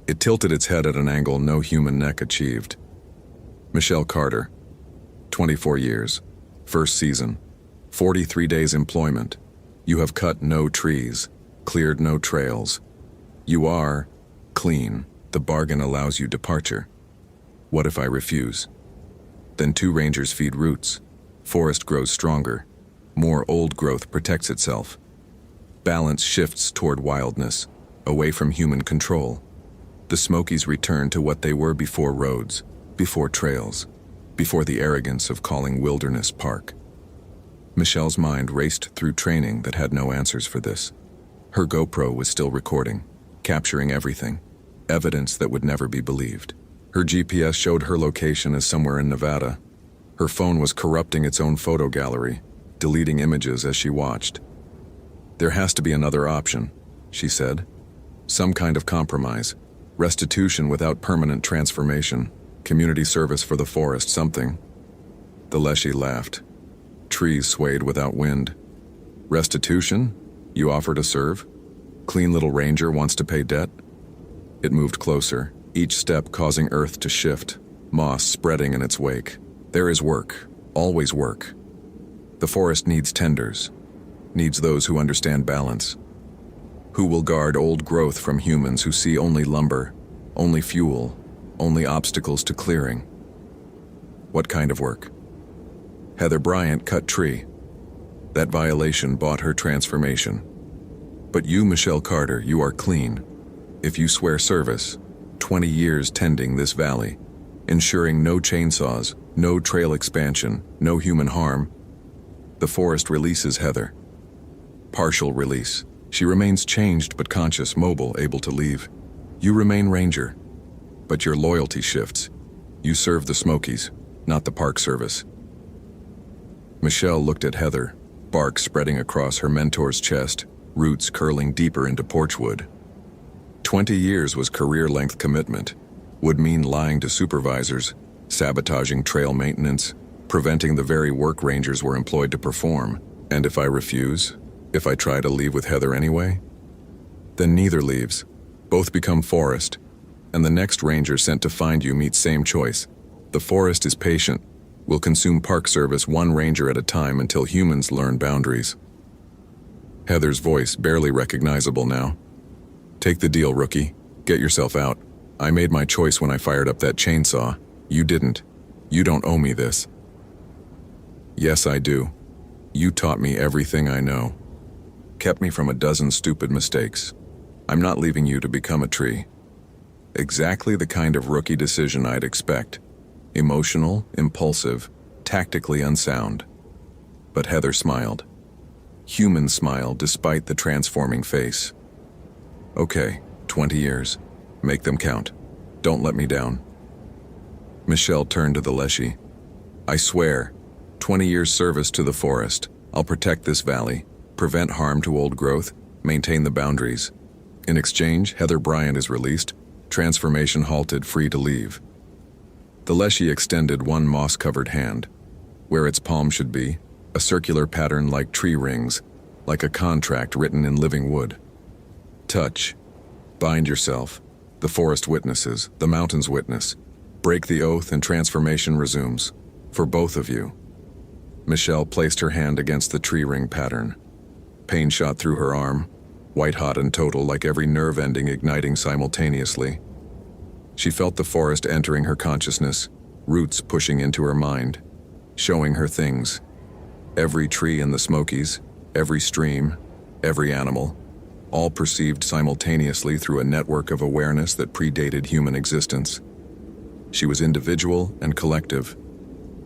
Speaker 1: It tilted its head at an angle no human neck achieved. Michelle Carter. 24 years. First season. 43 days employment. You have cut no trees. Cleared no trails. You are clean. The bargain allows you departure. What if I refuse? Then 2 rangers feed roots. Forest grows stronger. More old growth protects itself. Balance shifts toward wildness, away from human control. The Smokies return to what they were before roads, before trails, before the arrogance of calling wilderness park. Michelle's mind raced through training that had no answers for this. Her GoPro was still recording, capturing everything, evidence that would never be believed. Her GPS showed her location as somewhere in Nevada. Her phone was corrupting its own photo gallery, deleting images as she watched. There has to be another option, she said. Some kind of compromise. Restitution without permanent transformation. Community service for the Forest, something. The Leshy laughed. Trees swayed without wind. Restitution? You offer to serve? Clean little ranger wants to pay debt? It moved closer, each step causing earth to shift, moss spreading in its wake. There is work, always work. The Forest needs tenders, needs those who understand balance, who will guard old growth from humans who see only lumber, only fuel, only obstacles to clearing. What kind of work? Heather Bryant cut tree. That violation bought her transformation. But you, Michelle Carter, you are clean. If you swear service, 20 years tending this valley, ensuring no chainsaws, no trail expansion, no human harm, the Forest releases Heather. Partial release. She remains changed but conscious, mobile, able to leave. You remain ranger, but your loyalty shifts. You serve the Smokies, not the Park Service. Michelle looked at Heather, bark spreading across her mentor's chest, roots curling deeper into porchwood. 20 years was career-length commitment. Would mean lying to supervisors, sabotaging trail maintenance, preventing the very work rangers were employed to perform. And if I refuse? If I try to leave with Heather anyway? Then neither leaves. Both become Forest, and the next ranger sent to find you meets same choice. The Forest is patient, will consume Park Service one ranger at a time until humans learn boundaries. Heather's voice, barely recognizable now. Take the deal, rookie. Get yourself out. I made my choice when I fired up that chainsaw. You didn't. You don't owe me this. Yes, I do. You taught me everything I know. Kept me from a dozen stupid mistakes. I'm not leaving you to become a tree. Exactly the kind of rookie decision I'd expect. Emotional, impulsive, tactically unsound. But Heather smiled. Human smile despite the transforming face. Okay, 20 years. Make them count. Don't let me down. Michelle turned to the Leshy. I swear, 20 years service to the Forest. I'll protect this valley, prevent harm to old growth, maintain the boundaries. In exchange, Heather Bryant is released, transformation halted, free to leave. The Leshy extended one moss-covered hand. Where its palm should be, a circular pattern like tree rings, like a contract written in living wood. Touch. Bind yourself. The Forest witnesses, the mountains witness. Break the oath and transformation resumes. For both of you. Michelle placed her hand against the tree ring pattern. Pain shot through her arm. white-hot and total, like every nerve ending igniting simultaneously. She felt the forest entering her consciousness, roots pushing into her mind, showing her things. Every tree in the Smokies, every stream, every animal, all perceived simultaneously through a network of awareness that predated human existence. She was individual and collective,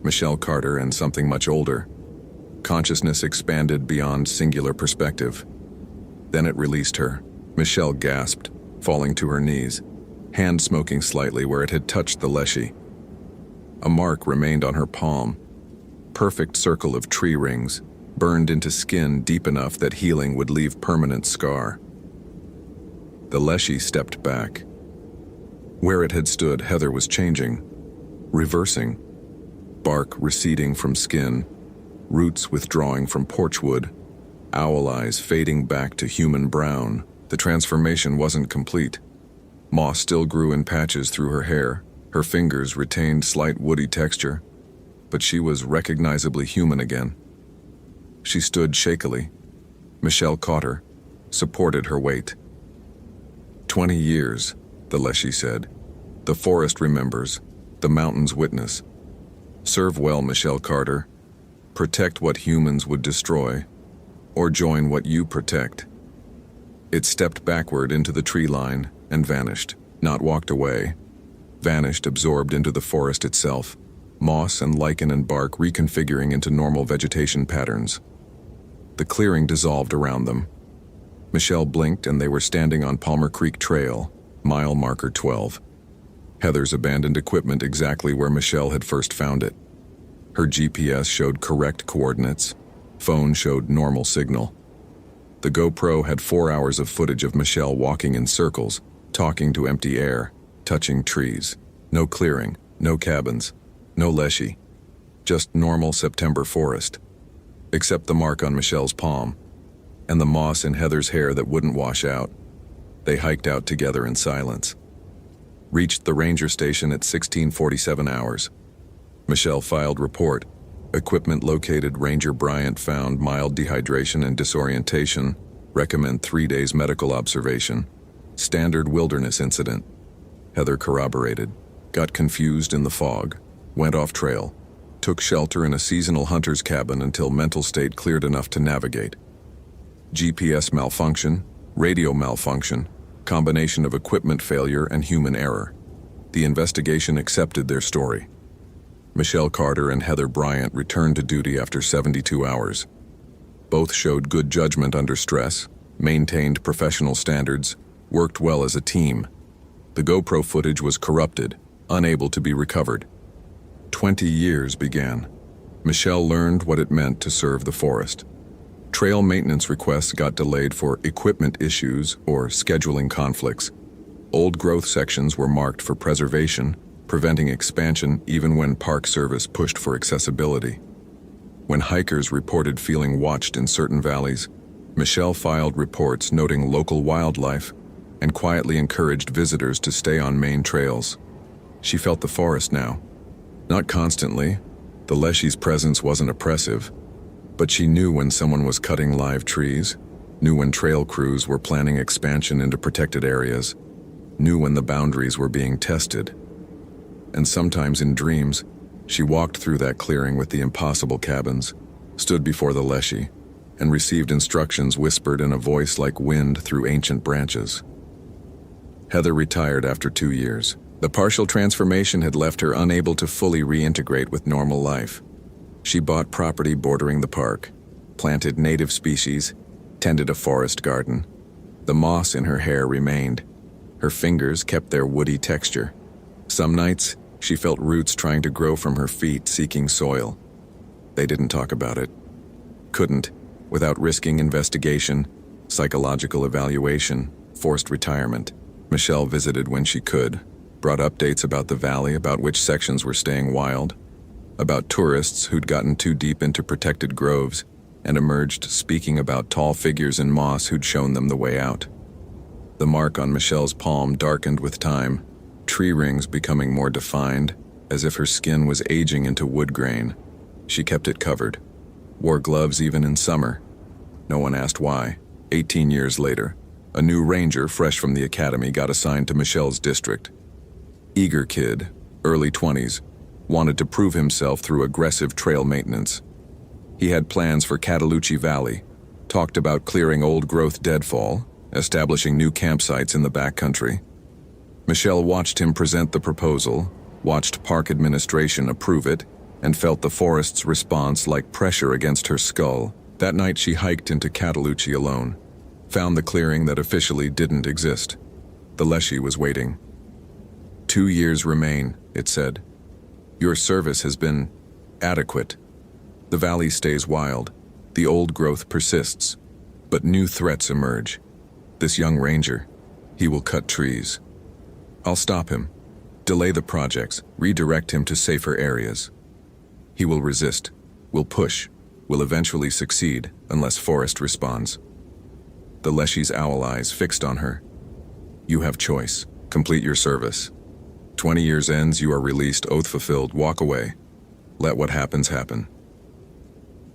Speaker 1: Michelle Carter and something much older. Consciousness expanded beyond singular perspective. Then it released her. Michelle gasped, falling to her knees, hand smoking slightly where it had touched the leshy. A mark remained on her palm, perfect circle of tree rings, burned into skin deep enough that healing would leave permanent scar. The leshy stepped back. Where it had stood, heather was changing, reversing. Bark receding from skin, roots withdrawing from porchwood, owl eyes fading back to human brown. The transformation wasn't complete. Moss still grew in patches through her hair, her fingers retained slight woody texture, but she was recognizably human again. She stood shakily. Michelle caught her, supported her weight. 20 years, the leshy said. The forest remembers, the mountains witness. Serve well, Michelle Carter. Protect what humans would destroy, or join what you protect. It stepped backward into the tree line and vanished, not walked away. Vanished, absorbed into the forest itself, moss and lichen and bark reconfiguring into normal vegetation patterns. The clearing dissolved around them. Michelle blinked and they were standing on Palmer Creek Trail, mile marker 12. Heather's abandoned equipment exactly where Michelle had first found it. Her GPS showed correct coordinates. Phone showed normal signal. The GoPro had 4 hours of footage of Michelle walking in circles, talking to empty air, touching trees. No clearing, no cabins, no leshy. Just normal September forest. Except the mark on Michelle's palm, and the moss in Heather's hair that wouldn't wash out. They hiked out together in silence. Reached the ranger station at 16:47 hours. Michelle filed report. Equipment located. Ranger Bryant found mild dehydration and disorientation. Recommend 3 days medical observation. Standard wilderness incident. Heather corroborated. Got confused in the fog. Went off trail. Took shelter in a seasonal hunter's cabin until mental state cleared enough to navigate. GPS malfunction, radio malfunction, combination of equipment failure and human error. The investigation accepted their story. Michelle Carter and Heather Bryant returned to duty after 72 hours. Both showed good judgment under stress, maintained professional standards, worked well as a team. The GoPro footage was corrupted, unable to be recovered. 20 years began. Michelle learned what it meant to serve the forest. Trail maintenance requests got delayed for equipment issues or scheduling conflicts. Old growth sections were marked for preservation, preventing expansion even when Park Service pushed for accessibility. When hikers reported feeling watched in certain valleys, Michelle filed reports noting local wildlife and quietly encouraged visitors to stay on main trails. She felt the forest now. Not constantly, the leshy's presence wasn't oppressive, but she knew when someone was cutting live trees, knew when trail crews were planning expansion into protected areas, knew when the boundaries were being tested. And sometimes in dreams, she walked through that clearing with the impossible cabins, stood before the leshy, and received instructions whispered in a voice like wind through ancient branches. Heather retired after 2 years. The partial transformation had left her unable to fully reintegrate with normal life. She bought property bordering the park, planted native species, tended a forest garden. The moss in her hair remained. Her fingers kept their woody texture. Some nights, she felt roots trying to grow from her feet, seeking soil. They didn't talk about it. Couldn't, without risking investigation, psychological evaluation, forced retirement. Michelle visited when she could, brought updates about the valley, about which sections were staying wild, about tourists who'd gotten too deep into protected groves, and emerged speaking about tall figures in moss who'd shown them the way out. The mark on Michelle's palm darkened with time, tree rings becoming more defined, as if her skin was aging into wood grain. She kept it covered, wore gloves even in summer. No one asked why. 18 years later, a new ranger fresh from the academy got assigned to Michelle's district. Eager kid, early 20s, wanted to prove himself through aggressive trail maintenance. He had plans for Catalucci Valley, talked about clearing old-growth deadfall, establishing new campsites in the backcountry. Michelle watched him present the proposal, watched park administration approve it, and felt the forest's response like pressure against her skull. That night she hiked into Catalucci alone, found the clearing that officially didn't exist. The Leshy was waiting. 2 years remain, it said. Your service has been adequate. The valley stays wild, the old growth persists, but new threats emerge. This young ranger, he will cut trees. I'll stop him, delay the projects, redirect him to safer areas. He will resist, will push, will eventually succeed unless Forrest responds. The Leshy's owl eyes fixed on her. You have choice. Complete your service. 20 years ends, you are released, oath fulfilled, walk away. Let what happens happen.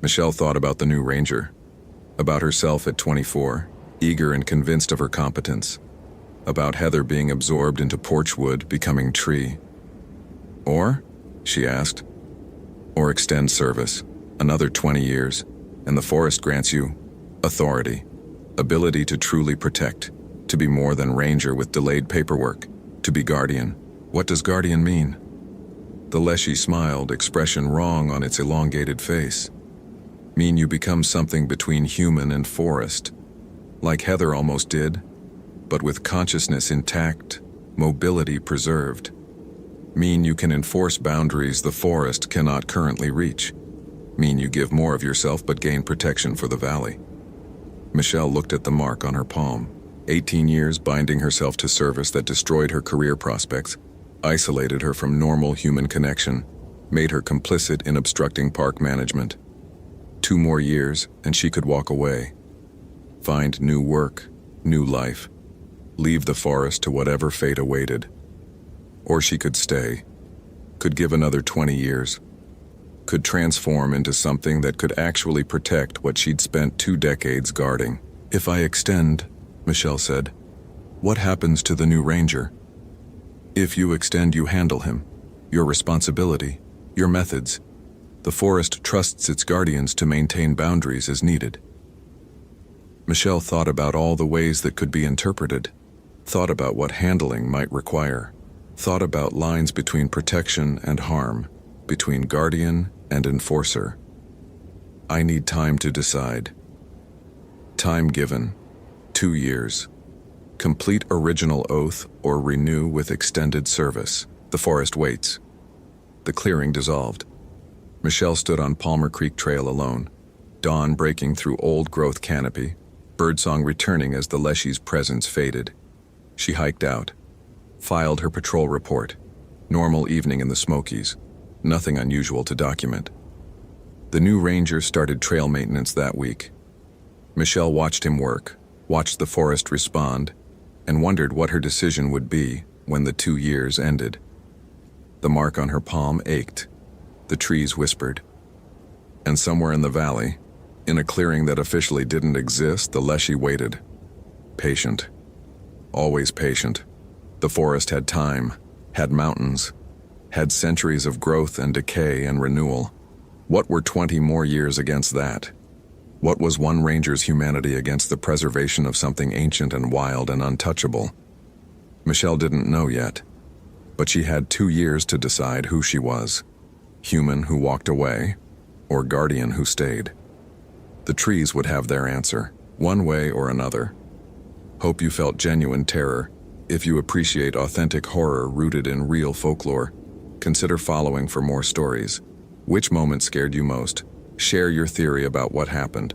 Speaker 1: Michelle thought about the new ranger, about herself at 24, eager and convinced of her competence, about Heather being absorbed into porchwood, becoming tree. Or, she asked, or extend service, another 20 years, and the forest grants you authority, ability to truly protect, to be more than ranger with delayed paperwork, to be guardian. What does guardian mean? The Leshy smiled, expression wrong on its elongated face. Mean you become something between human and forest, like Heather almost did, but with consciousness intact, mobility preserved. Mean you can enforce boundaries the forest cannot currently reach. Mean you give more of yourself but gain protection for the valley. Michelle looked at the mark on her palm. 18 years binding herself to service that destroyed her career prospects, isolated her from normal human connection, made her complicit in obstructing park management. 2 more years and she could walk away. Find new work, new life. Leave the forest to whatever fate awaited. Or she could stay, could give another 20 years, could transform into something that could actually protect what she'd spent 2 decades guarding. If I extend, Michelle said, what happens to the new ranger? If you extend, you handle him, your responsibility, your methods. The forest trusts its guardians to maintain boundaries as needed. Michelle thought about all the ways that could be interpreted, thought about what handling might require, thought about lines between protection and harm, between guardian and enforcer. I need time to decide. Time given, 2 years. Complete original oath or renew with extended service. The forest waits. The clearing dissolved. Michelle stood on Palmer Creek Trail alone, dawn breaking through old-growth canopy, birdsong returning as the Leshy's presence faded. She hiked out, filed her patrol report. Normal evening in the Smokies, nothing unusual to document. The new ranger started trail maintenance that week. Michelle watched him work, watched the forest respond, and wondered what her decision would be when the 2 years ended. The mark on her palm ached. The trees whispered. And somewhere in the valley, in a clearing that officially didn't exist, the Leshy waited. Patient. Always patient. The forest had time, had mountains, had centuries of growth and decay and renewal. What were 20 more years against that? What was one ranger's humanity against the preservation of something ancient and wild and untouchable? Michelle didn't know yet, but she had 2 years to decide who she was. Human who walked away, or guardian who stayed. The trees would have their answer, one way or another. Hope you felt genuine terror. If you appreciate authentic horror rooted in real folklore, consider following for more stories. Which moment scared you most? Share your theory about what happened.